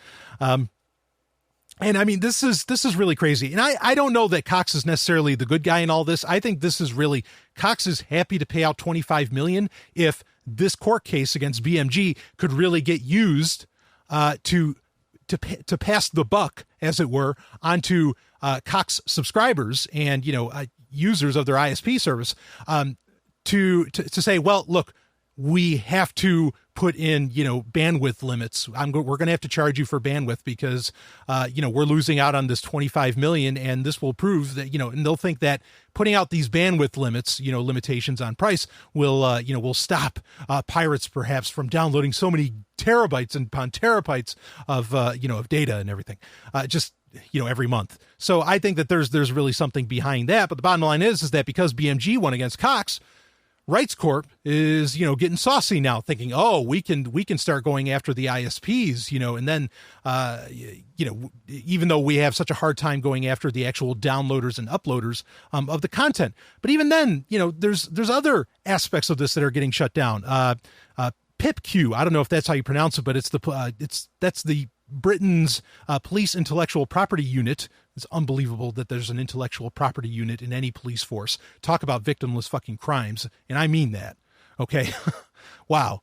And I mean, this is really crazy. And I don't know that Cox is necessarily the good guy in all this. I think this is really, Cox is happy to pay out $25 million if this court case against BMG could really get used to pass the buck, as it were, onto Cox subscribers and users of their ISP service to say, well, look, we have to put in, bandwidth limits. We're going to have to charge you for bandwidth because, we're losing out on this 25 million. And this will prove that, and they'll think that putting out these bandwidth limits, limitations on price will stop pirates perhaps from downloading so many terabytes and upon terabytes of data and everything, every month. So I think that there's really something behind that. But the bottom line is that because BMG won against Cox, Rights Corp is, getting saucy now, thinking, oh, we can start going after the ISPs, and then, even though we have such a hard time going after the actual downloaders and uploaders of the content. But even then, there's other aspects of this that are getting shut down. PIPQ, I don't know if that's how you pronounce it, but that's the Britain's police intellectual property unit. It's unbelievable that there's an intellectual property unit in any police force. Talk about victimless fucking crimes. And I mean that. Okay. Wow.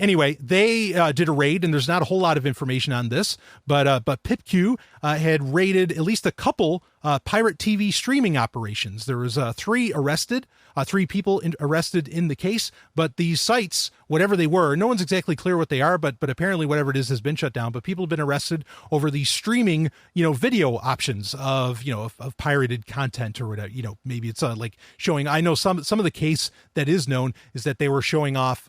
Anyway, they did a raid, and there's not a whole lot of information on this, but PipQ had raided at least a couple pirate TV streaming operations. There was 3 arrested, 3 people arrested in the case, but these sites, whatever they were, no one's exactly clear what they are, but apparently whatever it is has been shut down. But people have been arrested over the streaming, video options of pirated content or whatever. Maybe it's like showing. I know some of the case that is known is that they were showing off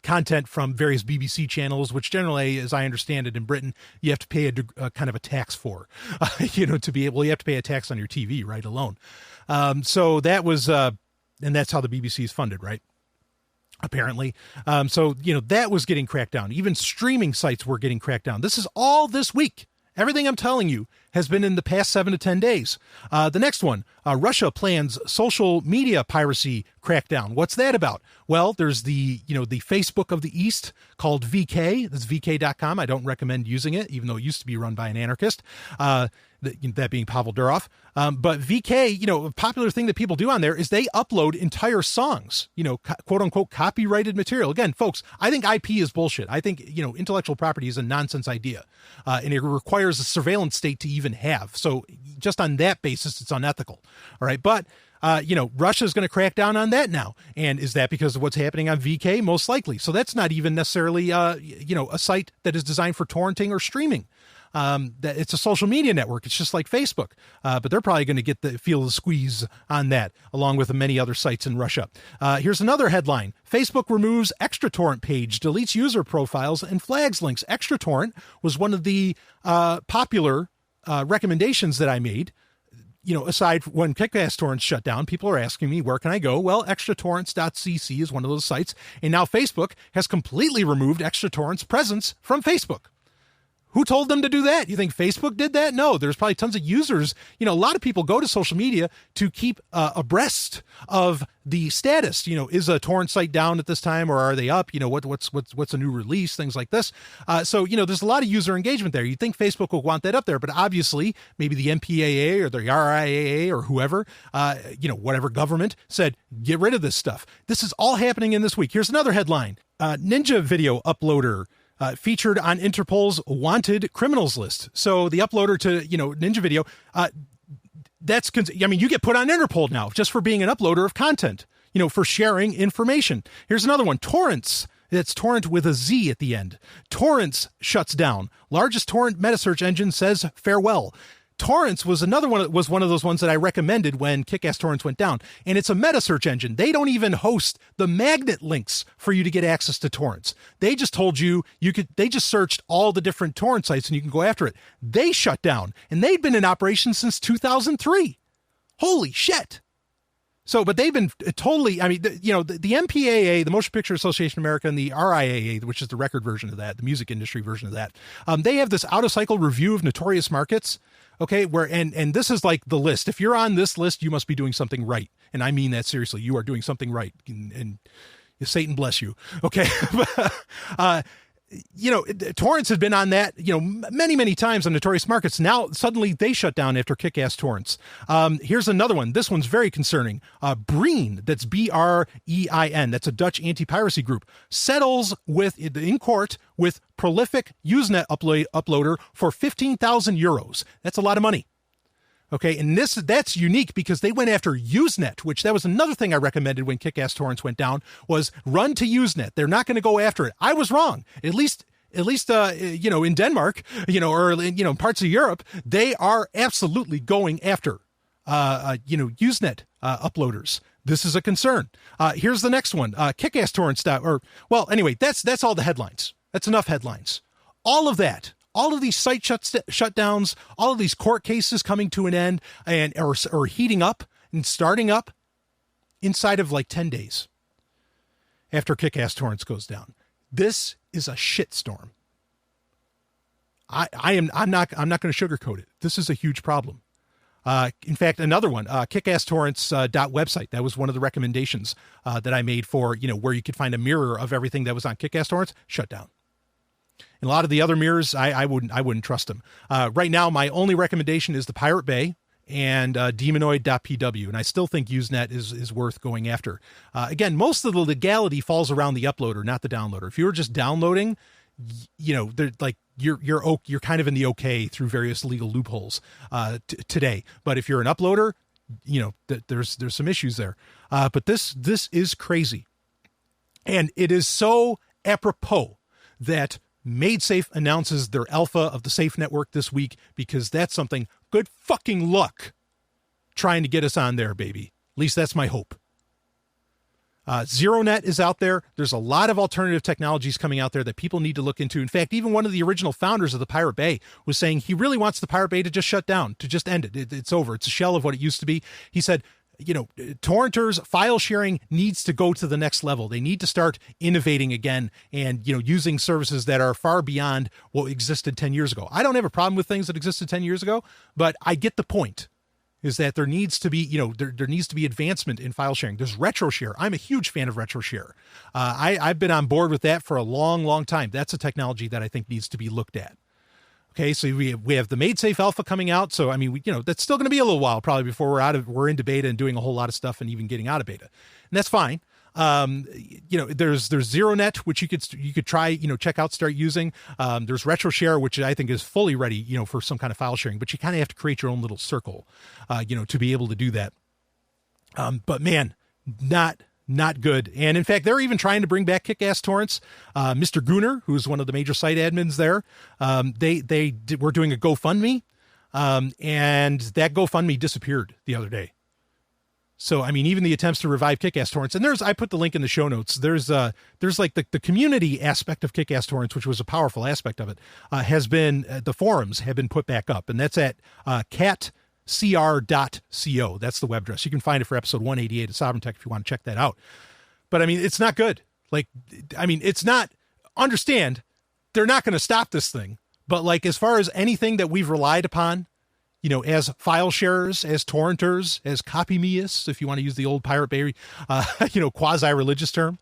content from various BBC channels, which generally, as I understand it in Britain, you have to pay a kind of a tax for, to be able, you have to pay a tax on your TV, right, alone. So that was, and that's how the BBC is funded, right? Apparently. So, that was getting cracked down. Even streaming sites were getting cracked down. This is all this week. Everything I'm telling you has been in the past 7 to 10 days. The next one, Russia plans social media piracy crackdown. What's that about? Well, there's the Facebook of the East called VK. That's VK.com. I don't recommend using it, even though it used to be run by an anarchist. That being Pavel Durov. But VK, a popular thing that people do on there is they upload entire songs, quote unquote copyrighted material. Again, folks, I think IP is bullshit. I think, intellectual property is a nonsense idea. And it requires a surveillance state to even have. So just on that basis, it's unethical. All right. But, Russia's going to crack down on that now. And is that because of what's happening on VK? Most likely. So that's not even necessarily, a site that is designed for torrenting or streaming. That it's a social media network. It's just like Facebook, but they're probably going to get feel the squeeze on that, along with many other sites in Russia. Here's another headline. Facebook removes ExtraTorrent page, deletes user profiles, and flags links. ExtraTorrent was one of the popular recommendations that I made. Aside from when KickAssTorrents shut down, people are asking me, where can I go? Well, extratorrents.cc is one of those sites. And now Facebook has completely removed ExtraTorrents' presence from Facebook. Who told them to do that? You think Facebook did that? No, there's probably tons of users. A lot of people go to social media to keep abreast of the status. Is a torrent site down at this time, or are they up? What's a new release? Things like this. So there's a lot of user engagement there. You'd think Facebook will want that up there, but obviously maybe the MPAA or the RIAA or whoever, whatever government said, get rid of this stuff. This is all happening in this week. Here's another headline. Ninja video uploader featured on Interpol's wanted criminals list. So the uploader to, Ninja Video, you get put on Interpol now just for being an uploader of content, for sharing information. Here's another one. Torrents. That's torrent with a Z at the end. Torrents shuts down. Largest torrent meta search engine says farewell. Torrents was one of those ones that I recommended when KickAssTorrents went down. And it's a meta search engine. They don't even host the magnet links for you to get access to torrents. They just told they just searched all the different torrent sites and you can go after it. They shut down, and they'd been in operation since 2003. Holy shit. So, but they've been totally, the MPAA, the Motion Picture Association of America, and the RIAA, which is the record version of that, the music industry version of that, they have this out-of-cycle review of notorious markets. Okay, and this is like the list. If you're on this list, you must be doing something right. And I mean that seriously. You are doing something right. And Satan bless you. Okay. Torrents had been on that, many, many times on notorious markets. Now, suddenly they shut down after KickAssTorrents. Here's another one. This one's very concerning. Brein, that's BREIN, that's a Dutch anti-piracy group, settles in court with prolific Usenet uploader for 15,000 euros. That's a lot of money. Okay, and that's unique because they went after Usenet, which that was another thing I recommended when KickAssTorrents went down, was run to Usenet. They're not going to go after it. I was wrong. At least in Denmark, or in parts of Europe, they are absolutely going after Usenet uploaders. This is a concern. Here's the next one. KickAssTorrents. Anyway, that's all the headlines. That's enough headlines. All of that. All of these site shutdowns, all of these court cases coming to an end or heating up and starting up inside of like 10 days after KickAssTorrents goes down. This is a shitstorm. I'm not going to sugarcoat it. This is a huge problem. In fact, another one, KickAssTorrents.website. That was one of the recommendations that I made for, where you could find a mirror of everything that was on KickAssTorrents. Shut down. And a lot of the other mirrors, I wouldn't trust them. Right now, my only recommendation is the Pirate Bay and demonoid.pw. And I still think Usenet is worth going after. Again, most of the legality falls around the uploader, not the downloader. If you were just downloading, they're like you're kind of in the okay through various legal loopholes today. But if you're an uploader, there's some issues there. But this is crazy. And it is so apropos that MaidSafe announces their alpha of the Safe Network this week, because that's something. Good fucking luck trying to get us on there, baby. At least that's my hope. ZeroNet is out there. There's a lot of alternative technologies coming out there that people need to look into. In fact, even one of the original founders of the Pirate Bay was saying he really wants the Pirate Bay to just shut down, to just end it. It's over. It's a shell of what it used to be. He said, torrenters, file sharing needs to go to the next level. They need to start innovating again and, using services that are far beyond what existed 10 years ago. I don't have a problem with things that existed 10 years ago, but I get the point. Is that there needs to be, there needs to be advancement in file sharing. There's RetroShare. I'm a huge fan of RetroShare. I've been on board with that for a long, long time. That's a technology that I think needs to be looked at. Okay, so we have the MaidSafe Alpha coming out. So, I mean, that's still going to be a little while probably before we're into beta and doing a whole lot of stuff and even getting out of beta. And that's fine. There's ZeroNet, which you could try, check out, start using. There's RetroShare, which I think is fully ready, for some kind of file sharing, but you kind of have to create your own little circle, to be able to do that. But man, not good. And in fact, they're even trying to bring back KickAssTorrents. Mr. Gunnar, who's one of the major site admins there, were doing a GoFundMe, and that GoFundMe disappeared the other day. So, I mean, even the attempts to revive KickAssTorrents, and I put the link in the show notes. There's like the community aspect of KickAssTorrents, which was a powerful aspect of it, the forums have been put back up, and that's at tcrn.ch. That's the web address. You can find it for episode 188 of Sovryn Tech if you want to check that out. But I mean, it's not good. It's not, understand, they're not going to stop this thing. But like, as far as anything that we've relied upon, as file sharers, as torrenters, as copy-meists, if you want to use the old Pirate Bay, quasi-religious term,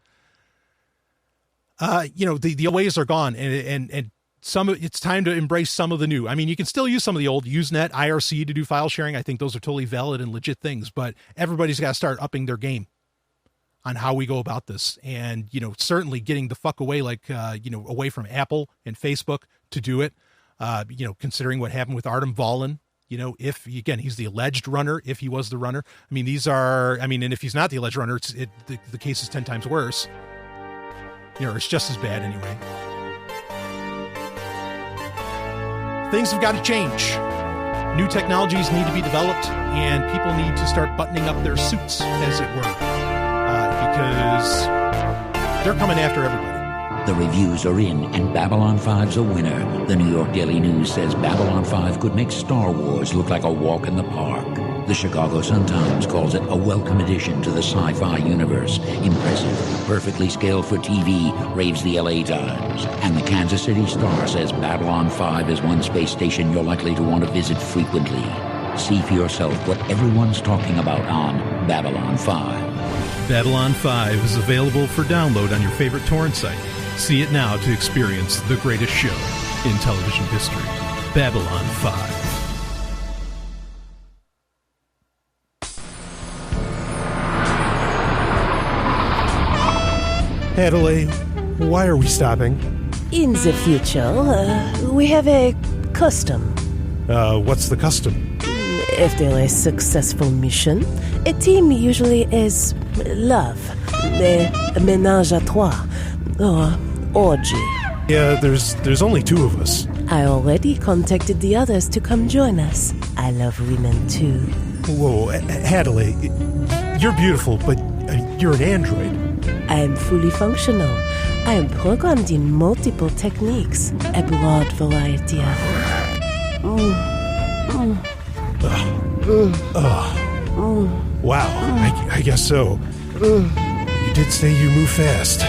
the ways are gone, and it's time to embrace some of the new. I mean, you can still use some of the old Usenet, IRC to do file sharing. I think those are totally valid and legit things, but everybody's got to start upping their game on how we go about this. And, certainly getting the fuck away, away from Apple and Facebook to do it, considering what happened with Artem Volin. If again, he's the alleged runner, if he was the runner. I mean, and if he's not the alleged runner, the case is 10 times worse. It's just as bad anyway. Things have got to change. New technologies need to be developed, and people need to start buttoning up their suits, as it were, because they're coming after everybody. The reviews are in, and Babylon 5's a winner. The New York Daily News says Babylon 5 could make Star Wars look like a walk in the park. The Chicago Sun-Times calls it a welcome addition to the sci-fi universe. Impressive, perfectly scaled for TV, raves the LA Times. And the Kansas City Star says Babylon 5 is one space station you're likely to want to visit frequently. See for yourself what everyone's talking about on Babylon 5. Babylon 5 is available for download on your favorite torrent site. See it now to experience the greatest show in television history. Babylon 5. Adelaide, why are we stopping? In the future, we have a custom. What's the custom? After a successful mission, a team usually is love, a ménage à trois, or orgy. Yeah, there's only two of us. I already contacted the others to come join us. I love women too. Whoa, Adelaide, you're beautiful, but you're an android. I am fully functional. I am programmed in multiple techniques, a broad variety of... Wow, I guess so. You did say you move fast.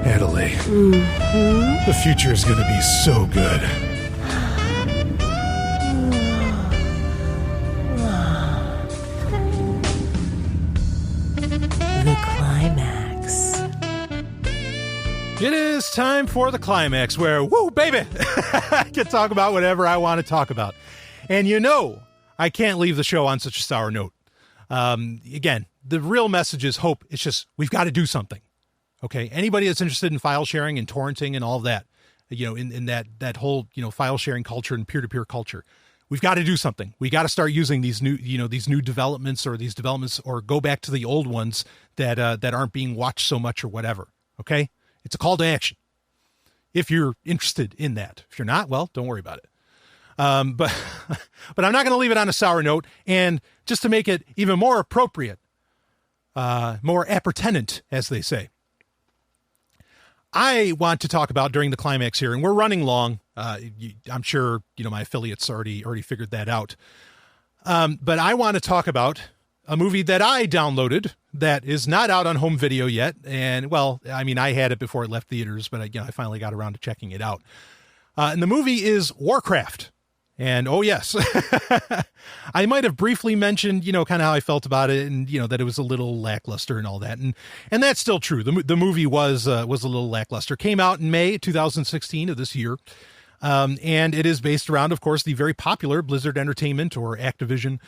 Adelaide. The future is going to be so good. The climax. It is It's time for the climax where, woo, baby, I can talk about whatever I want to talk about. And you know, I can't leave the show on such a sour note. Again, the real message is hope. It's just, we've got to do something. Okay. Anybody that's interested in file sharing and torrenting and all of that, you know, in that whole, you know, file sharing culture and peer-to-peer culture, we've got to do something. We got to start using these new, you know, these new developments or go back to the old ones that aren't being watched so much or whatever. Okay. It's a call to action if you're interested in that. If you're not, well, don't worry about it. But I'm not going to leave it on a sour note. And just to make it even more appropriate, more appurtenant, as they say, I want to talk about during the climax here, and we're running long. I'm sure, you know, my affiliates already figured that out. But I want to talk about a movie that I downloaded that is not out on home video yet. And, well, I mean, I had it before it left theaters, but I finally got around to checking it out. And the movie is Warcraft. And, oh, yes, I might have briefly mentioned, you know, kind of how I felt about it and, you know, that it was a little lackluster and all that. And that's still true. The movie was a little lackluster. Came out in May 2016 of this year. And it is based around, of course, the very popular Blizzard Entertainment or Activision,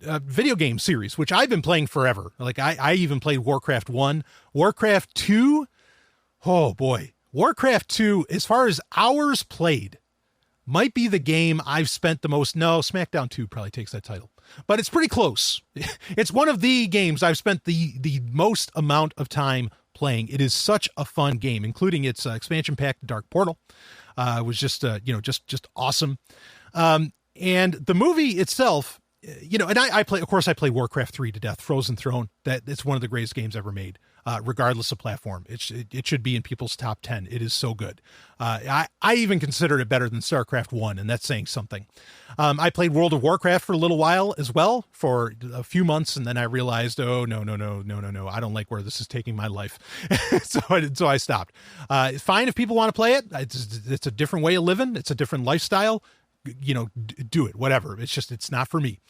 video game series, which I've been playing forever. Like I even played Warcraft 1, Warcraft 2. Oh boy. Warcraft 2, as far as hours played, might be the game I've spent the most. No, SmackDown 2 probably takes that title, but it's pretty close. It's one of the games I've spent the most amount of time playing. It is such a fun game, including its expansion pack, Dark Portal. Was just awesome. And the movie itself, you know, and I play Warcraft 3 to death, Frozen Throne. It's one of the greatest games ever made, regardless of platform. It should be in people's top 10. It is so good. I even considered it better than StarCraft 1, and that's saying something. I played World of Warcraft for a little while as well, for a few months, and then I realized, oh, no, I don't like where this is taking my life. So I stopped. It's fine if people want to play it. It's a different way of living. It's a different lifestyle. You know, do it, whatever. It's not for me.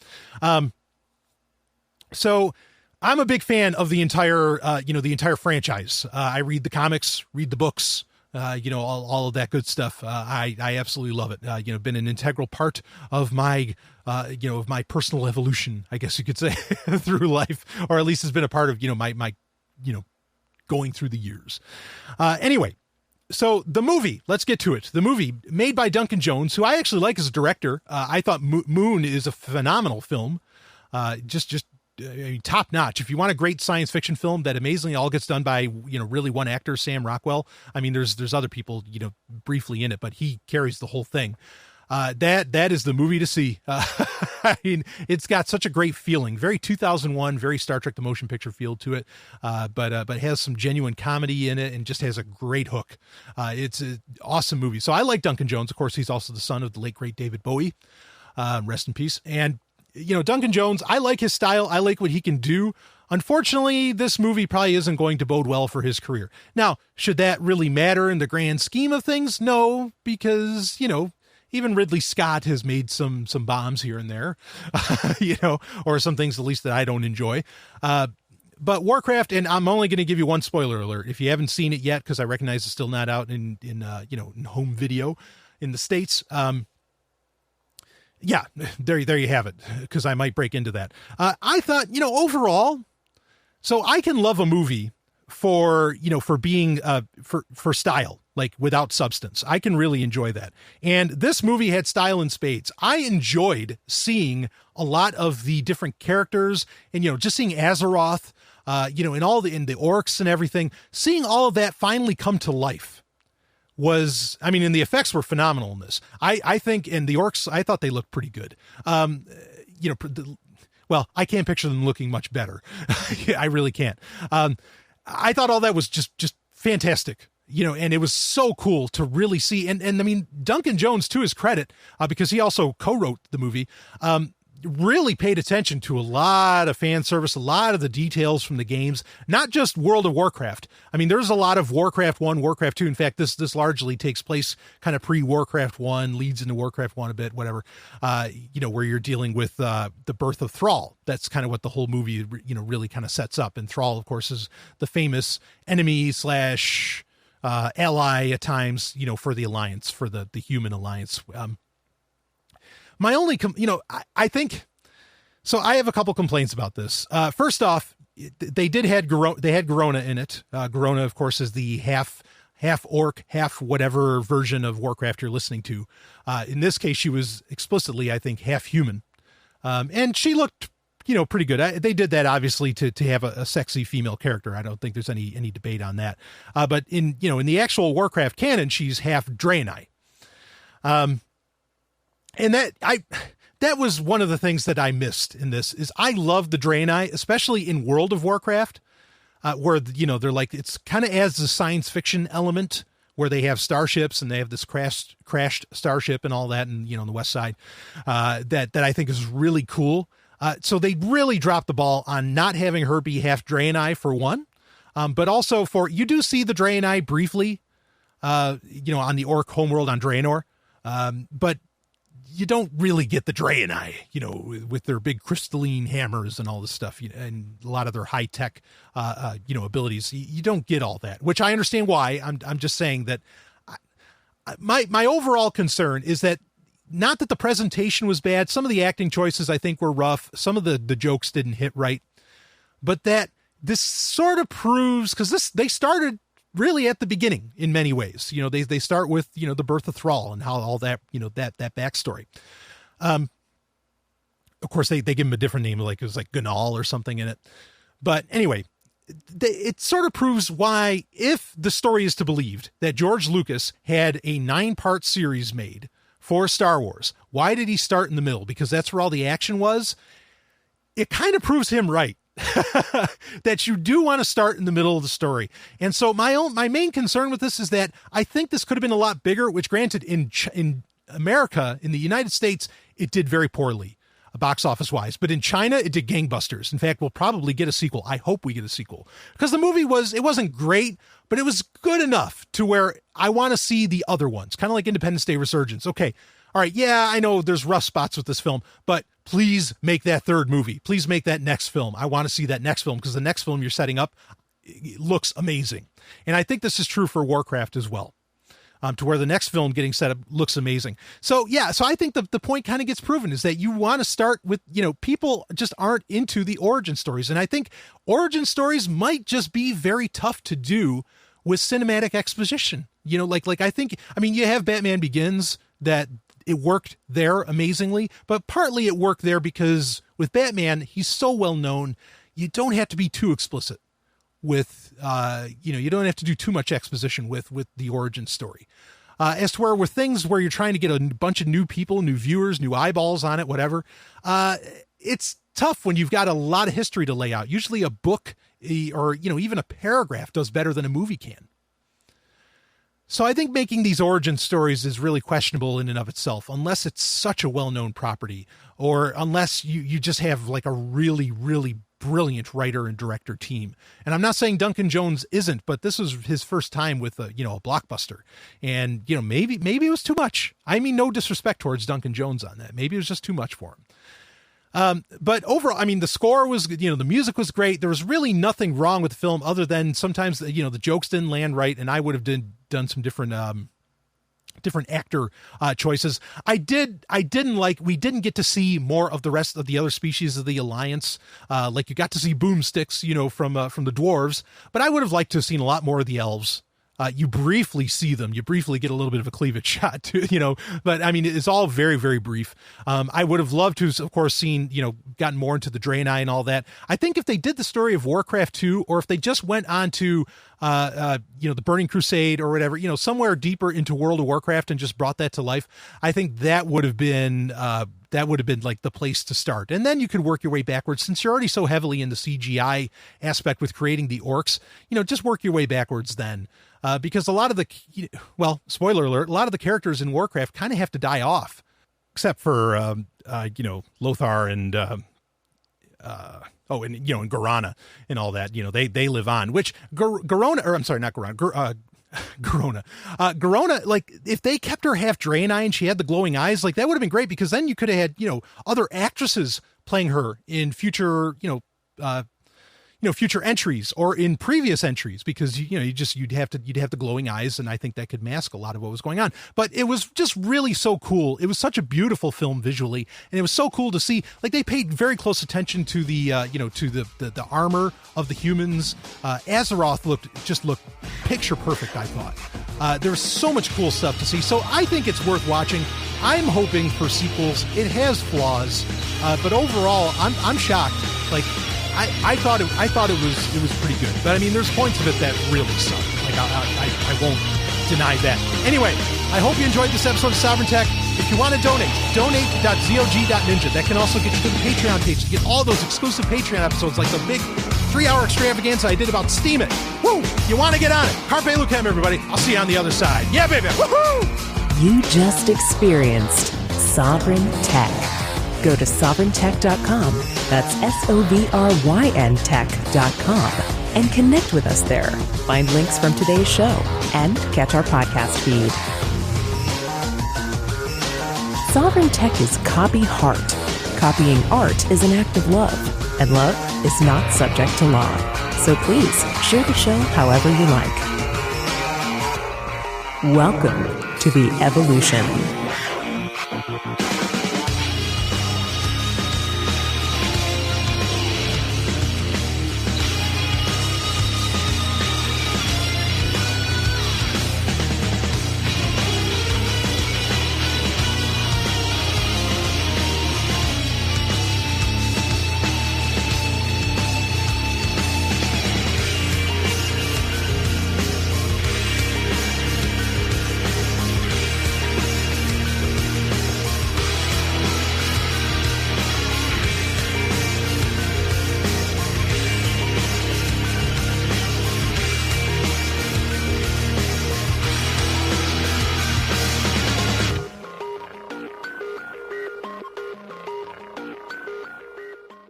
So I'm a big fan of the entire franchise. I read the comics, read the books, all of that good stuff. I absolutely love it. Been an integral part of my, of my personal evolution, I guess you could say, through life, or at least has been a part of, my going through the years. Anyway. So the movie, let's get to it. The movie made by Duncan Jones, who I actually like as a director. I thought Moon is a phenomenal film. Just top notch. If you want a great science fiction film that amazingly all gets done by, really one actor, Sam Rockwell. I mean, there's other people, briefly in it, but he carries the whole thing. That is the movie to see. I mean, it's got such a great feeling, very 2001, very Star Trek the Motion Picture feel to it. But has some genuine comedy in it and just has a great hook. It's an awesome movie. So I like Duncan Jones. Of course, he's also the son of the late great David Bowie. Rest in peace. And Duncan Jones, I like his style. I like what he can do. Unfortunately, this movie probably isn't going to bode well for his career. Now, should that really matter in the grand scheme of things? No, because, even Ridley Scott has made some bombs here and there, or some things at least that I don't enjoy. But Warcraft, and I'm only going to give you one spoiler alert if you haven't seen it yet, because I recognize it's still not out in home video in the States. Yeah, there you have it, because I might break into that. I thought, overall, so I can love a movie for being for style, like without substance. I can really enjoy that. And this movie had style in spades. I enjoyed seeing a lot of the different characters and, just seeing Azeroth, and all the orcs and everything, seeing all of that finally come to life and the effects were phenomenal in this. I think, and the orcs, I thought they looked pretty good. Well, I can't picture them looking much better. I really can't. I thought all that was just fantastic, and it was so cool to really see. And I mean, Duncan Jones, to his credit, because he also co-wrote the movie, really paid attention to a lot of fan service, a lot of the details from the games, not just World of Warcraft. I mean, there's a lot of Warcraft 1, Warcraft 2. In fact, this largely takes place kind of pre-Warcraft 1, leads into Warcraft 1 a bit, whatever, where you're dealing with the birth of Thrall. That's kind of what the whole movie, really kind of sets up. And Thrall, of course, is the famous enemy / ally at times, for the Alliance, for the human Alliance. My only, I think, so I have a couple complaints about this. First off, they had Garona in it. Garona, of course, is the half orc, half whatever version of Warcraft you're listening to. In this case, she was explicitly, I think, half human. And she looked, pretty good. They did that obviously to have a sexy female character. I don't think there's any debate on that. But in the actual Warcraft canon, she's half Draenei. And that was one of the things that I missed in this is I love the Draenei, especially in World of Warcraft, where, they're like, it's kind of as a science fiction element where they have starships and they have this crashed starship and all that. And, on the west side, that I think is really cool. So they really dropped the ball on not having her be half Draenei for one. But also you do see the Draenei briefly, on the orc homeworld on Draenor. But you don't really get the Draenei, with their big crystalline hammers and all this stuff, and a lot of their high tech, abilities. You don't get all that, which I understand why. I'm just saying that my overall concern is that not that the presentation was bad. Some of the acting choices I think were rough. Some of the jokes didn't hit right, but that this sort of proves, because they started really at the beginning in many ways. They start with, the birth of Thrall and how all that, that backstory. Of course they give him a different name, like it was like Gunal or something in it. But anyway, it sort of proves why, if the story is to be believed, that George Lucas had a 9-part series made for Star Wars. Why did he start in the middle? Because that's where all the action was. It kind of proves him right. That you do want to start in the middle of the story. And so my main concern with this is that I think this could have been a lot bigger, which granted in America, in the United States, it did very poorly, box office wise, but in China it did gangbusters. In fact, we'll probably get a sequel. I hope we get a sequel, because the movie wasn't great, but it was good enough to where I want to see the other ones, kind of like Independence Day Resurgence. Okay. All right. Yeah, I know there's rough spots with this film, but please make that third movie. Please make that next film. I want to see that next film, because the next film you're setting up looks amazing. And I think this is true for Warcraft as well, to where the next film getting set up looks amazing. So yeah, so I think the point kind of gets proven is that you want to start with, people just aren't into the origin stories. And I think origin stories might just be very tough to do with cinematic exposition. I think, you have Batman Begins that it worked there amazingly, but partly it worked there because with Batman, he's so well known, you don't have to be too explicit with, you don't have to do too much exposition with the origin story. As to where with things where you're trying to get a bunch of new people, new viewers, new eyeballs on it, whatever, it's tough when you've got a lot of history to lay out. Usually a book or, even a paragraph does better than a movie can. So I think making these origin stories is really questionable in and of itself, unless it's such a well-known property, or unless you just have like a really, really brilliant writer and director team. And I'm not saying Duncan Jones isn't, but this was his first time with a blockbuster. And, maybe it was too much. I mean, no disrespect towards Duncan Jones on that. Maybe it was just too much for him. But overall, the score was, the music was great. There was really nothing wrong with the film other than sometimes, the jokes didn't land right. And I would have done some different actor choices. we didn't get to see more of the rest of the other species of the Alliance. Like you got to see boomsticks, from the dwarves, but I would have liked to have seen a lot more of the elves. You briefly see them. You briefly get a little bit of a cleavage shot too, but it's all very, very brief. I would have loved to, of course, seen, gotten more into the Draenei and all that. I think if they did the story of Warcraft 2, or if they just went on to, the Burning Crusade or whatever, somewhere deeper into World of Warcraft and just brought that to life, I think that would have been like the place to start. And then you could work your way backwards, since you're already so heavily in the CGI aspect with creating the orcs, just work your way backwards then. Because a lot of spoiler alert, a lot of the characters in Warcraft kind of have to die off, except for, Lothar and, and Garona and all that, they live on, which Garona, like if they kept her half Draenei and she had the glowing eyes, like that would have been great, because then you could have had, other actresses playing her in future, future entries or in previous entries, because you'd have the glowing eyes, and I think that could mask a lot of what was going on. But it was just really so cool. It was such a beautiful film visually, and it was so cool to see. Like, they paid very close attention to the the armor of the humans. Azeroth looked picture perfect, I thought. There was so much cool stuff to see, so I think it's worth watching. I'm hoping for sequels. It has flaws, but overall, I'm shocked. Like, I thought it was pretty good, but I mean, there's points of it that really suck. Like, I won't deny that. Anyway, I hope you enjoyed this episode of Sovryn Tech. If you want to donate.zog.ninja. That can also get you to the Patreon page to get all those exclusive Patreon episodes, like the big 3-hour extravaganza I did about Steam It. Woo! You want to get on it? Carpe Lucem, everybody. I'll see you on the other side. Yeah, baby. Woohoo! You just experienced Sovryn Tech. Go to sovryntech.com, that's SOVRYN tech.com, and connect with us there. Find links from today's show and catch our podcast feed. Sovryn Tech is copy heart. Copying art is an act of love, and love is not subject to law. So please share the show however you like. Welcome to the evolution.